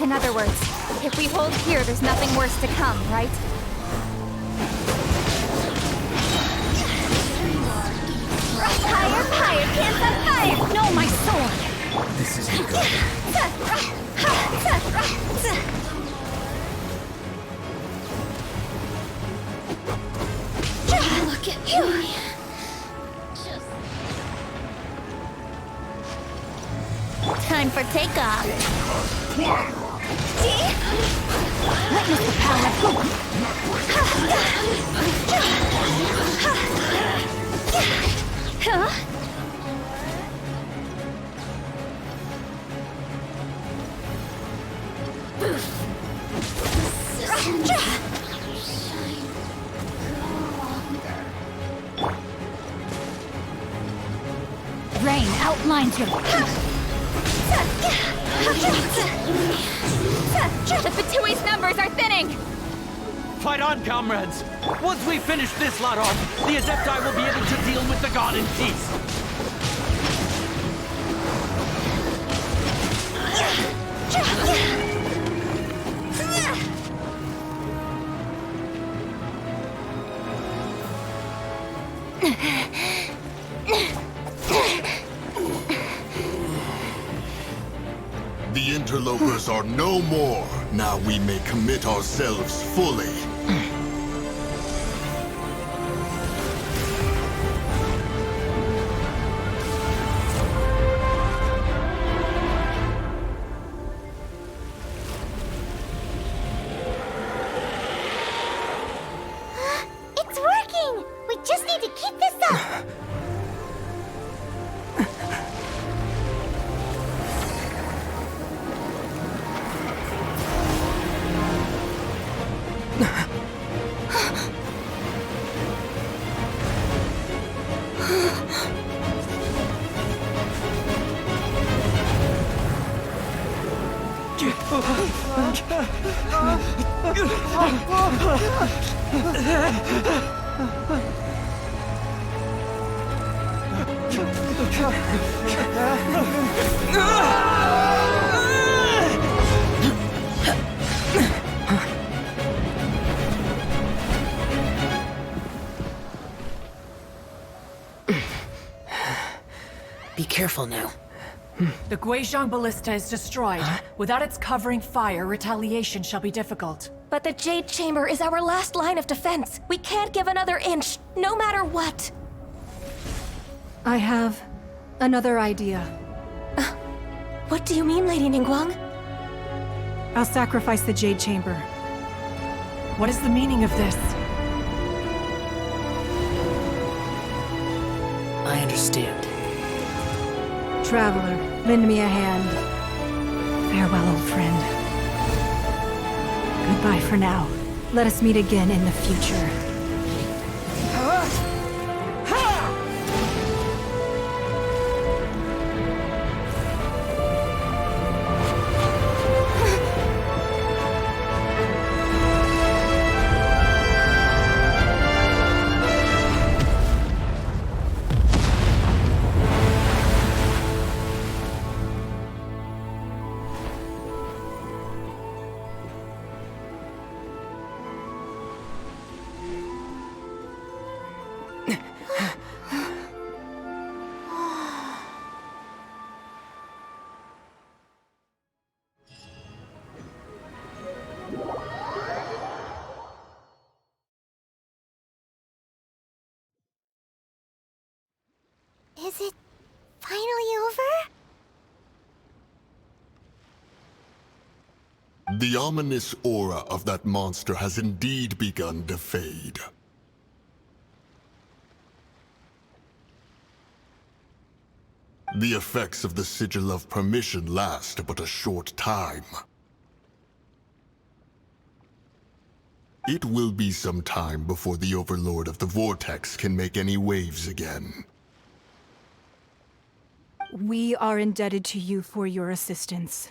In other words, if we hold here, there's nothing worse to come, right? Higher, higher, can't on fire! No, my sword! This isn't good. Look at you! Time for takeoff. Witness the power of good. Huh? Rain outlines your... The Batui's numbers are thinning! Fight on, comrades! Once we finish this lot off, the Adepti will be able to deal with the god in peace! The interlopers are no more. Now we may commit ourselves fully. Be careful now. The Guizhong Ballista is destroyed. Without its covering fire, retaliation shall be difficult. But the Jade Chamber is our last line of defense. We can't give another inch, no matter what. I have another idea. What do you mean, Lady Ningguang? I'll sacrifice the Jade Chamber. What is the meaning of this? I understand. Traveler, lend me a hand. Farewell, old friend. Goodbye for now. Let us meet again in the future. Is it finally over? The ominous aura of that monster has indeed begun to fade. The effects of the Sigil of Permission last but a short time. It will be some time before the Overlord of the Vortex can make any waves again. We are indebted to you for your assistance.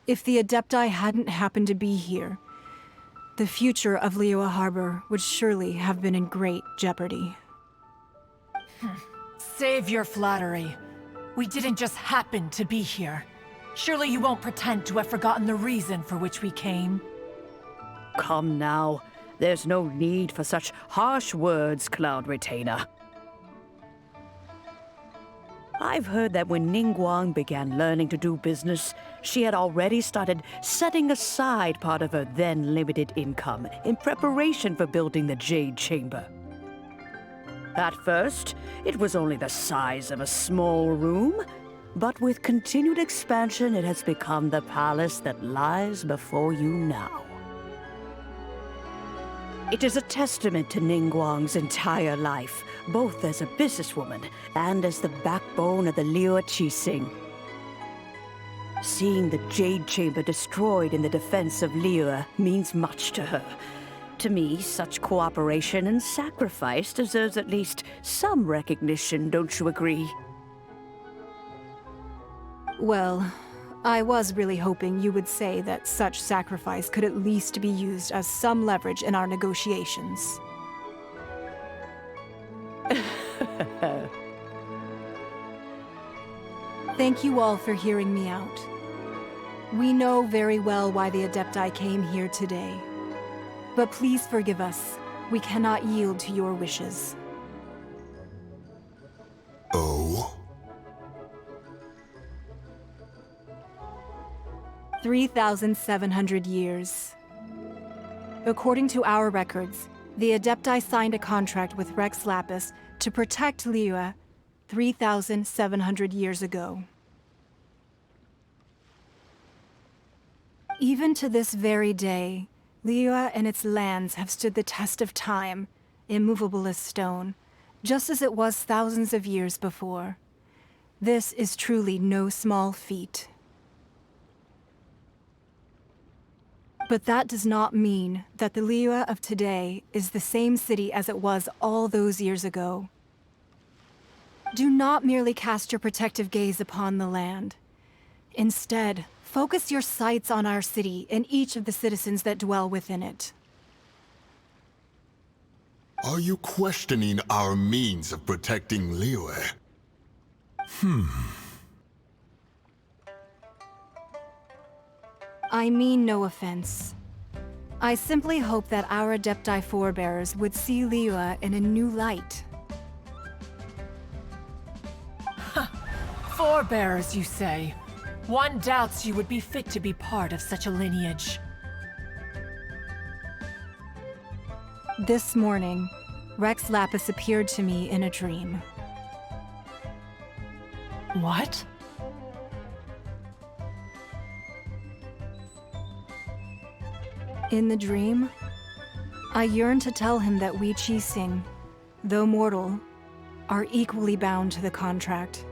If the Adepti hadn't happened to be here, the future of Liyue Harbor would surely have been in great jeopardy. Save your flattery. We didn't just happen to be here. Surely you won't pretend to have forgotten the reason for which we came. Come now. There's no need for such harsh words, Cloud Retainer. I've heard that when Ningguang began learning to do business, she had already started setting aside part of her then limited income in preparation for building the Jade Chamber. At first, it was only the size of a small room, but with continued expansion, it has become the palace that lies before you now. It is a testament to Ningguang's entire life, both as a businesswoman and as the backbone of the Liyue Qixing. Seeing the Jade Chamber destroyed in the defense of Liyue means much to her. To me, such cooperation and sacrifice deserves at least some recognition, don't you agree? Well, I was really hoping you would say that such sacrifice could at least be used as some leverage in our negotiations. Thank you all for hearing me out. We know very well why the Adepti came here today. But please forgive us. We cannot yield to your wishes. Oh? 3,700 years. According to our records, the Adepti signed a contract with Rex Lapis to protect Liyue 3,700 years ago. Even to this very day, Liyue and its lands have stood the test of time, immovable as stone, just as it was thousands of years before. This is truly no small feat. But that does not mean that the Liyue of today is the same city as it was all those years ago. Do not merely cast your protective gaze upon the land. Instead, focus your sights on our city and each of the citizens that dwell within it. Are you questioning our means of protecting Liyue? I mean no offense. I simply hope that our Adepti forebears would see Liyue in a new light. Forebears, you say? One doubts you would be fit to be part of such a lineage. This morning, Rex Lapis appeared to me in a dream. What? In the dream, I yearned to tell him that we Qixing, though mortal, are equally bound to the contract.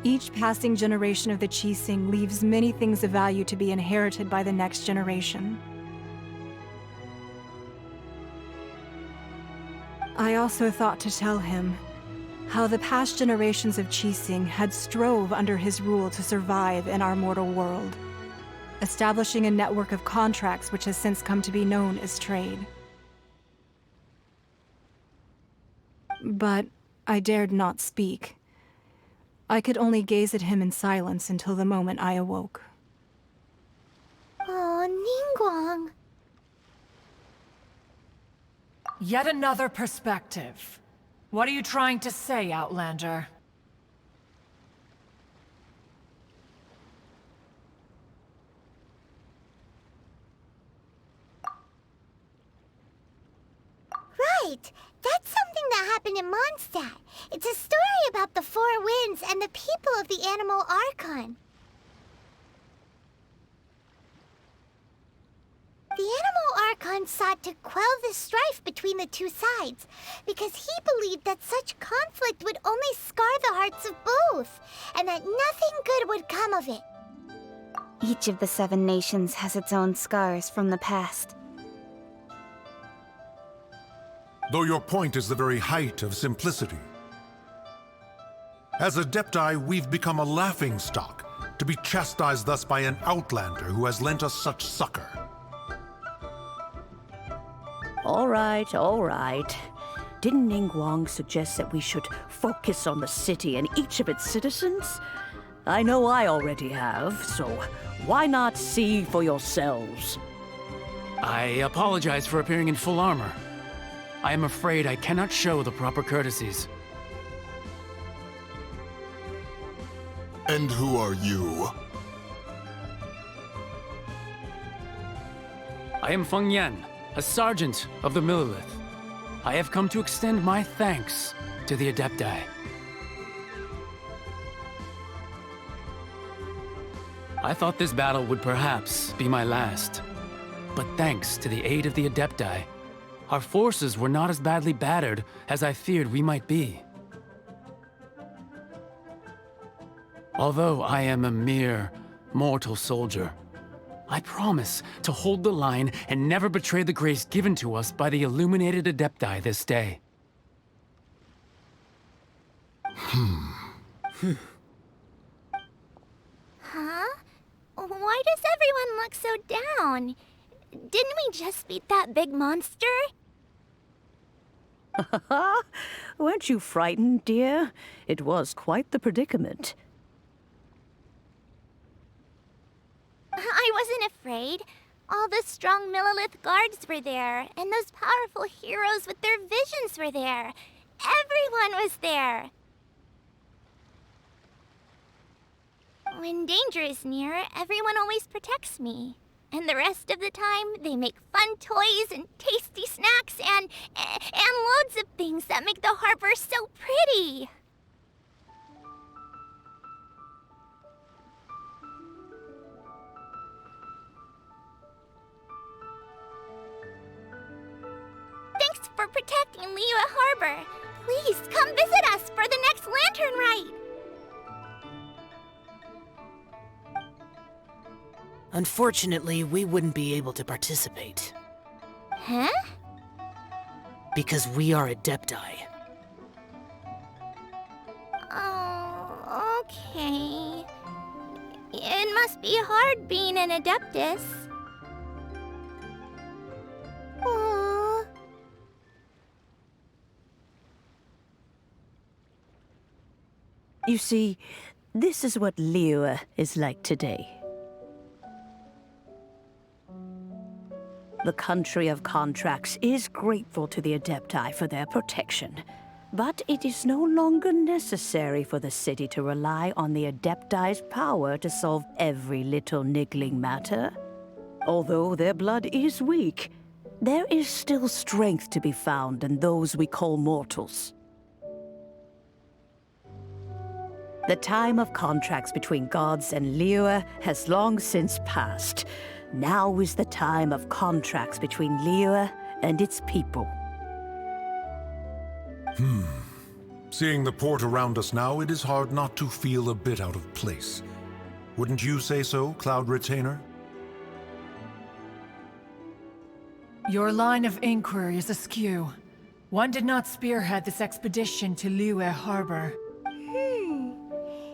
Each passing generation of the Qixing leaves many things of value to be inherited by the next generation. I also thought to tell him how the past generations of Qixing had strove under his rule to survive in our mortal world, establishing a network of contracts which has since come to be known as trade. But I dared not speak. I could only gaze at him in silence until the moment I awoke. Oh, Ningguang. Yet another perspective. What are you trying to say, Outlander? Right! That's something that happened in Mondstadt. It's a story about the Four Winds and the people of the Animal Archon. The Animal Archon sought to quell the strife between the two sides, because he believed that such conflict would only scar the hearts of both, and that nothing good would come of it. Each of the 7 nations has its own scars from the past. Though your point is the very height of simplicity. As Adepti, we've become a laughingstock, to be chastised thus by an outlander who has lent us such succor. All right. Didn't Ningguang suggest that we should focus on the city and each of its citizens? I know I already have, so why not see for yourselves? I apologize for appearing in full armor. I am afraid I cannot show the proper courtesies. And who are you? I am Feng Yan, a sergeant of the Millelith. I have come to extend my thanks to the Adepti. I thought this battle would perhaps be my last. But thanks to the aid of the Adepti, our forces were not as badly battered as I feared we might be. Although I am a mere mortal soldier, I promise to hold the line and never betray the grace given to us by the illuminated Adepti this day. Huh? Why does everyone look so down? Didn't we just beat that big monster? Weren't you frightened, dear? It was quite the predicament. I wasn't afraid. All the strong Millelith guards were there, and those powerful heroes with their visions were there. Everyone was there. When danger is near, everyone always protects me. And the rest of the time, they make fun toys and tasty snacks and loads of things that make the harbor so pretty. Thanks for protecting Liyue Harbor. Please come visit us for the next lantern rite. Unfortunately, we wouldn't be able to participate. Huh? Because we are Adepti. Okay. It must be hard being an Adeptus. Aww. You see, this is what Liyue is like today. The country of contracts is grateful to the Adepti for their protection, but it is no longer necessary for the city to rely on the Adepti's power to solve every little niggling matter. Although their blood is weak, there is still strength to be found in those we call mortals. The time of contracts between gods and Liyue has long since passed. Now is the time of contracts between Liyue and its people. Seeing the port around us now, it is hard not to feel a bit out of place. Wouldn't you say so, Cloud Retainer? Your line of inquiry is askew. One did not spearhead this expedition to Liyue Harbor.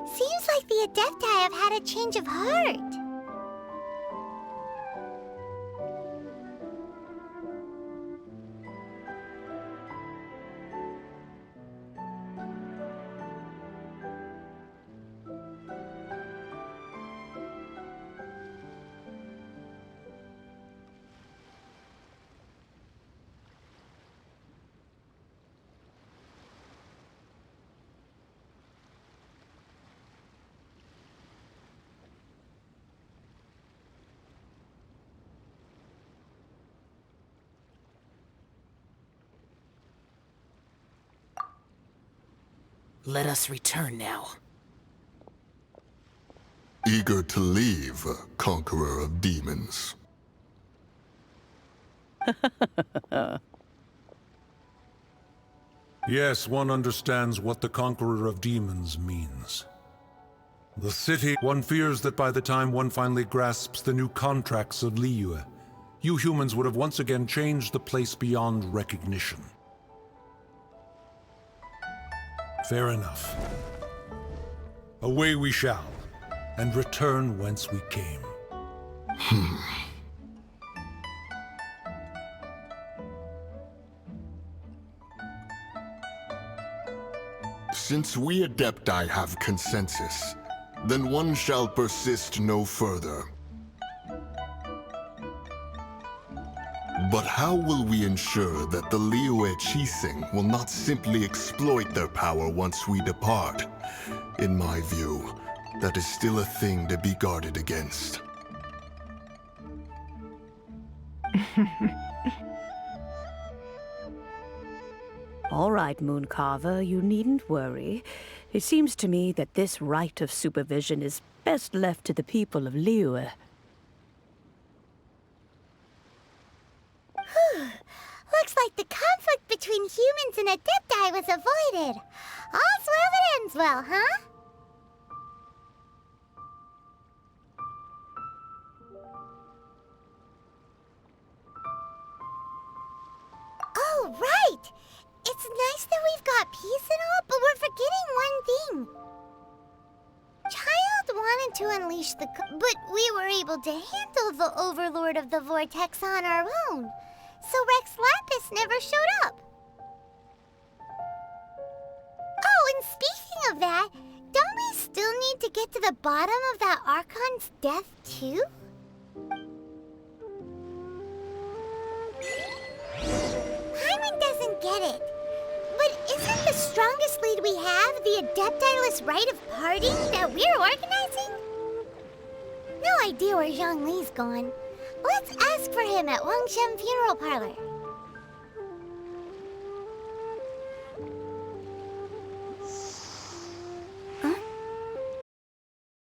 Seems like the Adepti have had a change of heart. Let us return now. Eager to leave, Conqueror of Demons. Yes, one understands what the Conqueror of Demons means. The city, one fears that by the time one finally grasps the new contracts of Liyue, you humans would have once again changed the place beyond recognition. Fair enough. Away we shall, and return whence we came. Since we Adepti have consensus, then one shall persist no further. But how will we ensure that the Liyue Qixing will not simply exploit their power once we depart? In my view, that is still a thing to be guarded against. All right, Mooncarver, you needn't worry. It seems to me that this right of supervision is best left to the people of Liyue. Looks like the conflict between humans and Adepti was avoided. All's well that ends well, huh? Oh, right! It's nice that we've got peace and all, but we're forgetting one thing. Child wanted to unleash the... but we were able to handle the Overlord of the Vortex on our own. So Rex Lapis never showed up. Oh, and speaking of that, don't we still need to get to the bottom of that Archon's death, too? Paimon doesn't get it. But isn't the strongest lead we have the Adepti-less rite of parting that we're organizing? No idea where Zhongli's gone. Let's ask for him at Wangshen Funeral Parlor.